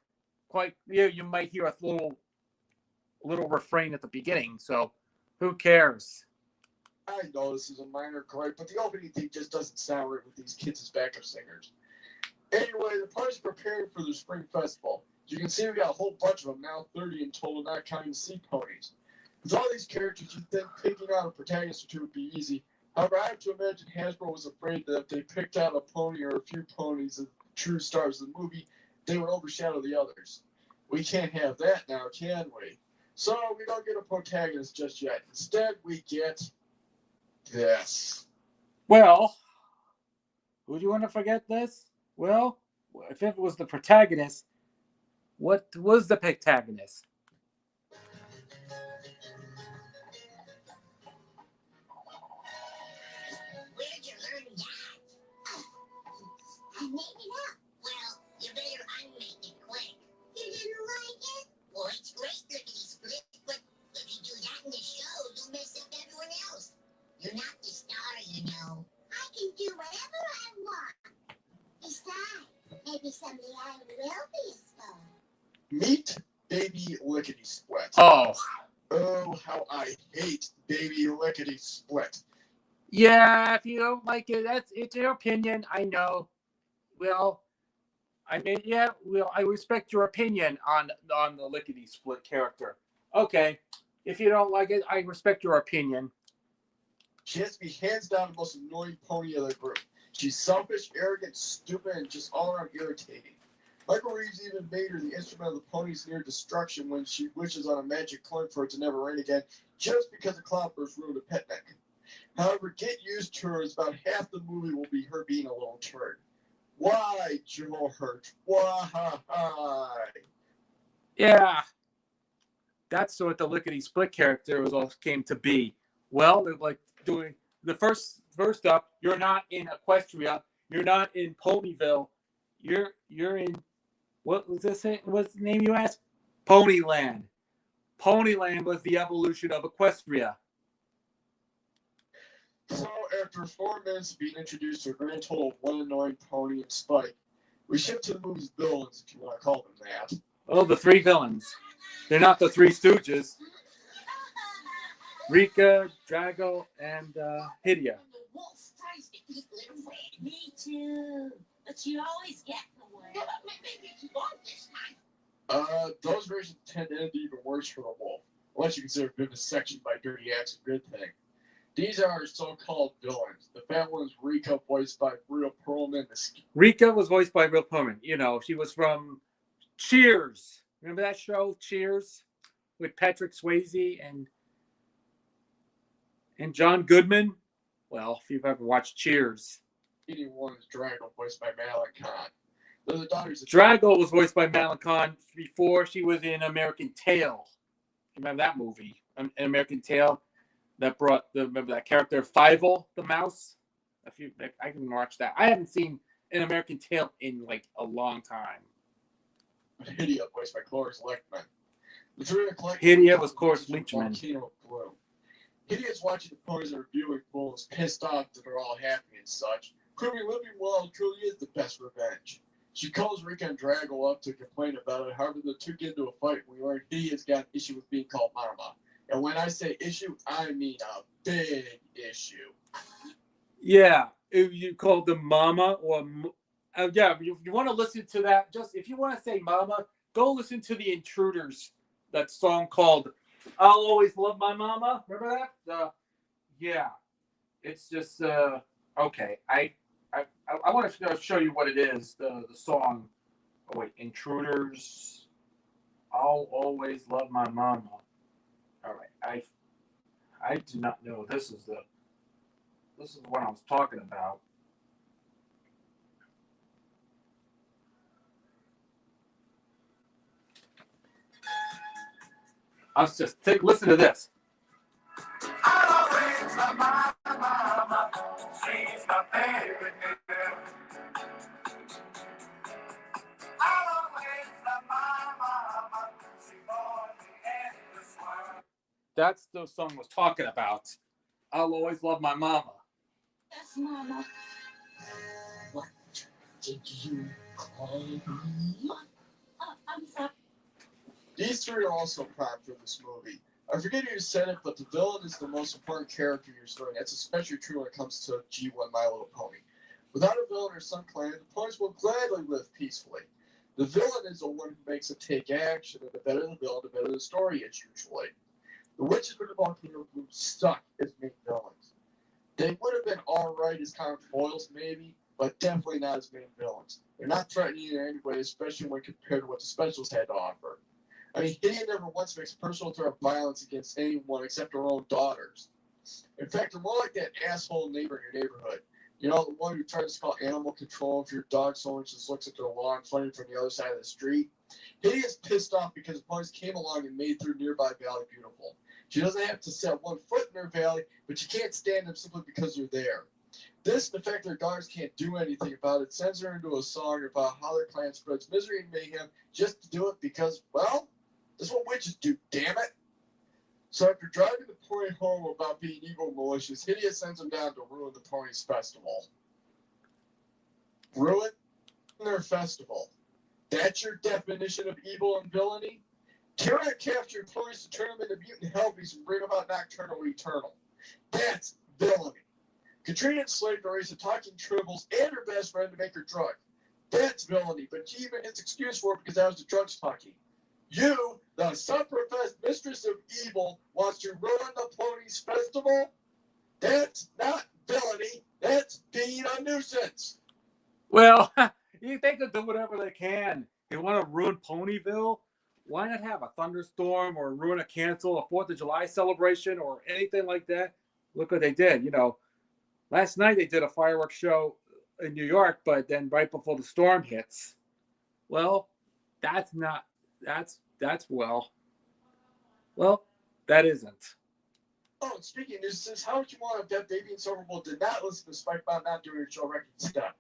A: quite, you might hear a little refrain at the beginning. So who cares?
G: I know this is a minor gripe, but the opening theme just doesn't sound right with these kids as backup singers. Anyway, the party's preparing for the spring festival. As you can see, we got a whole bunch of them now, 30 in total, not counting the sea ponies. With all these characters, you'd think picking out a protagonist or two would be easy. However, I have to imagine Hasbro was afraid that if they picked out a pony or a few ponies as true stars of the movie, they would overshadow the others. We can't have that now, can we? So we don't get a protagonist just yet. Instead, we get this.
A: Well, who do you want to forget this? Well, if it was the protagonist, what was the protagonist?
F: Where did you learn that? I made it up. Well, you better unmake it quick. You didn't like it? Well, it's great, lickety split, but if you do that in the show, you'll mess up everyone else. You're not the star, you know. I can do whatever I want. Besides, maybe someday I will be a star.
G: Meet Baby Lickety Split.
A: Oh,
G: how I hate Baby Lickety Split.
A: yeah. If you don't like it, it's your opinion. I know. Well, I respect your opinion on the Lickety Split character. Okay, if you don't like it, I respect your opinion.
G: She has to be hands down the most annoying pony of the group. She's selfish, arrogant, stupid, and just all around irritating. Michael Reeves even made her the instrument of the pony's near destruction when she wishes on a magic coin for it to never rain again, just because the cloudburst ruined a picnic. However, get used to her as about half the movie will be her being a little turd. Why, Joe Hurt? Why?
A: Yeah, that's what the lickety split character was all came to be. Well, they're like doing the first up. You're not in Equestria. You're not in Ponyville. You're in what was this? What's the name you asked? Ponyland. Ponyland was the evolution of Equestria.
G: So, after 4 minutes of being introduced to a grand total of one annoying pony and Spike, we shift to the movie's villains, if you want to call them that.
A: Oh, the 3 villains. They're not the 3 Stooges. Rika, Drago, and Hydia.
B: Me too. But you always get the way. Maybe you won't this time.
G: Those versions tend to end even worse for the wolf, unless you consider vivisection by Dirty Axe a good thing. These are our so-called villains. The fat one's Rika, voiced by Rhea Perlman.
A: Rika was voiced by Rhea Perlman. You know, she was from Cheers. Remember that show, Cheers, with Patrick Swayze and John Goodman? Well, if you've ever watched Cheers.
G: Eating one is Drago, voiced by Madeline Kahn. They're the daughters of
A: Drago was voiced by Madeline Kahn before she was in American Tail. Remember that movie? An American Tail that brought remember that character Fievel the mouse? I can watch that. I haven't seen an American Tail in like a long time.
G: Hydia, voiced by Cloris Leachman. The trio
A: Hydia was Cloris Leachman.
G: Hydia's watching the ponies and reviewing fools, pissed off that they're all happy and such. Proving living well truly is the best revenge. She calls Rika and Drago up to complain about it. However, the two get into a fight. We learn Hydia's got an issue with being called Mama. And when I say issue, I mean a big issue.
A: Yeah, if you called them Mama or yeah, if you want to listen to that, just if you want to say Mama, go listen to the Intruders. That song called "I'll Always Love My Mama." Remember that? Yeah, it's just okay. I want to show you what it is. The song. Oh wait, Intruders. I'll always love my mama. All right, I do not know. This is what I was talking about. Let's just listen to this.
D: I'll always love my mama. She's my favorite girl. I'll always love my mama. She brought me in this world.
A: That's the song I was talking about. I'll always love my mama.
B: Yes, Mama. What did you call me? I'm sorry.
G: These three are also prime for this movie. I forget who said it, but the villain is the most important character in your story. That's especially true when it comes to G1 My Little Pony. Without a villain or some clan, the ponies will gladly live peacefully. The villain is the one who makes it take action, and the better the villain, the better the story is usually. The Witches from the Volcano Group suck as main villains. They would have been alright as comic foils, maybe, but definitely not as main villains. They're not threatening in any way, especially when compared to what the specials had to offer. I mean, Hydia never once makes a personal threat of violence against anyone except her own daughters. In fact, they're more like that asshole neighbor in your neighborhood. You know, the one who tries to call animal control if your dog so much just looks at their lawn funny from the other side of the street. Hydia's pissed off because the ponies came along and made their nearby valley beautiful. She doesn't have to set one foot in her valley, but she can't stand them simply because they're there. This, the fact their daughters can't do anything about it, sends her into a song about how their clan spreads misery and mayhem just to do it because, well, that's what witches do, damn it. So after driving the pony home about being evil and malicious, Hydia sends him down to ruin the ponies' festival. Ruin their festival. That's your definition of evil and villainy? Tyrann captured ponies to turn them into mutant helpies and bring about Nocturnal Eternal. That's villainy. Katrina enslaved the race of talking tribbles and her best friend to make her drug. That's villainy, but she even has excuse for it because that was the drugs talking. You, the self-professed mistress of evil, wants to ruin the ponies' festival? That's not villainy. That's being a nuisance.
A: Well, you think they'll do whatever they can. They want to ruin Ponyville? Why not have a thunderstorm or ruin a cancel a 4th of July celebration or anything like that? Look what they did. You know, last night they did a fireworks show in New York, but then right before the storm hits. Well, that's not that's well, that isn't.
G: Oh, and speaking of nuisances, how would you want a dead baby in Super Bowl did not listen to Spike about not doing a Joe record step?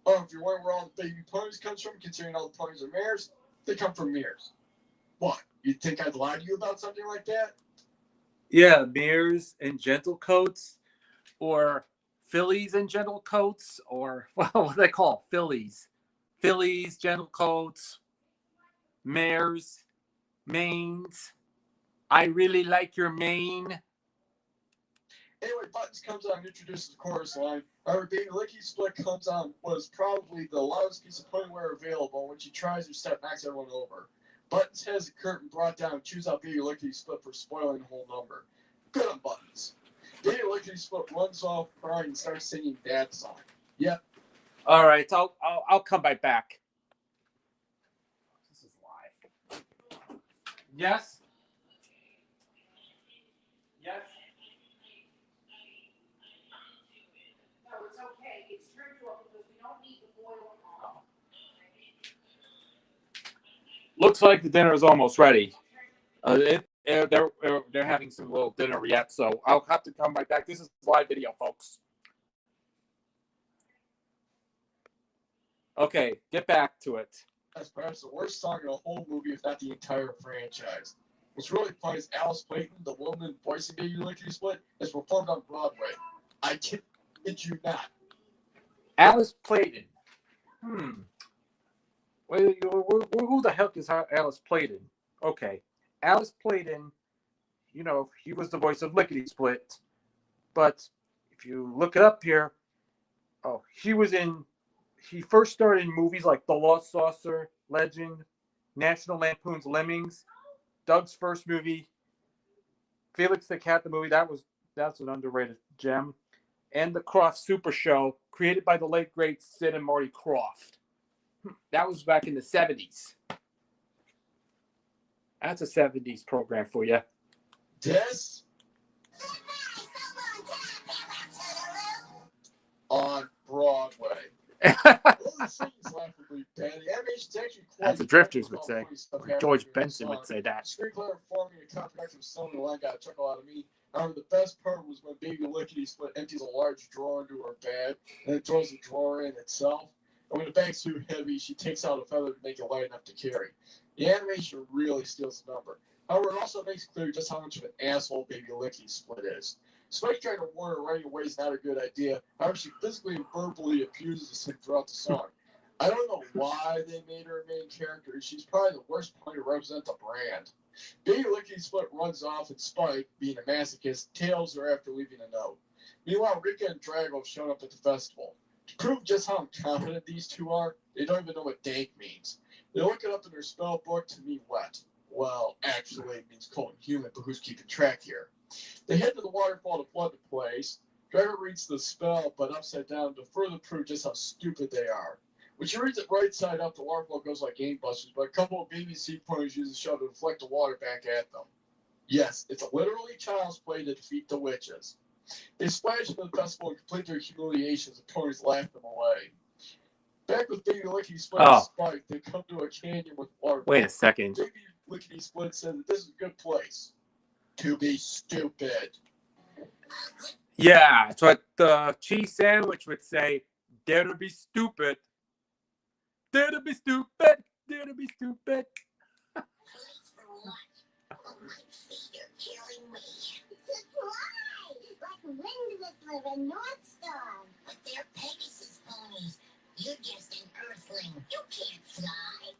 G: Oh, if you're wondering where all the baby ponies comes from, considering all the ponies are mares, they come from mirrors. What? You think I'd lie to you about something like that?
A: Yeah, mirrors and gentle coats, or fillies and gentle coats, or well, what do they call fillies? Fillies, gentle coats, mares, manes. I really like your mane.
G: Anyway, Buttons comes on and introduces the chorus line. Our baby Licky Split comes on was probably the loudest piece of ponywear available. When she tries her step, knocks everyone over. Buttons has the curtain brought down and chews out baby Licky Split for spoiling the whole number. Good on Buttons. Baby Licky Split runs off crying and starts singing that song. Yep.
A: All right, I'll come right back. This is live. Yes. Yes.
H: No, it's okay. It's turned off because we don't need the boil on.
A: Looks like the dinner is almost ready. They're having some little dinner yet, so I'll have to come right back. This is live video, folks. Okay, get back to it.
G: That's perhaps the worst song in the whole movie, if not the entire franchise. What's really funny is Alice Clayton, the woman voicing Baby Lickety Split, is performed on Broadway. I kid you not.
A: Alice Clayton. Wait, who the heck is Alice Clayton? Okay, Alice Clayton. You know, he was the voice of Lickety Split, but if you look it up here, he first started in movies like The Lost Saucer, Legend, National Lampoon's Lemmings, Doug's first movie, Felix the Cat the movie. That's an underrated gem, and the Croft Super Show, created by the late great Sid and Marty Krofft. That was back in the 70s. That's a 70s program for you.
G: This on Broadway. All the scenes laughably bad. The animation's actually quite
A: As the Drifters would say.
G: stuff
A: George
G: happening in the
A: Benson
G: song.
A: would say that.
G: Screenplay performing a comprehensive song in the line got a chuckle out of me. However, the best part was when Baby Lickety Split empties a large drawer into her bag and then throws the drawer in itself. And when the bag's too heavy, she takes out a feather to make it light enough to carry. The animation really steals the number. However, it also makes clear just how much of an asshole Baby Lickety Split is. Spike trying to warn her running away is not a good idea. However, she physically and verbally abuses him throughout the song. I don't know why they made her a main character. She's probably the worst point to represent the brand. Baby Lickety Split runs off, and Spike, being a masochist, tails her after leaving a note. Meanwhile, Rika and Drago have shown up at the festival. To prove just how incompetent these two are, they don't even know what dank means. They look it up in their spell book to mean wet. Well, actually, it means cold and humid, but who's keeping track here? They head to the waterfall to flood the place. Drago reads the spell, but upside down, to further prove just how stupid they are. When she reads it right side up, the waterfall goes like gangbusters, but a couple of baby sea ponies use a shove to deflect the water back at them. Yes, it's literally child's play to defeat the witches. They splash into the festival and complete their humiliations. The ponies laugh them away. Back with Baby Lickety Split and Spike, they come to a canyon with water.
A: Wait a second.
G: Baby Lickety Split says that this is a good place to be stupid.
A: Yeah, it's what the cheese sandwich would say. Dare to be stupid. Dare to be stupid. Dare to be stupid.
F: Please for what? Oh, my feet are killing me. It's fly, like Wind Whistler and North Star. But they're Pegasus ponies. You're just an earthling. You can't fly.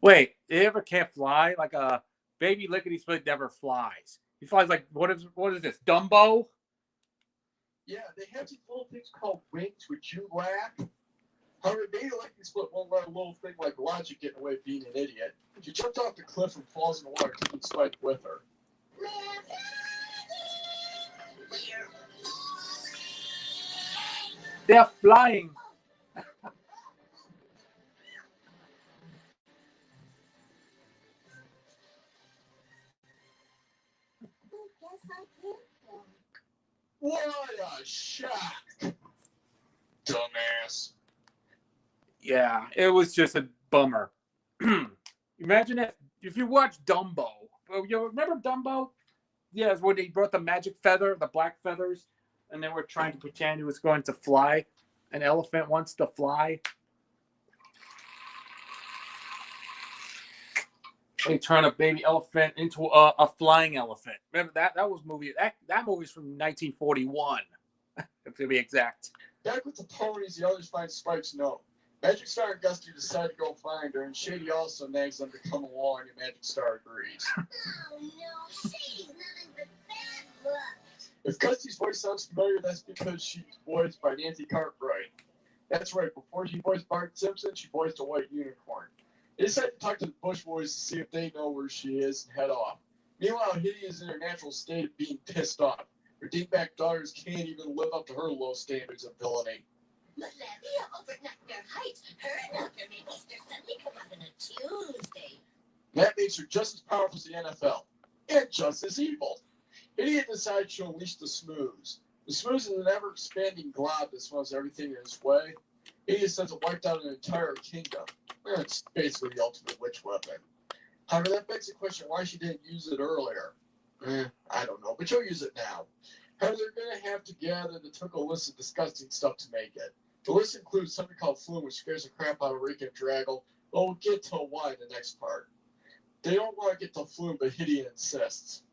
A: Wait, they ever can't fly? Like a Baby Lickety Split never flies. He flies like what is this? Dumbo?
G: Yeah, they have these little things called wings, which you lack. However, Baby Lickety Split won't let a little thing like Logic get in the way of being an idiot. She jumps off the cliff and falls in the water, taking Spike with her.
A: They're flying.
G: What a shock! Dumbass. ass.
A: Yeah, it was just a bummer. Imagine if you watch Dumbo. You remember Dumbo? Yeah, it's when they brought the magic feather, the black feathers, and they were trying to pretend it was going to fly. An elephant wants to fly. They turn a baby elephant into a flying elephant. Remember that? That was movie. That movie's from 1941, to be exact.
G: Back with the ponies, the others find Spike's note. Magic Star and Gusty decide to go find her, and Shady also nags them to come along, and Magic Star agrees.
F: Oh no, Shady's nothing but bad luck.
G: If Gusty's voice sounds familiar, that's because she's voiced by Nancy Cartwright. That's right, before she voiced Bart Simpson, she voiced a white unicorn. They decide to talk to the Bush Boys to see if they know where she is and head off. Meanwhile, Hitty is in her natural state of being pissed off. Her dingback daughters can't even live up to her low standards of villainy.
F: Malavia over at Nectar Heights. Her and Nectar may Easter suddenly come up on a Tuesday.
G: That makes her just as powerful as the NFL, and just as evil. Idiot decides to unleash the Smooze. The Smooze is an ever-expanding glob that smells everything in its way. Idiot says it wiped out an entire kingdom. It's basically the ultimate witch weapon. However, that begs the question why she didn't use it earlier. I don't know, but she'll use it now. However, they're going to have to gather the took a list of disgusting stuff to make it. The list includes something called Flume, which scares the crap out of Rick and Draggle, but we'll get to why in the next part. They don't want to get to Flume, but Hitty insists.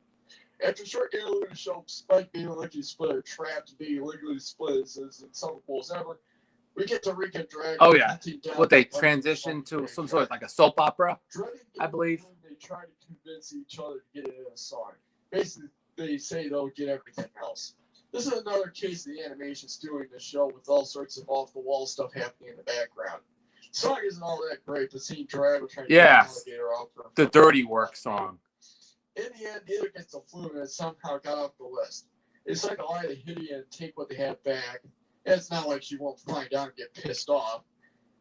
G: After a short interlude to show Spike being a lickety split are trapped and being lickety split as insufferable as ever, we get to Rick and Draggle.
A: Oh yeah, what they transition to some sort of like a soap opera, I believe.
G: They try to convince each other to get it in a song. Basically, they say they'll get everything else. This is another case of the animation doing the show with all sorts of off-the-wall stuff happening in the background. The song isn't all that great, but seeing Draggle trying to get the alligator off her.
A: The Dirty Work song.
G: In the end, neither gets the Flume, and it somehow got off the list. It's like a lie to Hitty and take what they have back. And it's not like she won't find out and get pissed off.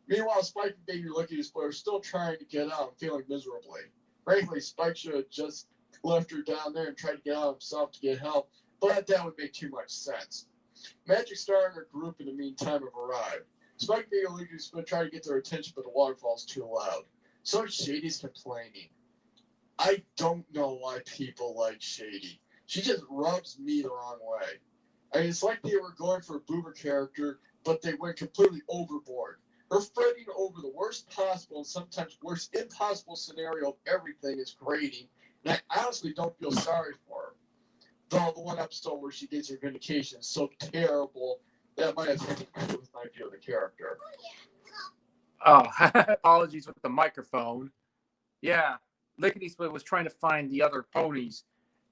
G: Meanwhile, Spike and Baby Lickety Split are still trying to get out and feeling miserably. Frankly, Spike should have just left her down there and tried to get out himself to get help, but that would make too much sense. Magic Star and her group in the meantime have arrived. Spike and Baby Lickety Split try to get their attention, but the waterfall's too loud. So Shady's complaining. I don't know why people like Shady. She just rubs me the wrong way. I mean, it's like they were going for a boomer character, but they went completely overboard. Her fretting over the worst possible and sometimes worst impossible scenario of everything is grating, and I honestly don't feel sorry for her. Though the one episode where she gets her vindication is so terrible that might have something to do with my view of the character.
A: Oh, apologies with the microphone. Yeah, Lickety Split was trying to find the other ponies,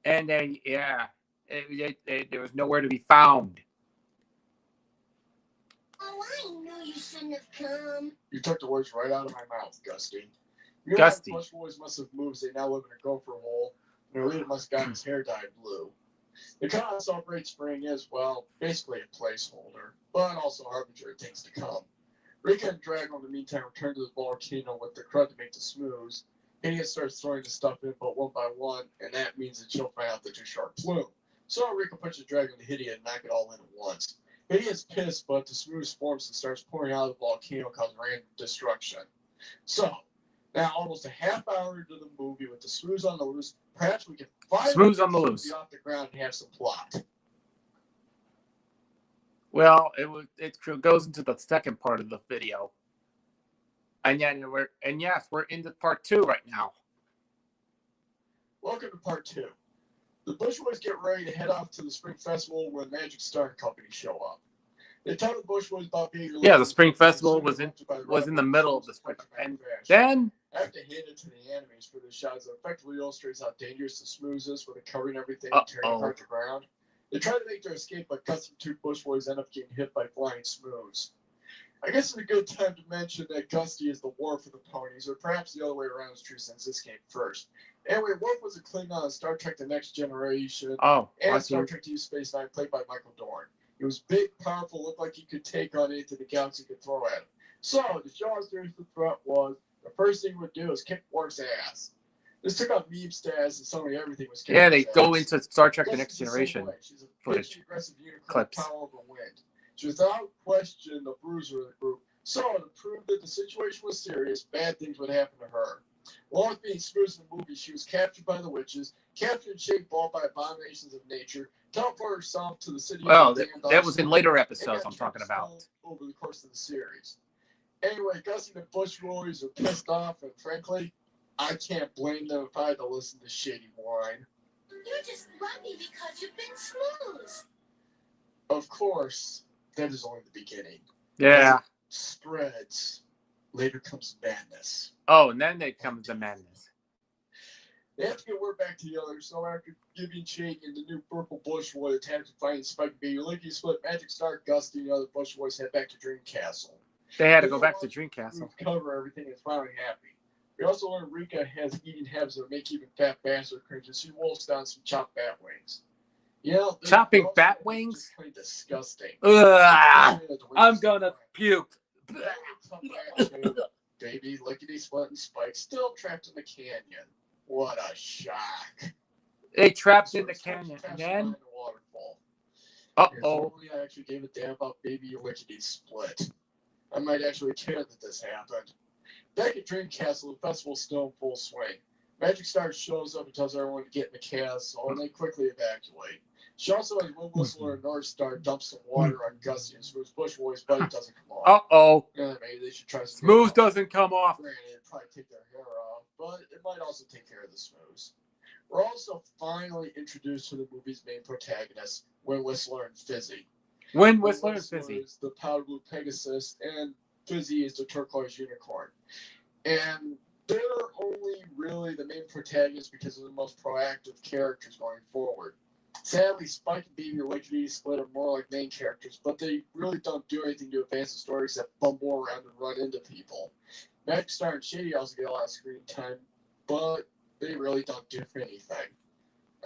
A: and then, there was nowhere to be found.
F: Oh, I knew you shouldn't have come.
G: You took the words right out of my mouth, Gusty.
A: Gusty.
G: Bush Boys must have moved. They now live in a gopher hole, and their leader must have gotten his hair dyed blue. The con celebrate spring is, well, basically a placeholder, but also a harbinger of things to come. Rika and Draggle, in the meantime, return to the volcano with the crud to make the smooths. Idiot starts throwing the stuff in, but one by one, and that means that she'll find out the two-sharp Flume. So Rika punches Dragon to Hitty and knock it all in at once. Idiot's pissed, but the smooth forms and starts pouring out of the volcano, causing random destruction. So, now almost a half hour into the movie with the smooths on the loose, perhaps we can finally get off the ground and have some plot.
A: Well, it goes into the second part of the video. And yes, we're into part 2 right now.
G: Welcome to part 2. The Bush Boys get ready to head off to the Spring Festival where Magic Star Company show up. They tell the Bush Boys about being
A: the Spring Festival was in the middle of the spring. And then
G: I have to hand it to the animes for the shots that effectively illustrates how dangerous the smooth is with it covering everything and tearing apart the ground. They try to make their escape, but Gus and two Bush Boys end up getting hit by flying smooths. I guess it's a good time to mention that Gusty is the war for the ponies, or perhaps the other way around is true since this came first. Anyway, Worf was a Klingon on Star Trek The Next Generation and Star Trek Deep Space Nine, played by Michael Dorn. He was big, powerful, looked like he could take on anything the galaxy could throw at him. So, to show how serious the threat was, the first thing he would do is kick Worf's ass. This took up meme status and suddenly everything was
A: they go into Star Trek The Next Generation
G: She's a bitchy, aggressive unicorn
A: clips.
G: power over wind. without question the bruiser of the group. So, to prove that the situation was serious, bad things would happen to her. Along with being smooth in the movie, she was captured by the witches, captured and shaped ball by abominations of nature, teleported herself to the city.
A: Well, that was in later episodes I'm talking about.
G: Over the course of the series. Anyway, Gussie and the Bush Boys are pissed off, and frankly, I can't blame them if I had to listen to shady whine.
H: You're just lucky because you've been smooth.
G: Of course, that is only the beginning.
A: Yeah.
G: Spreads. Later comes madness.
A: Oh, and then comes the madness.
G: They have to get word back to the others, so after giving Shake and the new Purple Bush Boy attempt to find Spike Baby, Licky Split, Magic Star, Gusty, and the other Bush Boys head back to Dream Castle.
A: They had to go back to Dream Castle.
G: Cover everything and finally happy. We also learned Rika has eating habits that make even Fat Bastard cringe, and she wolfs down some chopped bat wings. You know,
A: chopping bat wings?
G: Just disgusting.
A: Ugh, I'm gonna puke.
G: Baby, Lickety Split, and Spike still trapped in the canyon. What a shock.
A: They trapped in the canyon again? Uh-oh.
G: I actually gave a damn about Baby Lickety Split. I might actually care that this happened. Back at Dream Castle, the festival's still in full swing. Magic Star shows up and tells everyone to get in the castle, and they quickly evacuate. She also has Wind Whistler and North Star dump some water on Gussie and Smooth Bush Boys, but it doesn't come off.
A: Uh-oh.
G: Yeah, maybe they should try some.
A: Smooth doesn't come off.
G: Granted, it'd probably take their hair off, but it might also take care of the Smooths. We're also finally introduced to the movie's main protagonists, Wind Whistler and Fizzy.
A: Wind Whistler and Fizzy
G: is the powder blue Pegasus, and Fizzy is the turquoise unicorn. And they're only really the main protagonists because of the most proactive characters going forward. Sadly, Spike and Baby Lickety Split are more like main characters, but they really don't do anything to advance the story except bumble around and run into people. Magic Star and Shady also get a lot of screen time, but they really don't do anything.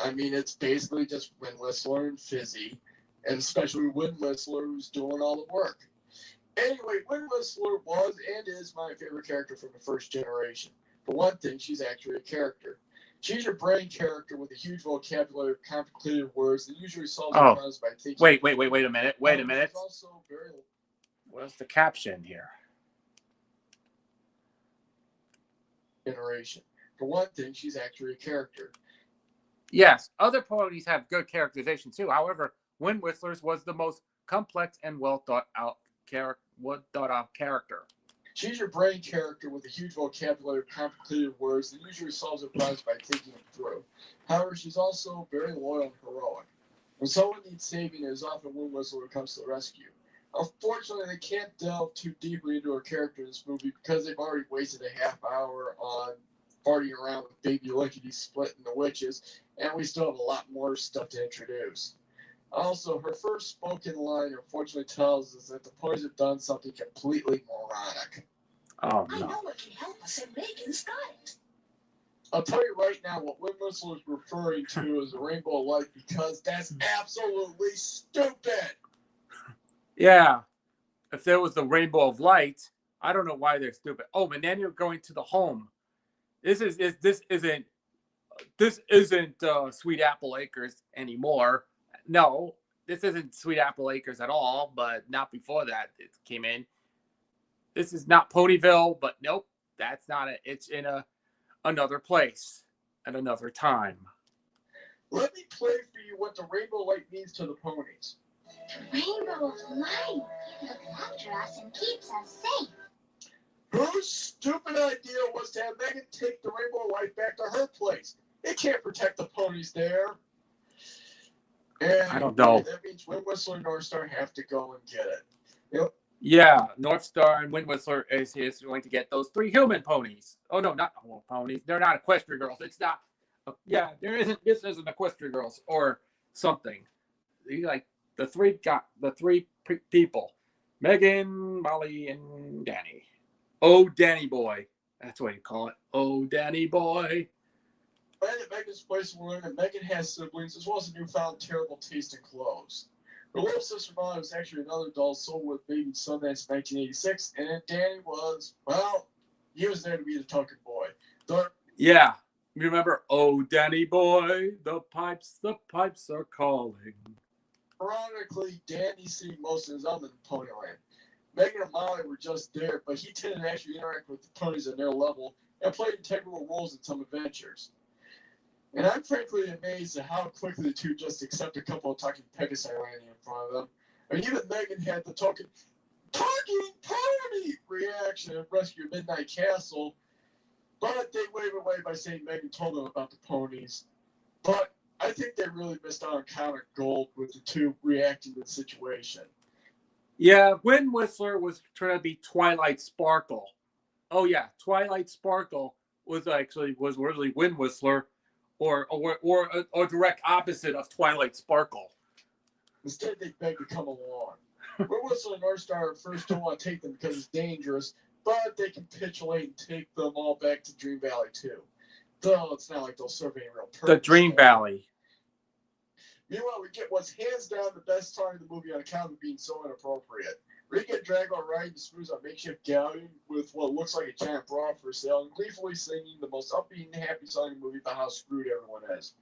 G: I mean, it's basically just Wind Whistler and Fizzy, and especially Wind Whistler who's doing all the work. Anyway, Wind Whistler was and is my favorite character from the first generation. For one thing, she's actually a character. She's your brain character with a huge vocabulary of complicated words that usually solves problems by thinking.
A: Wait a minute. Wait a minute.
G: Also very...
A: What's the caption here?
G: Generation. For one thing, she's actually a character.
A: Yes, other ponies have good characterization too. However, Wind Whistler's was the most complex and well thought out character.
G: She's your brain character with a huge vocabulary of complicated words that usually solves her problems by thinking them through. However, she's also very loyal and heroic. When someone needs saving, it is often Wind Whistler who comes to the rescue. Unfortunately, they can't delve too deeply into her character in this movie because they've already wasted a half hour on partying around with Baby Lickety Split and the witches, and we still have a lot more stuff to introduce. Also, her first spoken line unfortunately tells us that the ponies have done something completely moronic.
A: Oh,
H: I
A: no.
H: know what can help us, and Megan's got it.
G: I'll tell you right now what Wind Whistler is referring to as a rainbow light because that's absolutely stupid.
A: Yeah. If there was the rainbow of light, I don't know why they're stupid. Oh, and then you're going to the home. This isn't Sweet Apple Acres anymore. No, this isn't Sweet Apple Acres at all, but not before that it came in. This is not Ponyville, but nope, that's not it. It's in another place at another time.
G: Let me play for you what the rainbow light means to the ponies.
I: Rainbow of light. It looks after us and keeps us safe.
G: Whose stupid idea was to have Megan take the rainbow light back to her place? It can't protect the ponies there. And
A: I don't know.
G: That means Wind Whistler and North Star have to go and get it. Yep.
A: Yeah, North Star and Wind Whistler is going to get those 3 human ponies. Oh no, not all ponies. They're not Equestria Girls. It's not. This isn't Equestria Girls or something. Like the 3 people: Megan, Molly, and Danny. Oh, Danny boy. That's what you call it. Oh, Danny boy.
G: Right at Megan's place, we learn that Megan has siblings as well as a newfound terrible taste in clothes. Her little sister Molly was actually another doll sold with Baby Sundance in 1986, and Danny was, well, he was there to be the token boy.
A: Yeah. Remember, oh, Danny boy, the pipes are calling.
G: Ironically, Danny seen most of his own in Ponyland. Megan and Molly were just there, but he didn't actually interact with the ponies on their level and played integral roles in some adventures. And I'm frankly amazed at how quickly the two just accept a couple of talking Pegasi landing in front of them. I mean, even Megan had the talking pony reaction at Rescue Midnight Castle, but they wave away by saying Megan told them about the ponies. But I think they really missed out on comic gold with the two reacting to the situation.
A: Yeah, Wind Whistler was trying to be Twilight Sparkle. Oh yeah, Twilight Sparkle was really Wind Whistler, or a direct opposite of Twilight Sparkle.
G: Instead, they beg to come along. Wind Whistler and Northstar at first don't want to take them because it's dangerous, but they capitulate and take them all back to Dream Valley too. Though it's not like they'll serve any real purpose.
A: The Dream Valley.
G: Meanwhile, we get what's hands down the best song in the movie on account of being so inappropriate. We get Drago riding smooth on makeshift galleon with what looks like a giant bra for sale and gleefully singing the most upbeat and happy song in the movie about how screwed everyone is.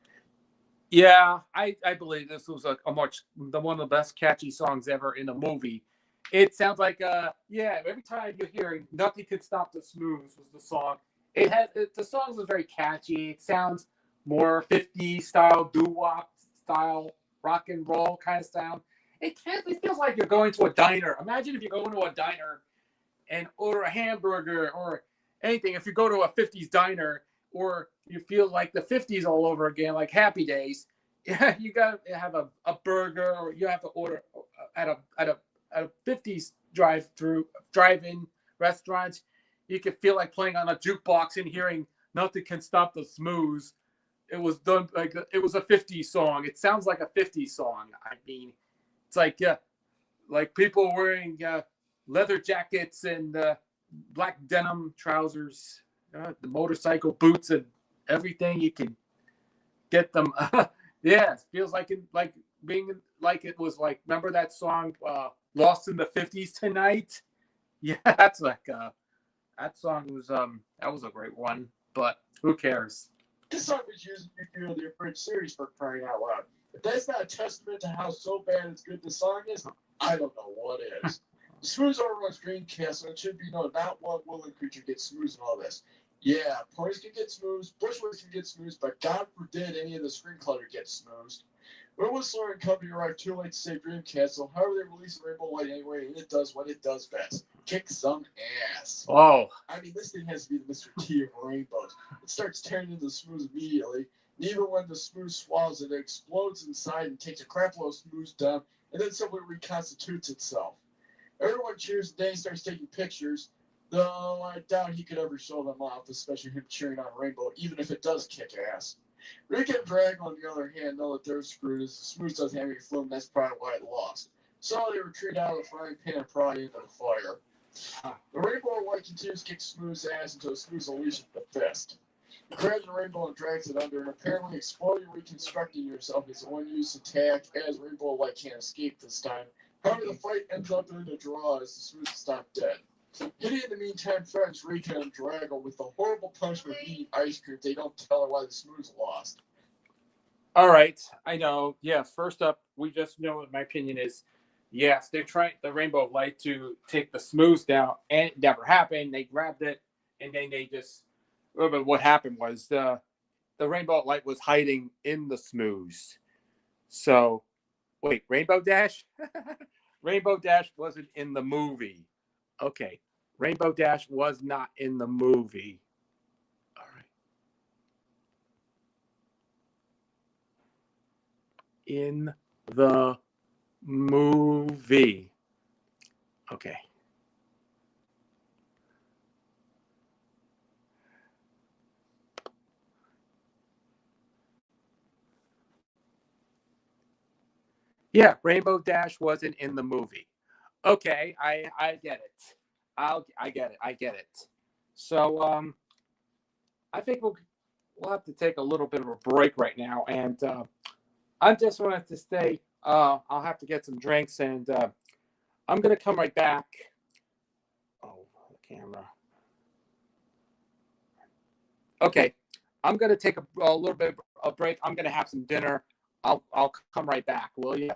A: Yeah, I believe this was one of the best catchy songs ever in a movie. It sounds like every time you hear "Nothing Could Stop the Smooth" was the song. The song was very catchy. It sounds more 50s style, doo-wop style, rock and roll kind of sound. It feels like you're going to a diner. Imagine if you go into a diner and order a hamburger or anything. If you go to a 50s diner or you feel like the 50s all over again, like Happy Days, you got to have a burger, or you have to order at a 50s drive-in restaurants. You could feel like playing on a jukebox and hearing "Nothing Can Stop the Smooth." It was done like it was a 50s song. It sounds like a 50s song. I mean, it's like people wearing leather jackets and black denim trousers, the motorcycle boots and everything. You can get them. Yeah, it feels like it was like, remember that song "Lost in the 50s Tonight"? Yeah, that song was that was a great one. But who cares?
G: This song was used in the Abridged series for crying out loud. If that's not a testament to how so bad it's good the song is, I don't know what is. The Smooth overruns Dream Castle, and it should be known not one woodland creature gets smooth in all this. Yeah, ponies can get smooth, bushwhacks can get smooth, but God forbid any of the screen clutter gets smooth. When Whistler and company arrive too late to save Dream Castle, however, they release Rainbow Light anyway, and it does what it does best. Kick some ass.
A: Oh.
G: I mean, this thing has to be the Mr. T of rainbows. It starts tearing into the Smooth immediately, and even when the Smooth swallows it, it explodes inside and takes a crap load of Smooth down, and then simply reconstitutes itself. Everyone cheers, and Danny starts taking pictures, though I doubt he could ever show them off, especially him cheering on Rainbow, even if it does kick ass. Rick and Drag, on the other hand, know that they're screwed as the Smooth doesn't have any flume, that's probably why it lost. So they retreat out of the frying pan and probably into the fire. The Rainbow White continues to kick Smooth's ass until Smooth unleashes the fist. He grabs the Rainbow and drags it under, and apparently exploding and reconstructing yourself is a one-use attack, as Rainbow White can't escape this time. However, the fight ends up in a draw as the Smooth stop dead. Kitty, in the meantime, threatens Rika and Drago with the horrible punishment of eating ice cream. They don't tell her why the Smooth lost.
A: All right, I know. Yes, first up, we just know what my opinion is. Yes, they're trying the Rainbow Light to take the Smooth down, and it never happened. They grabbed it, and then they just. But what happened was the Rainbow Light was hiding in the Smooth. So, wait, Rainbow Dash? Rainbow Dash wasn't in the movie. Okay, Rainbow Dash was not in the movie. All right. In the movie. Okay. Yeah, Rainbow Dash wasn't in the movie. Okay, I get it. I get it. I get it. So I think we'll have to take a little bit of a break right now, and I just wanted to say I'll have to get some drinks, and I'm gonna come right back. Oh, the camera. Okay, I'm gonna take a little bit of a break. I'm gonna have some dinner. I'll come right back. Will you?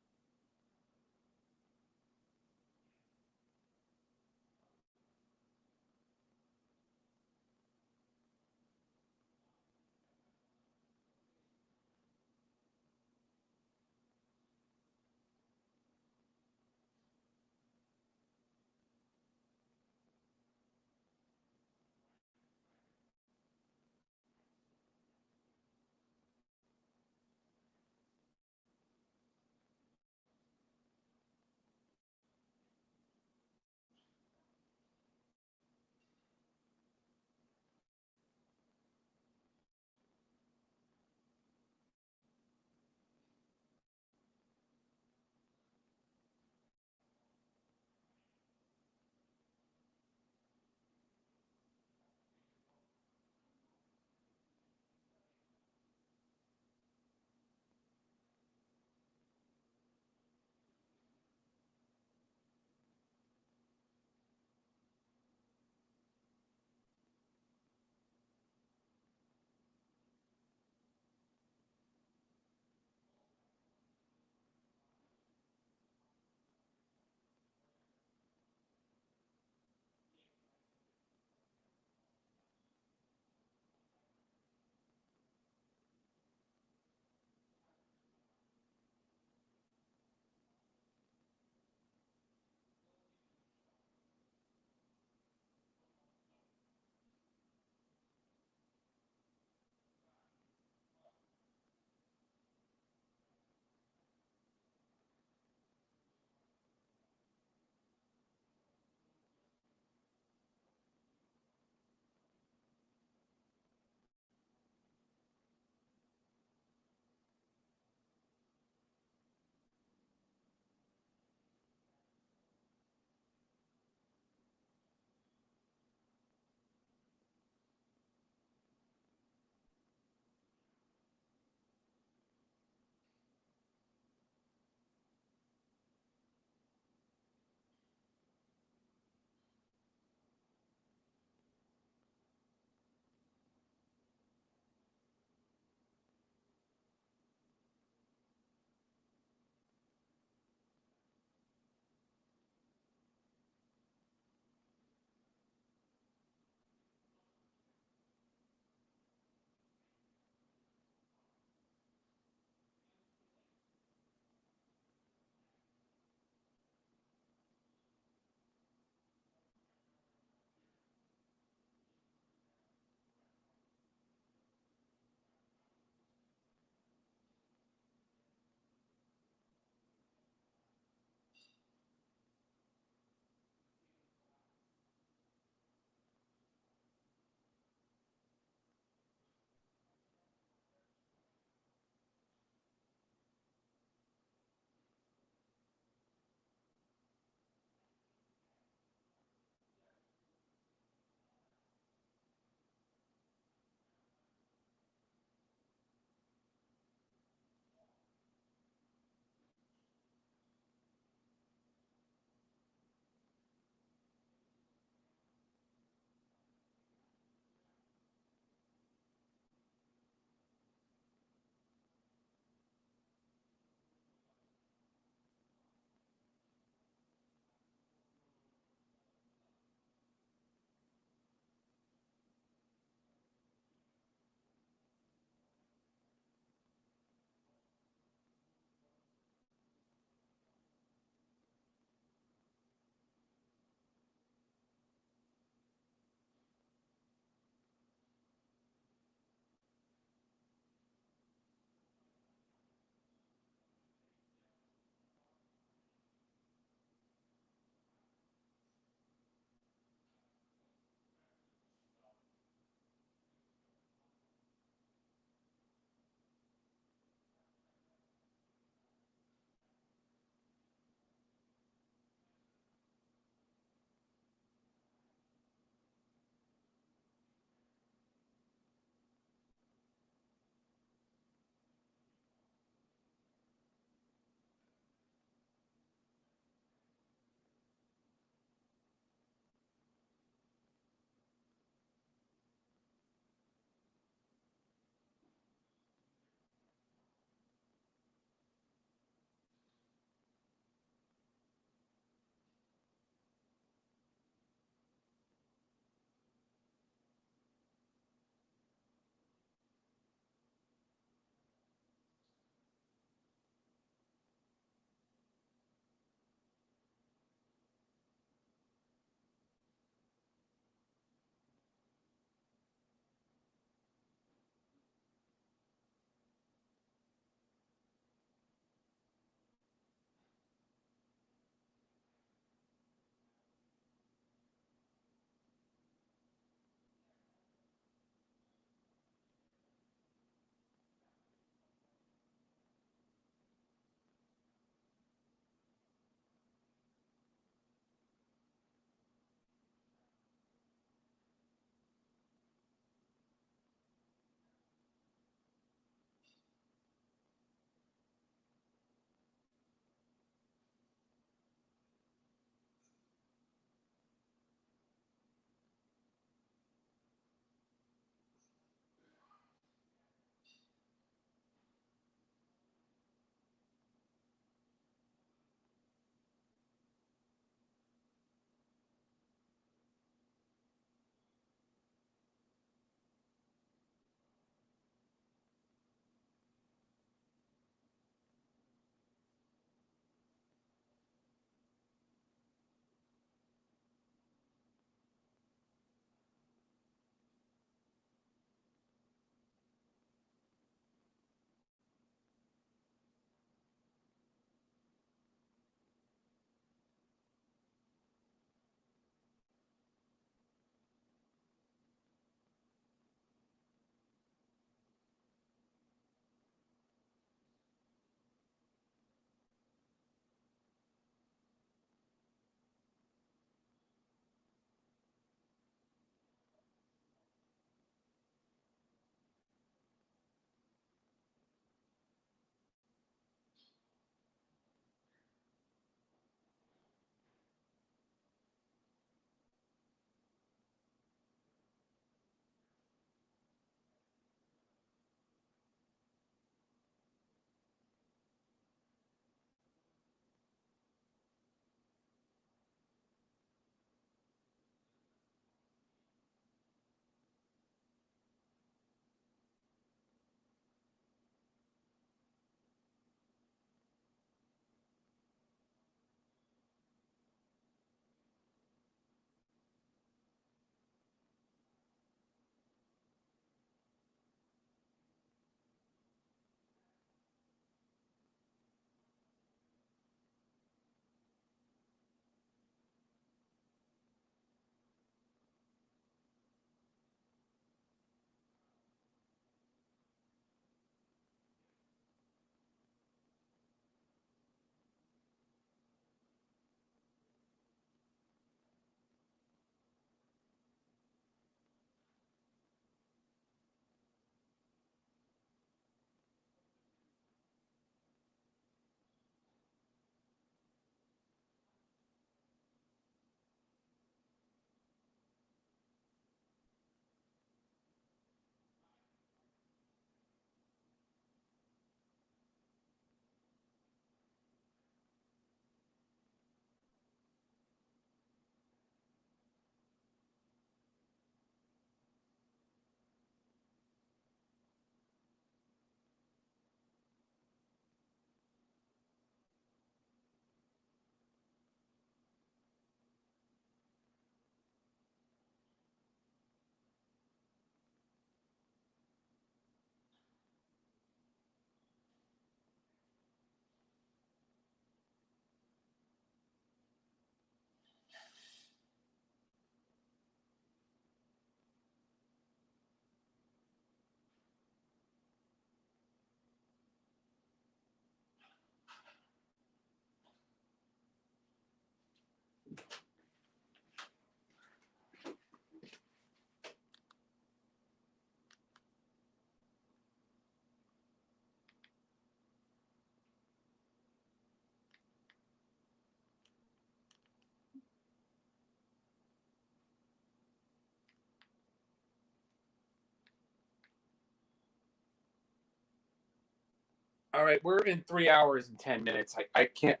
A: All right, we're in 3 hours and 10 minutes. I can't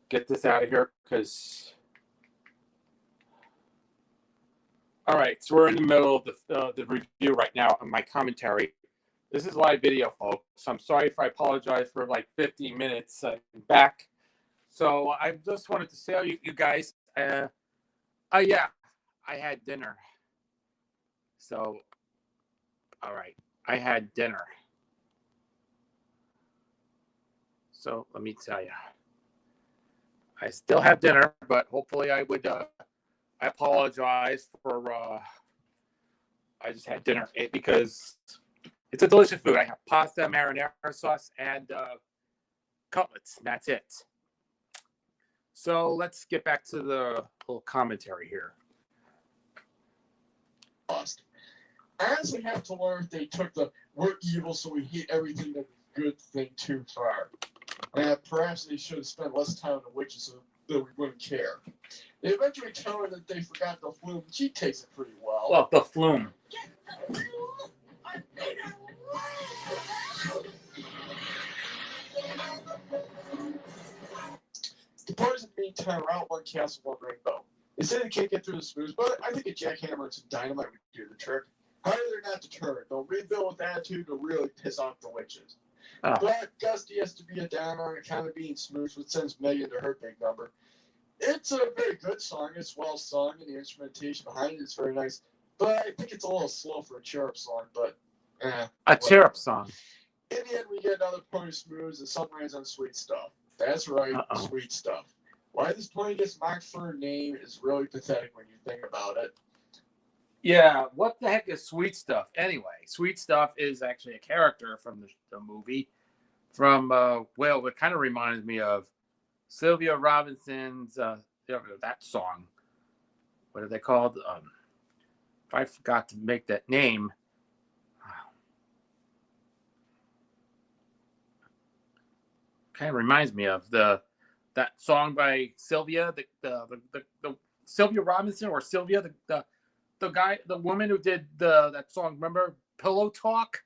A: get this out of here because. All right, so we're in the middle of the review right now on my commentary. This is live video, folks. I'm sorry if I apologize for like 15 minutes back. So I just wanted to tell you guys, yeah, I had dinner. So, all right, I had dinner. So let me tell you, I still have dinner, but hopefully I would. I apologize for. I just had dinner because it's a delicious food. I have pasta, marinara sauce, and cutlets. That's it. So let's get back to the little commentary here.
G: Lost. I honestly have to learn if they took the "we're evil, so we hate everything that's good" thing too far. And perhaps they should have spent less time on the witches so that we wouldn't care. They eventually tell her that they forgot the flume. She takes it pretty well.
A: Well, the flume.
G: The boys in the meantime are out one castle, one rainbow. They say they can't get through the smooths, but I think a jackhammer and some dynamite would do the trick. However, they're not deterred. They'll rebuild with attitude to really piss off the witches.
A: Oh.
G: But Gusty has to be a downer on account of being smooth, which sends Megan to her big number. It's a very good song. It's well sung, and the instrumentation behind it is very nice. But I think it's a little slow for a cherub song, but
A: a cherub song.
G: In the end, we get another pony smooths and sunrise on Sweet Stuff. That's right, Sweet Stuff. Why this pony gets marked for her name is really pathetic when you think about it.
A: Yeah, what the heck is Sweet Stuff? Anyway, Sweet Stuff is actually a character from the movie. From, well, it kind of reminds me of Sylvia Robinson's, that song. What are they called? If I forgot to make that name. Kind of reminds me of that song by Sylvia, the Sylvia Robinson or Sylvia, the woman who did that song. Remember Pillow Talk?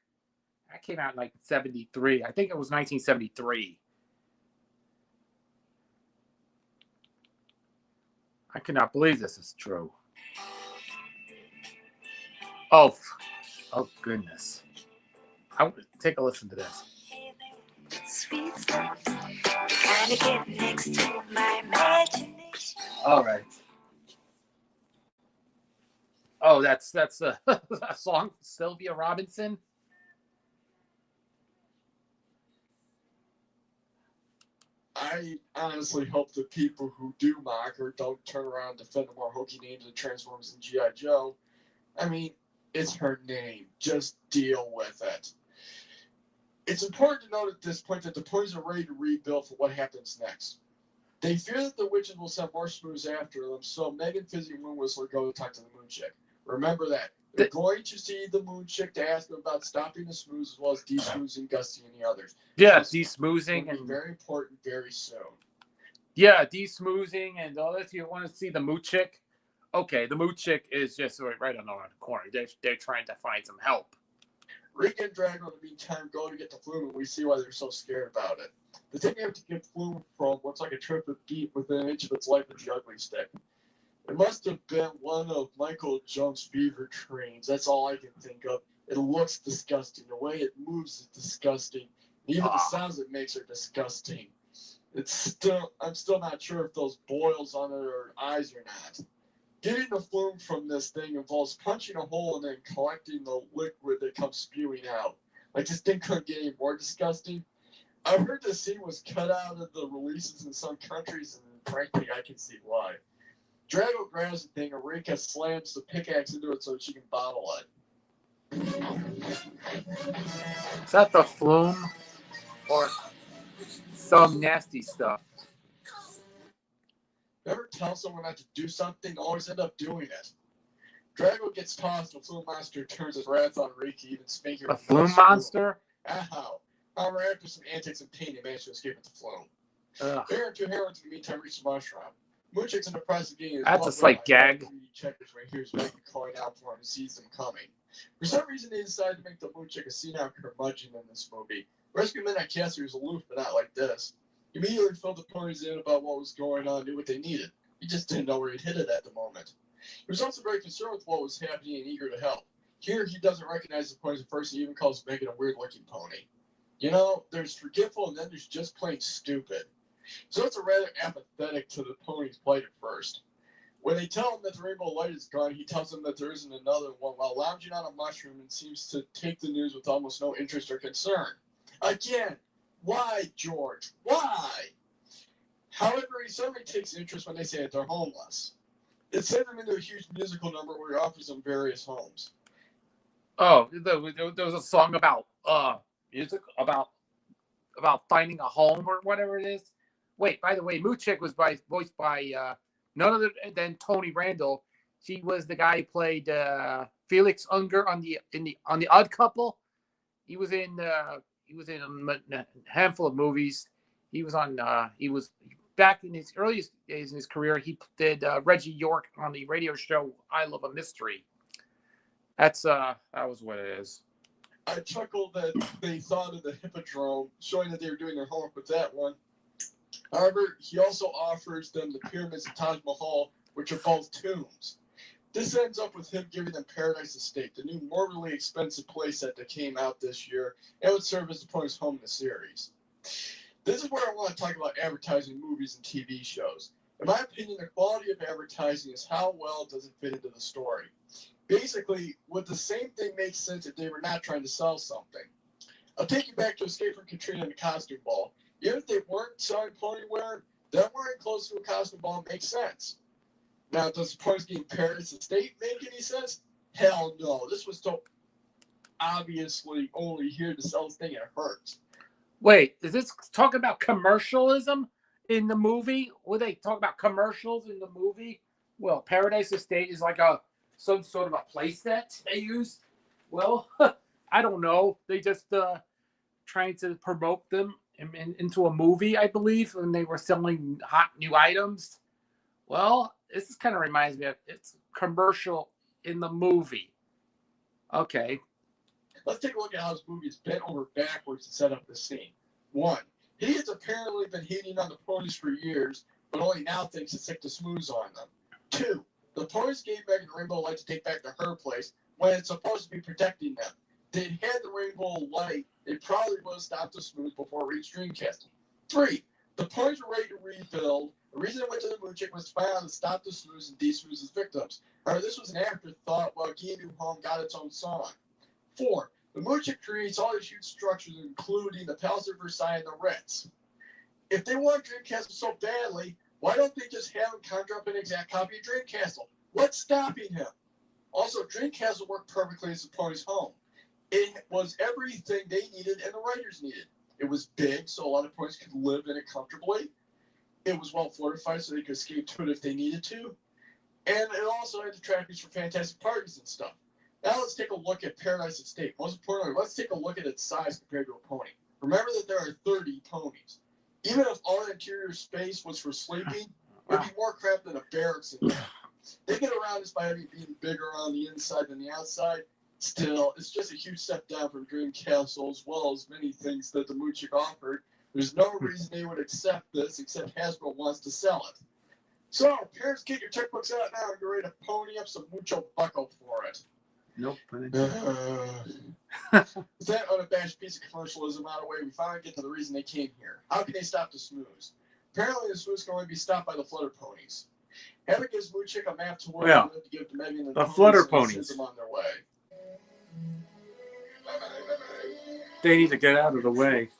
A: That came out in like 73. I think it was 1973. I cannot believe this is true. Oh goodness. I want to take a listen to this.
B: Sweet stuff, kind of get next to my imagination.
A: All right. Oh, that's a song from Sylvia Robinson.
G: I honestly hope the people who do mock her don't turn around and defend the more hokey names of Transformers and G.I. Joe. I mean, it's her name. Just deal with it. It's important to note at this point that the toys are ready to rebuild for what happens next. They fear that the witches will send more smooths after them, so Megan, Fizzy, and Moon Whistler go to talk to the Moon Chick. Remember that. They're going to see the Moon Chick to ask them about stopping the smooths as well as de-smoozing Gusty and the others.
A: Yeah, de-smoozing
G: and very important very soon.
A: Yeah, de-smoozing and all this. You want to see the Moon Chick? Okay, the Moon Chick is just right on the corner. They're trying to find some help.
G: Rika and Drago, in the meantime, go to get the flume, and we see why they're so scared about it. The thing they have to get flume from looks like a triple beat within an inch of its life with the ugly stick. It must have been one of Michael Jones' fever trains. That's all I can think of. It looks disgusting. The way it moves is disgusting. Even the sounds it makes are disgusting. I'm still not sure if those boils on it are eyes or not. Getting the flume from this thing involves punching a hole and then collecting the liquid that comes spewing out. Like, this thing couldn't get any more disgusting. I've heard the scene was cut out of the releases in some countries, and frankly, I can see why. Drago grabs the thing, and Rika slams the pickaxe into it so she can bottle it.
A: Is that the flume? Or some nasty stuff?
G: Never tell someone not to do something, always end up doing it. Drago gets tossed, and the flume monster turns his wrath on Rika, even spanking her.
A: A flume monster?
G: Ow. However, after some antics and pain, they manage to escape with the flume. Bear and two heroines in the meantime reach the mushroom. Moonchick's in the process of getting his
A: that's a slight gag.
G: Checkers when he hears Megan calling out for him and sees them coming. For some reason, they decide to make the Moonchick a senile curmudgeon in this movie. Rescue Midnight Caster was aloof, but not like this. He immediately filled the ponies in about what was going on, knew what they needed. He just didn't know where he'd hit it at the moment. He was also very concerned with what was happening and eager to help. Here, he doesn't recognize the ponies at first and even calls Megan a weird-looking pony. You know, there's forgetful and then there's just plain stupid. So it's a rather apathetic to the pony's plight at first. When they tell him that the rainbow light is gone, he tells them that there isn't another one while lounging on a mushroom and seems to take the news with almost no interest or concern. Again, why, George? Why? However, he suddenly takes interest when they say that they're homeless. It sends him into a huge musical number where he offers them various homes.
A: Oh, there was a song about music about finding a home or whatever it is. Wait, by the way, Moochick was voiced by none other than Tony Randall. She was the guy who played Felix Unger on the Odd Couple. He was in a handful of movies. He was back in his earliest days in his career. He did Reggie York on the radio show I Love a Mystery. That was what it is.
G: I chuckled that they thought of the Hippodrome, showing that they were doing their homework with that one. However, he also offers them the pyramids of Taj Mahal, which are both tombs. This ends up with him giving them Paradise Estate, the new morbidly expensive playset that came out this year and would serve as the pony's home in the series. This is where I want to talk about advertising movies and TV shows. In my opinion, the quality of advertising is how well does it fit into the story. Basically, would the same thing make sense if they were not trying to sell something? I'll take you back to Escape from Katrina and the Costume Ball. Even if they weren't selling pony wear, them wearing clothes to a costume ball makes sense. Now, does the ponies getting Paradise Estate make any sense? Hell no. This was so obviously only here to sell this thing and it hurts.
A: Wait, is this talking about commercialism in the movie? Would they talk about commercials in the movie? Well, Paradise Estate is like some sort of a playset they use. Well, I don't know. They just trying to promote them into a movie, I believe, when they were selling hot new items. Well, this kind of reminds me of it's commercial in the movie. Okay.
G: Let's take a look at how this movie is bent over backwards to set up the scene. 1. He has apparently been hating on the ponies for years, but only now thinks it's sick to smooth on them. 2. The ponies gave Megan the rainbow light to take back to her place when it's supposed to be protecting them. If they'd had the rainbow light, they probably would have stopped the smooth before it reached Dreamcastle. 3. The ponies were ready to rebuild. The reason they went to the Moochick was to find out to stop the smooths and de-smooth his victims. However, this was an afterthought while Gee Home got its own song. 4. The Moochick creates all these huge structures, including the Palace of Versailles and the Ritz. If they want Dreamcastle so badly, why don't they just have him conjure up an exact copy of Dreamcastle? What's stopping him? Also, Dreamcastle worked perfectly as the pony's home. It was everything they needed and the writers needed. It was big, so a lot of ponies could live in it comfortably. It was well fortified, so they could escape to it if they needed to. And it also had attractions for fantastic parties and stuff. Now let's take a look at Paradise Estate. Most importantly, let's take a look at its size compared to a pony. Remember that there are 30 ponies. Even if all the interior space was for sleeping, there'd be more crap than a barracks in there. They get around this by being bigger on the inside than the outside. Still, it's just a huge step down from Dreamcastle as well as many things that the Moochick offered. There's no reason they would accept this except Hasbro wants to sell it. So, parents, get your checkbooks out now and get ready to pony up some mucho bucko for it.
A: Nope.
G: With that unabashed piece of commercialism out of the way, we finally get to the reason they came here. How can they stop the smooths? Apparently, the smooths can only be stopped by the flutter ponies. Heather gives Moochick a map to where they live to give to Megan and
A: the flutter ponies.
G: Sends them on their way.
A: They need to get out of the way.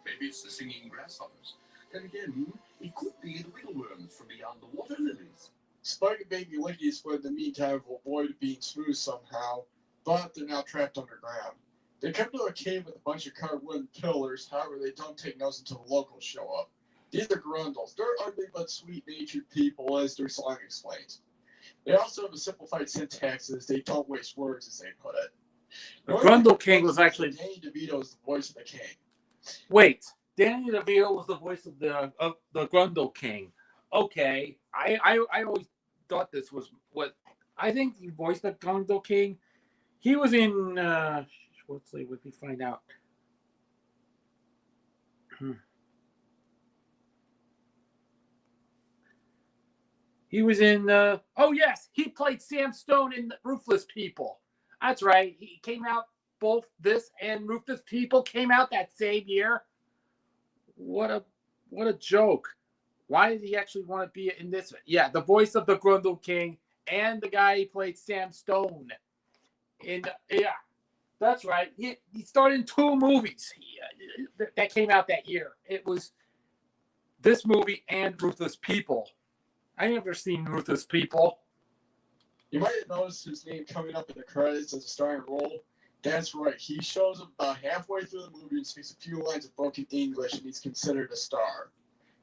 C: Maybe it's the singing grasshoppers. Then again, it could be the wigglworms from beyond the water lilies.
G: Spike and Baby Lickies would in the meantime have avoided being smooth somehow, but they're now trapped underground. They come to a cave with a bunch of carved wooden pillars, however they don't take notice until the locals show up. These are Grundles. They're ugly but sweet-natured people, as their song explains. They also have a simplified syntax as they don't waste words, as they put it.
A: The Grundle King was actually...
G: Danny DeVito is the voice of the king.
A: Wait, Danny DeVito was the voice of the Grundle King. Okay, I always thought this was what... I think he voiced the Grundle King. He was in... let's see, what we find out. He was in. Oh yes, he played Sam Stone in Ruthless People. That's right. He came out. Both this and Ruthless People came out that same year. What a joke. Why did he actually want to be in this? Yeah, the voice of the Grundle King and the guy he played Sam Stone. Yeah, that's right. He starred in 2 movies that came out that year. It was this movie and Ruthless People. I never seen Ruthless People.
G: You might have noticed his name coming up in the credits as a starring role. That's right. He shows up about halfway through the movie and speaks a few lines of broken English, and he's considered a star.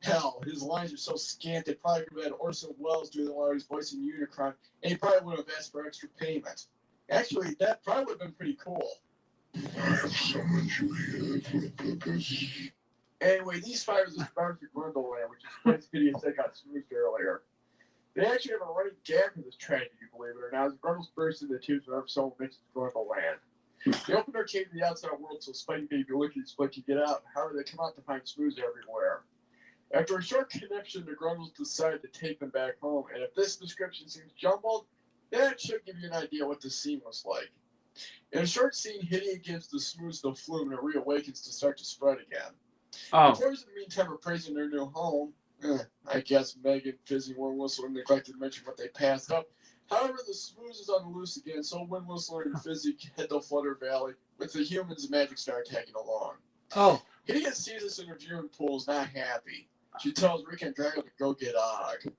G: Hell, his lines are so scant they probably could have had Orson Welles doing the while he's voicing Unicron, and he probably would have asked for extra payment. Actually, that probably would have been pretty cool.
C: I have summoned you here for a purpose.
G: Anyway, these 5 are the stars of Grundleland, which explains the video that got smoothed earlier. They actually have a running gag in this tragedy, believe it or not, as Grundles burst into tears whenever someone mentions Grundleland. The opener came to the outside world so Spike Baby Lickety Split could get out. However, they come out to find Smooze everywhere. After a short connection, the Grundles decide to take them back home, and if this description seems jumbled, that should give you an idea what this scene was like. In a short scene, Hydia gives the Smooze the flu and it reawakens to start to spread again. The toys, in the meantime, are praising their new home. I guess Megan, Fizzy, Wind Whistler neglected to mention what they passed up. However, the Smooze is on the loose again, so Wind Whistler and Fizzy head to Flutter Valley, with the humans and Magic Star tagging along. Hydia sees this interview and Pool's not happy. She tells Rick and Drago to go get Og.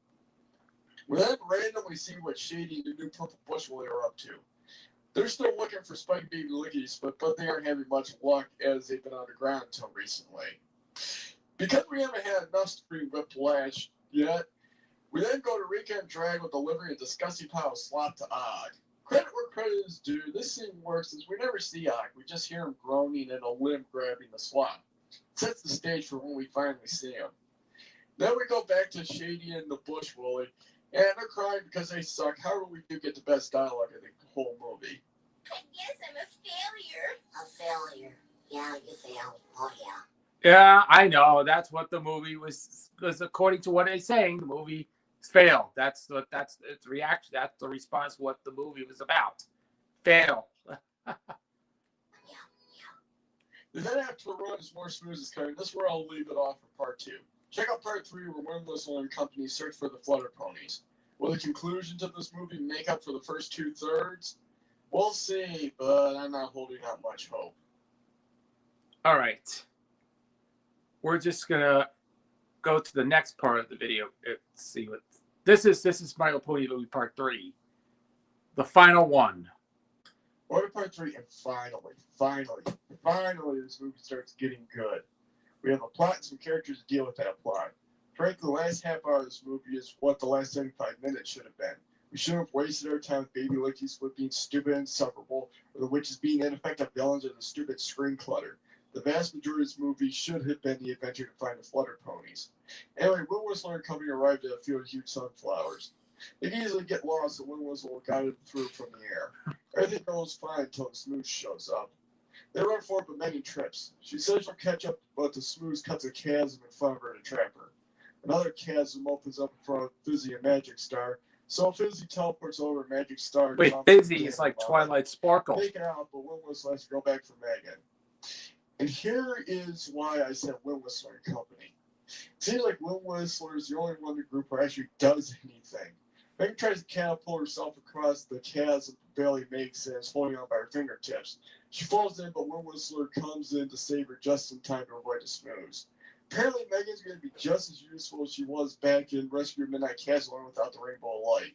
G: We then randomly see what Shady and the new Purple Bushwhaler are up to. They're still looking for Spike Baby Lickety Split, but they aren't having much luck as they've been underground until recently. Because we haven't had enough Spring Whiplash yet, we then go to Rika and Drago delivering a disgusting pile of slop to Og. Credit where credit is due, this scene works as we never see Og. We just hear him groaning and a limb grabbing the slop. It sets the stage for when we finally see him. Then we go back to Shady and the Bush Willie, and they're crying because they suck. However, we do get the best dialogue of the whole movie.
I: I guess I'm a failure. A failure. Yeah, you failed. Oh, yeah.
A: Yeah, I know. That's what the movie was according to what they're saying. The movie failed. That's its reaction. That's the response. What the movie was about. Fail.
G: The then after the run is more Smooth is coming. This is where I'll leave it off for part 2. Check out part 3 where Wind Whistler and company search for the Flutter Ponies. Will the conclusions of this movie make up for the first 2/3? We'll see, but I'm not holding out much hope.
A: All right. We're just gonna go to the next part of the video. Let's see what this is. This is My Little Pony movie part 3, the final one.
G: We're to part 3, and finally, this movie starts getting good. We have a plot and some characters to deal with that plot. Frankly, the last half hour of this movie is what the last 75 minutes should have been. We shouldn't have wasted our time with Baby Lickety Split being stupid and insufferable, or the witches being ineffective villains, or the stupid screen clutter. The vast majority of this movie should have been the adventure to find the Flutter Ponies. Anyway, Wind Whistler and company arrived at a field of huge sunflowers. They can easily get lost, and Wind Whistler guided them through from the air. Everything goes fine until the Smooth shows up. They run for it, but Megan trips. She says she'll catch up, but the Smooth cuts a chasm in front of her to trap her. Another chasm opens up in front of Fizzy and Magic Star, so Fizzy teleports over Magic Star.
A: Wait, Fizzy is like Twilight Sparkle.
G: Take it out, but Wind Whistler has to go back for Megan. And here is why I said Wind Whistler and company. It seems like Wind Whistler is the only one in the group who actually does anything. Megan tries to catapult herself across the chasm Bailey makes and is holding on by her fingertips. She falls in, but Wind Whistler comes in to save her just in time to avoid the Smooze. Apparently, Megan's going to be just as useful as she was back in Rescue Midnight Castle without the Rainbow Light.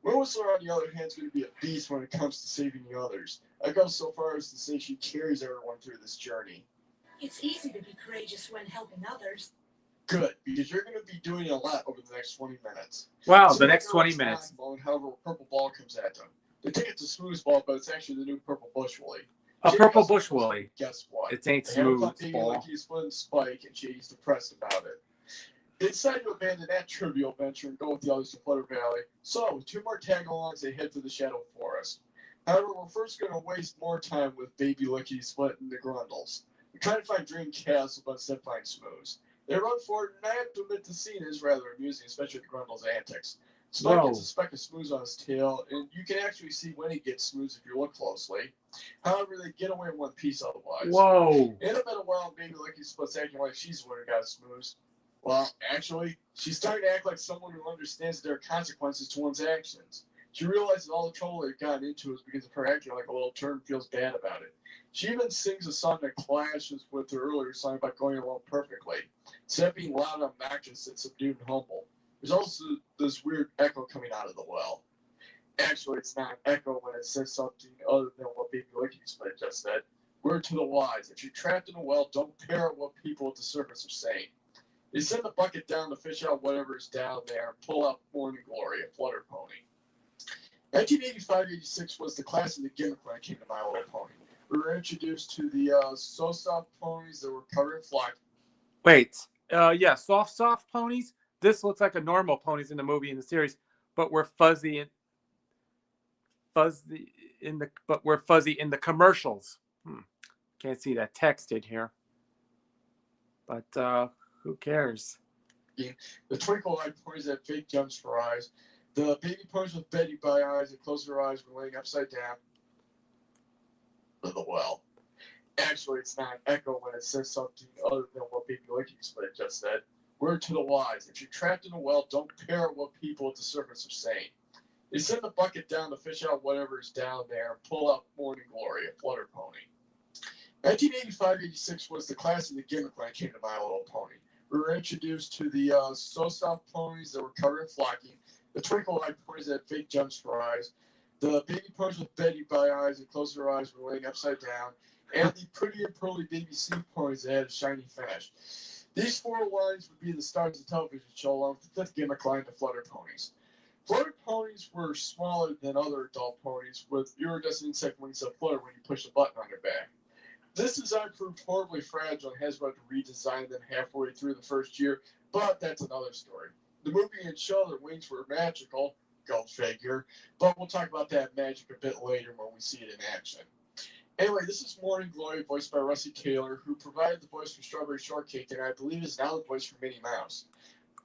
G: Wind Whistler, on the other hand, is going to be a beast when it comes to saving the others. I go so far as to say she carries everyone through this journey.
J: It's easy to be courageous when helping others.
G: Good, because you're going to be doing a lot over the next 20 minutes.
A: Wow, the next 20 minutes.
G: However, a purple ball comes at them. They think it's a Smooth ball, but it's actually the new Purple Bush Willie.
A: A Purple Bush Willie.
G: Guess what?
A: It ain't Smooth ball.
G: Like he's split Spike, and Shady's depressed about it. They decide to abandon that trivial venture and go with the others to Flutter Valley. So, with 2 more tag-alongs, they head for the Shadow Forest. However, we're first going to waste more time with Baby Lickety Split and the Grundles. They're trying to find Dream Castle, but instead find Smooze. They run for it, and I have to admit the scene is rather amusing, especially with Grundle's antics. Spike gets a speck of Smooze on his tail, and you can actually see when he gets Smooze if you look closely. However, they get away in one piece otherwise.
A: Whoa.
G: In a bit of while, Baby Lucky splits acting like she's the one who got Smooze. Well, actually, she's starting to act like someone who understands there are consequences to one's actions. She realizes all the trouble they've gotten into is because of her acting like a little turd and feels bad about it. She even sings a song that clashes with her earlier song about going along perfectly. Instead of being loud and obnoxious, it's subdued and humble. There's also this weird echo coming out of the well. Actually, it's not an echo when it says something other than what Baby Lucky just said. Word to the wise, if you're trapped in a well, don't parrot what people at the surface are saying. They send the bucket down to fish out whatever's down there and pull out Morning Glory, a flutter pony. 1985-86 was the class of the gimmick when I came to My Little Pony. We were introduced to the so-soft ponies that were covered in flack.
A: Wait, yeah, soft ponies. This looks like a normal ponies in the movie in the series, but we're fuzzy in the commercials. Can't see that texted here, but who cares?
G: Yeah. The twinkle-eyed ponies that had fake gems for eyes. The baby ponies with Betty by eyes that closed their eyes were laying upside down. The well. Actually, it's not an echo when it says something other than what Baby Lucky just said. Word to the wise, if you're trapped in a well, don't parrot what people at the surface are saying. They send the bucket down to fish out whatever's down there and pull out Morning Glory, a flutter pony. 1985-86 was the class of the gimmick when I came to My Little Pony. We were introduced to the so-soft ponies that were covered in flocking, the twinkle-eyed ponies that had fake gems for eyes, the baby ponies with Betty by eyes that closed their eyes were laying upside down, and the pretty and pearly baby sea ponies that had a shiny finish. These four lines would be the stars of the television show, along with the fifth gimmick line, the flutter ponies. Flutter ponies were smaller than other adult ponies, with iridescent insect wings that flutter when you push a button on their back. This design proved horribly fragile and Hasbro had to redesign them halfway through the first year, but that's another story. The movie and show, their wings were magical, go figure, but we'll talk about that magic a bit later when we see it in action. Anyway, this is Morning Glory, voiced by Rusty Taylor, who provided the voice for Strawberry Shortcake, and I believe is now the voice for Minnie Mouse.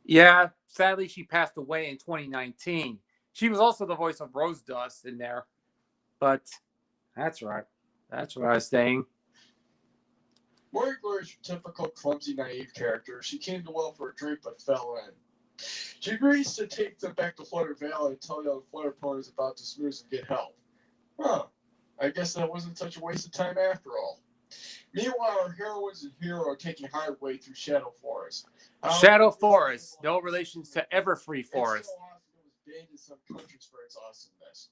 A: Yeah, sadly, she passed away in 2019. She was also the voice of Rose Dust in there, but that's right. That's what I was saying.
G: Morning Glory is your typical clumsy, naive character. She came to well for a drink but fell in. She agrees to take them back to Flutter Valley and tell the other Flutter ponies about the Smooze and get help. Huh. I guess that wasn't such a waste of time after all. Meanwhile, our heroines and hero are taking highway through Shadow Forest.
A: Shadow Forest, no relations to Everfree Forest.
G: It's so awesome it was banned in some countries for its awesomeness.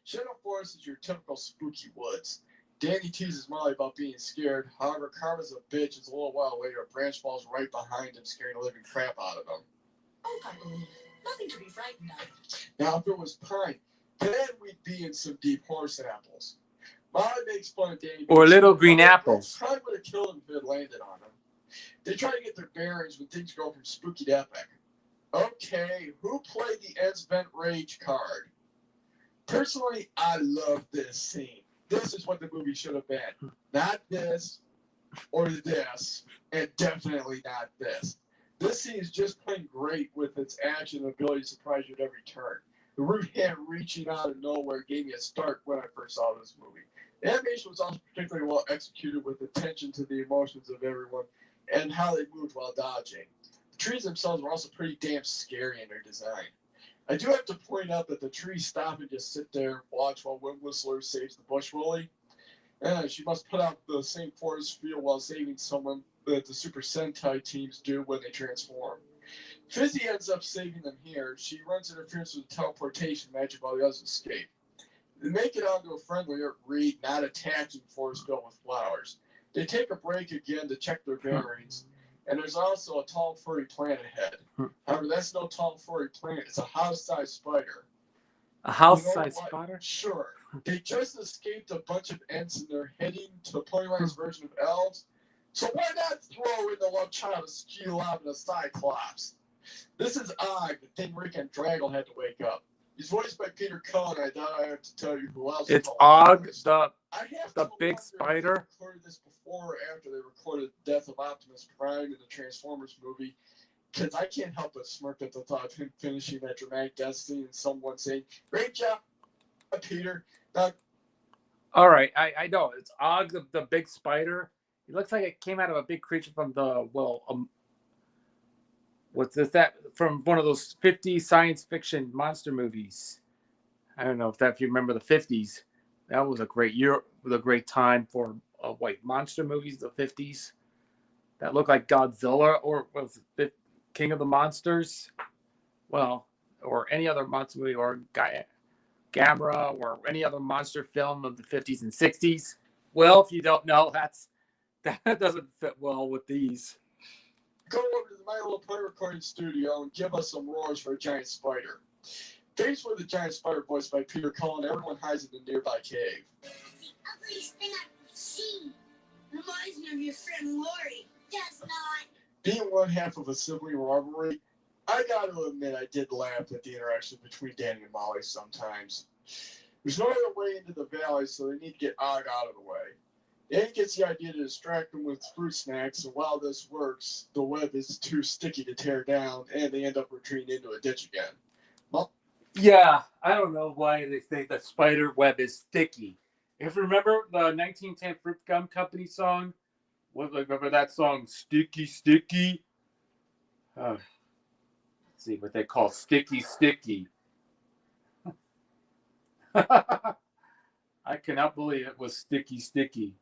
G: Shadow Forest is your typical spooky woods. Danny teases Molly about being scared. However, Karma's a bitch. It's a little while later, a branch falls right behind him, scaring the living crap out of him.
J: Oh, I believe. Nothing to be frightened of.
G: Now, if it was Pine, then we'd be in some deep horse apples. Molly makes fun of Danny.
A: Or little green apples.
G: Probably would have killed him if it had landed on him. They try to get their bearings when things go from spooky to epic. Okay, who played the Eds Vent Rage card? Personally, I love this scene. This is what the movie should have been. Not this, or this, and definitely not this. This scene is just plain great with its action and ability to surprise you at every turn. The root hand reaching out of nowhere gave me a start when I first saw this movie. The animation was also particularly well executed with attention to the emotions of everyone and how they moved while dodging. The trees themselves were also pretty damn scary in their design. I do have to point out that the trees stop and just sit there and watch while Wind Whistler saves the Bush Willie. She must put out the same force field while saving someone that the Super Sentai teams do when they transform. Fizzy ends up saving them here. She runs interference with teleportation magic while the others escape. They make it onto a friendlier reed, not attacking forest built with flowers. They take a break again to check their bearings. And there's also a tall furry plant ahead. However, that's no tall furry plant. It's a house-sized spider.
A: A house-sized spider?
G: Sure. They just escaped a bunch of Ents and they're heading to Ponyline's version of elves. So why not throw in the love child of Skilab and a Cyclops? This is Og, the thing Rick and Draggle had to wake up. He's voiced by Peter Cullen. I doubt I have to tell you who else.
A: It's Og, the
G: the
A: big spider.
G: They recorded this before or after they recorded Death of Optimus Prime in the Transformers movie. Because I can't help but smirk at the thought of him finishing that dramatic death scene and someone saying, "Great job, Peter." Now,
A: all right, I know it's Og, the big spider. It looks like it came out of a big creature from the what's this? That from one of those 50s science fiction monster movies. I don't know if you remember the 50s. That was a great year, a great time for monster movies. The 50s that looked like Godzilla or was it King of the Monsters? Well, or any other monster movie or Gamera or any other monster film of the 50s and 60s. Well, if you don't know, that doesn't fit well with these.
G: Go over to the My Little Pony recording studio and give us some roars for a giant spider. Faced with a giant spider voiced by Peter Cullen, everyone hides in the nearby cave.
I: The ugliest thing I've seen. Reminds me of your friend Lori. Does not.
G: Being one half of a sibling rivalry, I got to admit I did laugh at the interaction between Danny and Molly sometimes. There's no other way into the valley, so they need to get Og out of the way. Danny gets the idea to distract them with fruit snacks, and while this works, the web is too sticky to tear down, and they end up retreating into a ditch again. Well,
A: yeah, I don't know why they think the spider web is sticky. If you remember the 1910 Fruit Gum Company song, remember that song, Sticky, Sticky? Let's see what they call Sticky, Sticky. I cannot believe it was Sticky, Sticky.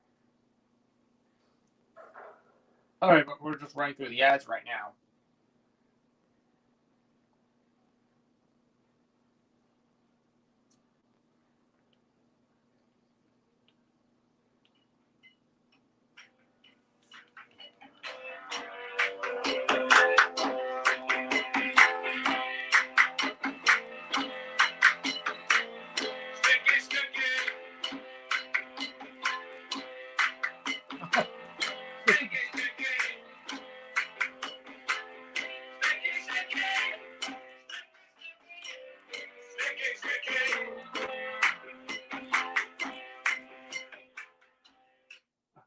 A: All right, but we're just running through the ads right now.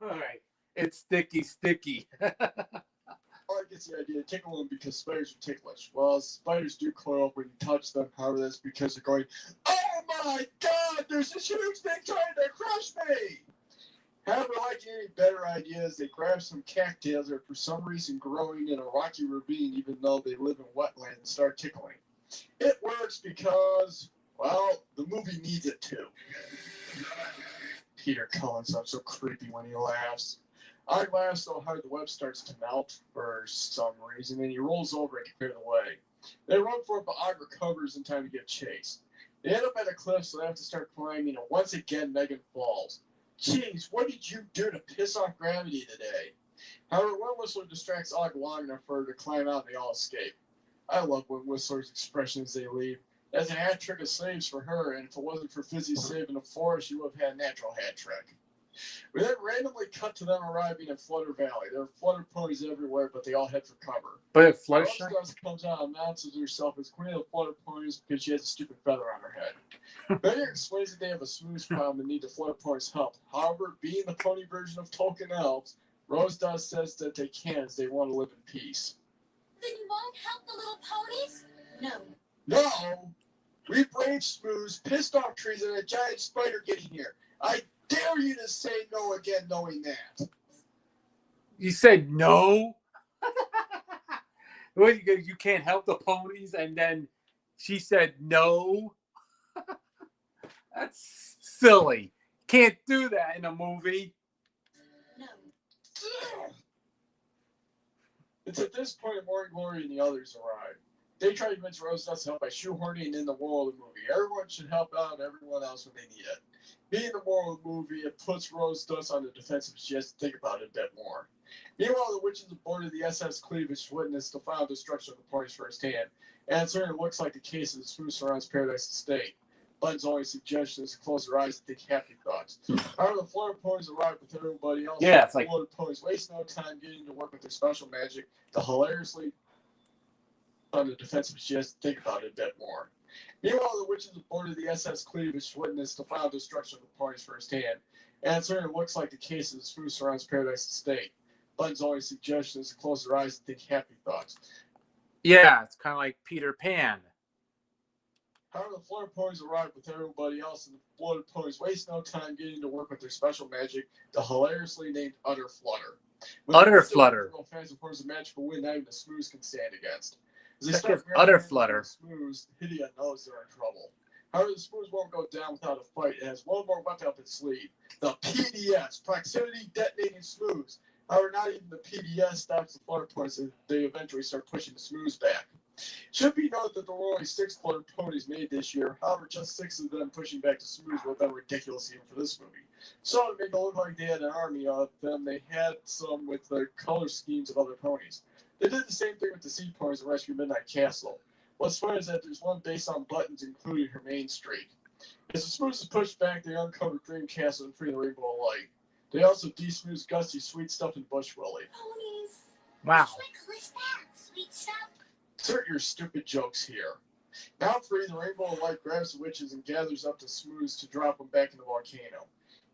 A: All right, it's sticky, sticky.
G: I gets the idea to tickle them because spiders are ticklish. Well, spiders do coil up when you touch them. However, that's because they're going, "Oh my God, there's this huge thing trying to crush me!" However, like any better ideas, they grab some cattails that are for some reason growing in a rocky ravine, even though they live in wetland, and start tickling. It works because, well, the movie needs it to. Peter Cullen sounds so creepy when he laughs. I laugh so hard the web starts to melt for some reason, and he rolls over and clear the way. They run for it, but Og recovers in time to get chased. They end up at a cliff, so they have to start climbing, and once again, Megan falls. "Jeez, what did you do to piss off gravity today?" However, one Whistler distracts Og long enough for her to climb out, and they all escape. I love when Whistler's expression as they leave. That's a hat trick of saves for her, and if it wasn't for Fizzy's save in the forest, she would have had a natural hat trick. We then randomly cut to them arriving in Flutter Valley. There are Flutter ponies everywhere, but they all head for cover.
A: But Fluttershy
G: Rose comes out and announces herself as queen of the Flutter ponies because she has a stupid feather on her head. Betty explains that they have a smooth problem and need the Flutter ponies' help. However, being the pony version of Tolkien elves, Rose says that they can't as they want to live in peace.
I: Then you won't help the little ponies?
J: No.
G: No! We brave smooths, pissed off trees, and a giant spider getting here. I dare you to say no again knowing that.
A: You said no? Well, you can't help the ponies, and then she said no? That's silly. Can't do that in a movie.
J: No.
G: It's at this point that Morning Glory and the others arrive. They try to convince Rose to help by shoehorning in the moral of the movie. Everyone should help out everyone else when they need it. Being the moral of the movie, it puts Rose Dust on the defensive. She has to think about it a bit more. Meanwhile, the witches aboard the SS Cleavage witness the final destruction of the parties firsthand, and it certainly looks like the case of the smooth surrounds Paradise Estate. Bud's only suggestion is to close their eyes and think happy thoughts. However, the Florida ponies arrive with everybody else.
A: Yeah, it's like
G: Florida ponies waste no time getting to work with their special magic to hilariously on the defensive, she has to think about it a bit more. Meanwhile, the witches aboard the SS Cleavage witnessed the final destruction of the parties firsthand, and it certainly looks like the case of the smooth surrounds Paradise Estate. Button's only suggestion is to close their eyes and think happy thoughts.
A: Yeah, it's kind of like Peter Pan.
G: However, the Flutter ponies arrive with everybody else, and the bloated ponies waste no time getting to work with their special magic, the hilariously named Utter Flutter.
A: Utter Flutter.
G: Fans of course, a magical wind not even the Smooths can stand against. As they
A: That
G: start
A: gives Utter
G: grabbing
A: Flutter.
G: the Smooths, Hydia knows they're in trouble. However, the Smooths won't go down without a fight. It has one more weapon up its sleeve, the PDS, Proximity Detonating Smooths. However, not even the PDS stops the Flutter ponies as they eventually start pushing the Smooths back. Should be noted that there were only 6 Flutter ponies made this year. However, just 6 of them pushing back the Smooths would have been ridiculous even for this movie. So to make it look like they had an army of them, they had some with the color schemes of other ponies. They did the same thing with the Seed ponies in Rescue Midnight Castle. What's funny is that there's one based on Buttons, including her main streak. As the Smooths push back, they uncover Dream Castle and free the Rainbow of Light. They also de-smooth Gusty, Sweet Stuff, and Bush Willie.
I: Ponies.
A: Wow.
I: What's that? Sweet stuff.
G: Insert your stupid jokes here. Now free, the Rainbow of Light grabs the witches and gathers up the Smooths to drop them back in the volcano.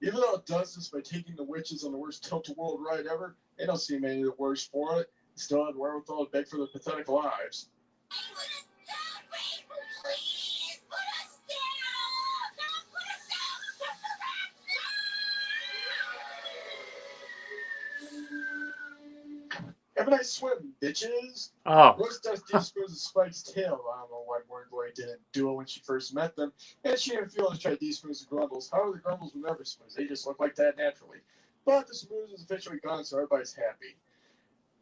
G: Even though it does this by taking the witches on the worst tilt-a-world ride ever, they don't seem any the worse for it. They still have the wherewithal to beg for their pathetic lives.
I: Please put us down! Don't put us down!
G: Have a nice swim, bitches!
A: Oh,
G: Rose Dusty smooths Spike's tail. I don't know why Wordboy didn't do it when she first met them, and she didn't feel to try to de-smooth the Grumbles. However, the Grumbles were never smooth. They just look like that naturally. But the smooth is officially gone, so everybody's happy.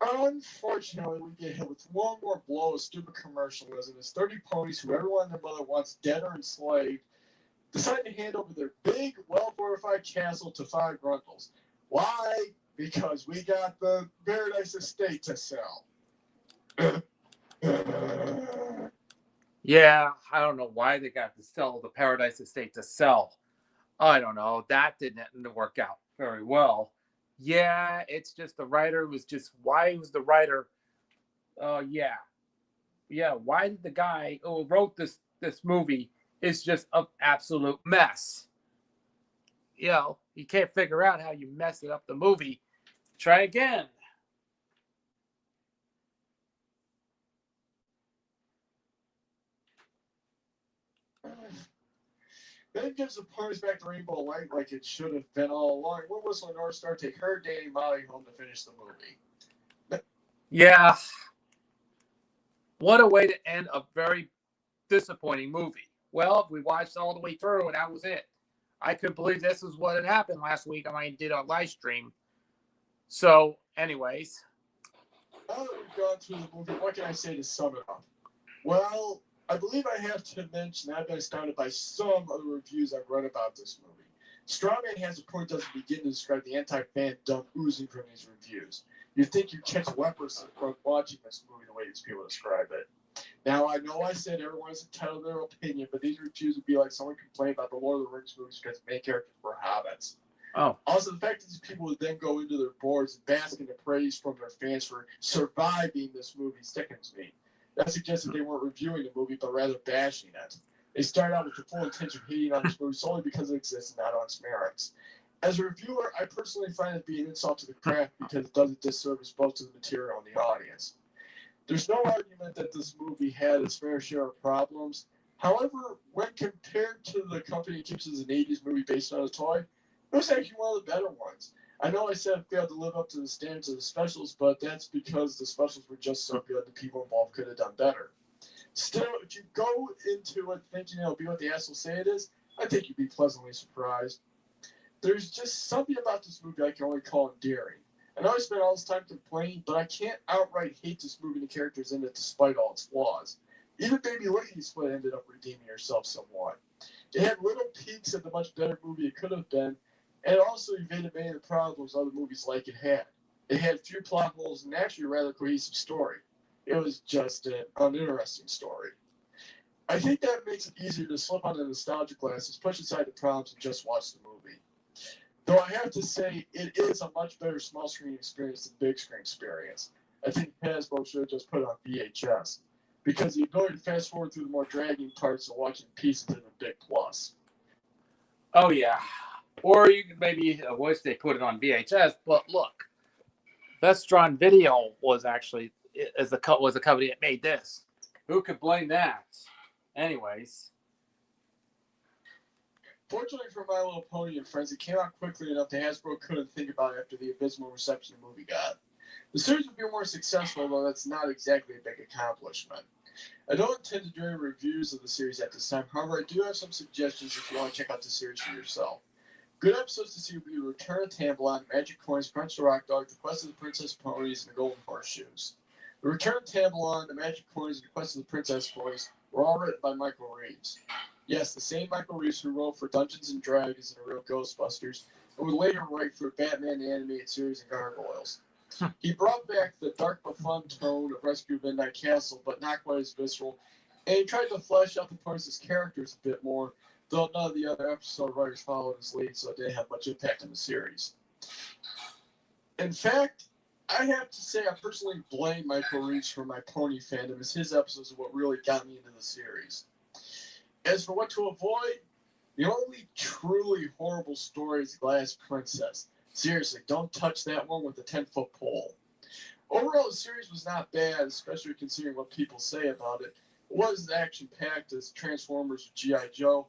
G: Unfortunately, we get hit with one more blow of stupid commercialism as 30 ponies who everyone and their mother wants dead or enslaved decide to hand over their big, well-fortified castle to 5 Grumbles. Why? Because we got the Paradise Estate to sell.
A: yeah. I don't know why they got to sell the Paradise Estate to sell. I don't know. That didn't work out very well. Yeah, it's just the writer was just why was the writer? Yeah. Why did the guy who wrote this movie is just an absolute mess? You know, you can't figure out how you mess it up the movie. Try again.
G: Then gives the ponies back the Rainbow Light like it should have been all along. We'll whistle North Star take her, Danny, Molly home to finish the movie.
A: Yeah. What a way to end a very disappointing movie. Well, we watched all the way through, and that was it. I couldn't believe this is what had happened last week. I did a live stream. So, anyways.
G: Now that we've gone through the movie, what can I say to sum it up? Well, I believe I have to mention I've been astounded by some of the reviews I've read about this movie. Strawman has a point doesn't begin to describe the anti-fan dump oozing from these reviews. You'd think you'd catch lepers from watching this movie the way these people describe it. Now, I know I said everyone is entitled to their opinion, but these reviews would be like someone complaining about the Lord of the Rings movies because the main characters were hobbits.
A: Oh.
G: Also, the fact that these people would then go into their boards and bask in the praise from their fans for surviving this movie sickens me. That suggests that they weren't reviewing the movie, but rather bashing it. They started out with the full intention of hating on this movie solely because it exists and not on its merits. As a reviewer, I personally find it to be an insult to the craft because it does a disservice both to the material and the audience. There's no argument that this movie had its fair share of problems. However, when compared to the company keeps as an 80s movie based on a toy, it was actually one of the better ones. I know I said it failed to live up to the standards of the specials, but that's because the specials were just so good the people involved could have done better. Still, if you go into it thinking it'll be what the ass will say it is, I think you'd be pleasantly surprised. There's just something about this movie I can only call endearing. I know I spent all this time complaining, but I can't outright hate this movie and the characters in it despite all its flaws. Even Baby Lickety Split ended up redeeming herself somewhat. It had little peaks of the much better movie it could have been, and it also evaded many of the problems other movies like it had. It had few plot holes and actually a rather cohesive story. It was just an uninteresting story. I think that makes it easier to slip on the nostalgia glasses, push aside the problems, and just watch the movie. Though I have to say, it is a much better small screen experience than big screen experience. I think Hasbro should have just put it on VHS. because the ability to fast forward through the more dragging parts of watching pieces is a big plus.
A: Oh yeah, or you could maybe wish they put it on VHS. But look, Best Drawn Video was actually was the company that made this. Who could blame that? Anyways.
G: Fortunately for My Little Pony and Friends, it came out quickly enough that Hasbro couldn't think about it after the abysmal reception the movie got. The series would be more successful, though that's not exactly a big accomplishment. I don't intend to do any reviews of the series at this time, however I do have some suggestions if you want to check out the series for yourself. Good episodes to see would be Return of Tambalon, Magic Coins, Punch the Rock Dog, The Quest of the Princess Ponies, and The Golden Horseshoes. The Return of Tambalon, The Magic Coins, and The Quest of the Princess Ponies were all written by Michael Reeves. Yes, the same Michael Reeves who wrote for Dungeons & Dragons and The Real Ghostbusters, and would later write for Batman the Animated Series and Gargoyles. He brought back the dark but fun tone of Rescue of Midnight Castle, but not quite as visceral, and he tried to flesh out the ponies as characters a bit more, though none of the other episode writers followed his lead, so it didn't have much impact on the series. In fact, I have to say I personally blame Michael Reeves for my pony fandom, as his episodes are what really got me into the series. As for what to avoid, the only truly horrible story is Glass Princess. Seriously, don't touch that one with a 10-foot pole. Overall, the series was not bad, especially considering what people say about it. It was action-packed as Transformers or G.I. Joe,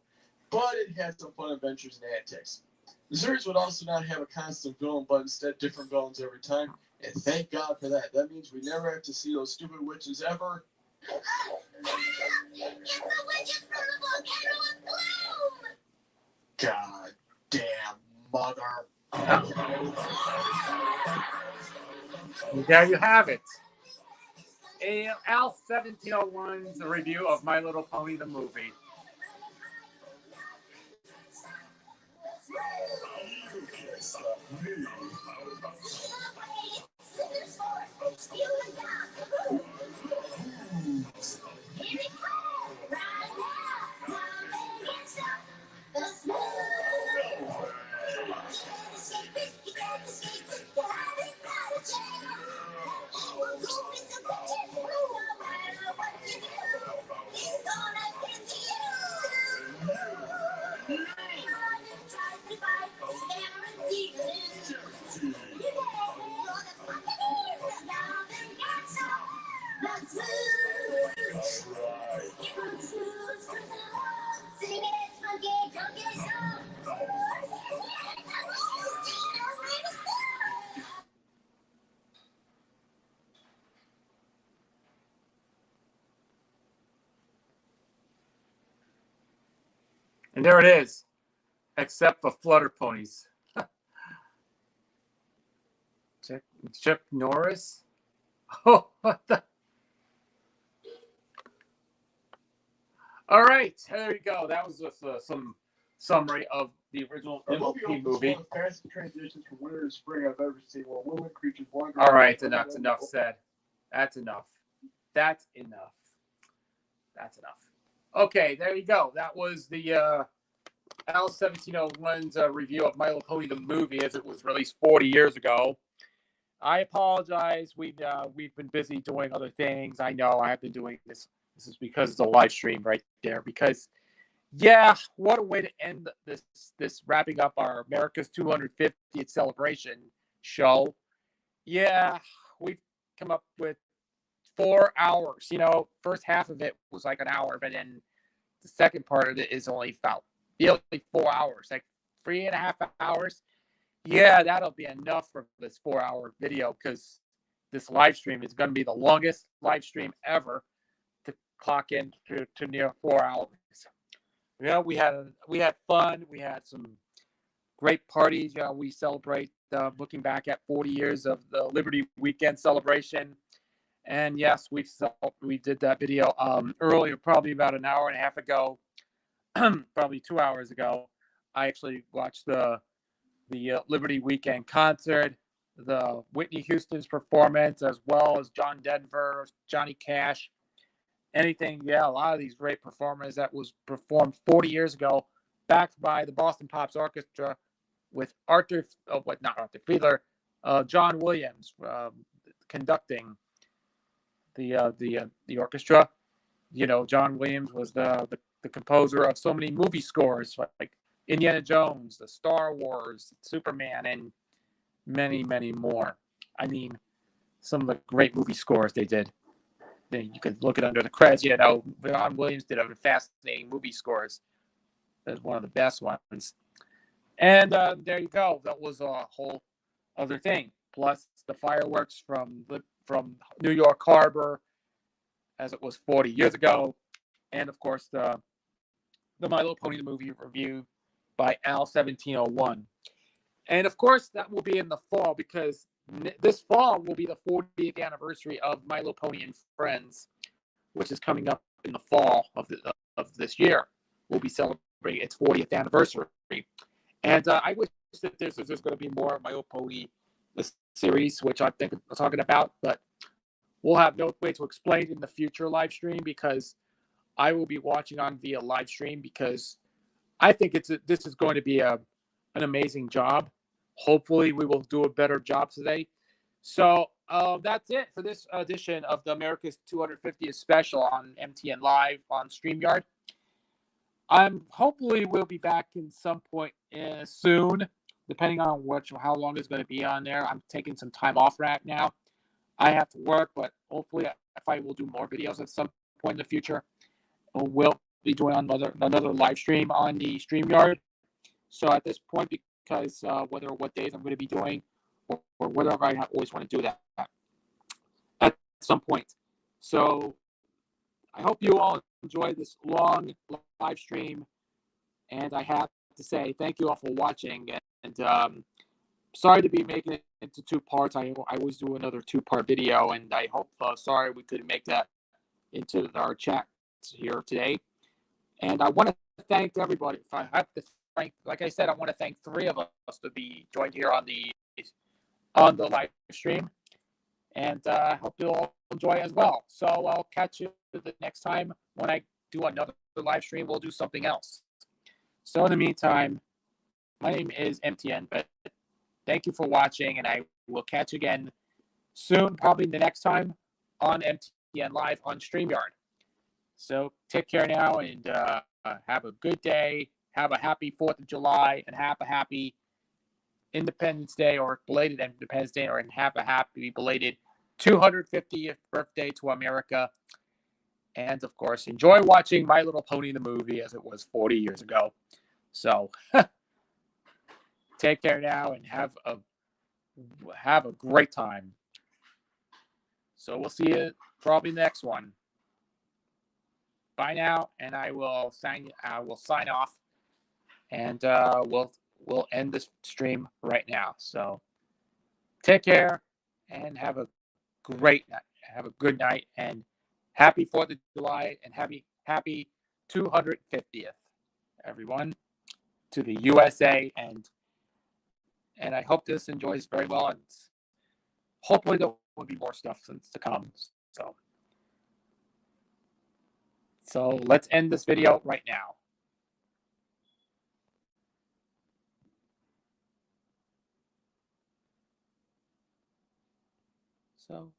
G: but it had some fun adventures and antics. The series would also not have a constant villain, but instead different villains every time, and thank God for that. That means we never have to see those stupid witches ever.
I: It's the witches from the volcano of Bloom!
G: God damn mother.
A: There you have it. Al 1701's review of My Little Pony the movie. And there it is, except for Flutter Ponies. Chuck Norris? Oh, what the? All right, there you go. That was just some summary of the original MLP movie.
G: One of the fastest transitions from winter to spring I've ever seen. While women creatures wander.
A: All right, enough said. That's enough. That's enough. That's enough. Okay, there you go. That was the Al 1701's review of My Little Pony the movie, as it was released 40 years ago. I apologize. We've been busy doing other things. I know I have been doing this. This is because it's a live stream right there. Because, yeah, what a way to end this wrapping up our America's 250th celebration show. Yeah, we've come up with 4 hours. You know, first half of it was like an hour, but then the second part of it is only about 4 hours, like 3.5 hours. Yeah, that'll be enough for this 4-hour video, because this live stream is going to be the longest live stream ever to clock in to near 4 hours. You know, we had fun. We had some great parties. You know, we celebrate looking back at 40 years of the Liberty Weekend celebration. And yes, we did that video earlier, probably about an hour and a half ago, probably 2 hours ago. I actually watched the Liberty Weekend concert, the Whitney Houston's performance, as well as John Denver, Johnny Cash, anything. Yeah, a lot of these great performers that was performed 40 years ago, backed by the Boston Pops Orchestra with Fiedler, John Williams conducting the orchestra. You know, John Williams was the composer of so many movie scores like Indiana Jones, the Star Wars, Superman, and many, many more. I mean, some of the great movie scores they did. Then you could look it under the credits. You know, John Williams did a fascinating movie scores. That's one of the best ones. And there you go. That was a whole other thing. Plus the fireworks from New York Harbor, as it was 40 years ago, and of course the My Little Pony the movie review by Al 1701. And of course that will be in the fall because this fall will be the 40th anniversary of My Little Pony and Friends, which is coming up in the fall of this year. We'll be celebrating its 40th anniversary. And I wish that there's going to be more of My Little Pony the series, which I think we're talking about, but we'll have no way to explain in the future live stream because I will be watching on via live stream because I think this is going to be an amazing job. Hopefully, we will do a better job today. So that's it for this edition of the America's 250th special on MTN Live on StreamYard. Hopefully we'll be back in some point soon, depending on how long it's going to be on there. I'm taking some time off right now. I have to work, but hopefully if I will do more videos at some point in the future, we'll be doing another live stream on the StreamYard. So at this point, because what days I'm going to be doing or whatever, I always want to do that at some point. So I hope you all enjoyed this long live stream, and I have to say thank you all for watching. And sorry to be making it into two parts. I always do another two-part video, and I hope sorry we couldn't make that into our chat here today. And I want to thank everybody. If I have to thank, like I said, I want to thank three of us to be joined here on the live stream, and I hope you'll all enjoy as well. So I'll catch you the next time when I do another live stream. We'll do something else. So in the meantime, my name is MTN, but thank you for watching, and I will catch you again soon, probably the next time on MTN Live on StreamYard. So take care now, and have a good day. Have a happy 4th of July, and have a happy Independence Day or belated Independence Day, and have a happy belated 250th birthday to America. And, of course, enjoy watching My Little Pony the movie as it was 40 years ago. So take care now and have a great time. So we'll see you probably next one. Bye now, and I will sign off, and we'll end this stream right now. So take care and have a great night. Have a good night, and happy 4th of July, and happy 250th, everyone, to the USA, and I hope this enjoys very well, and hopefully there will be more stuff to come. So let's end this video right now. So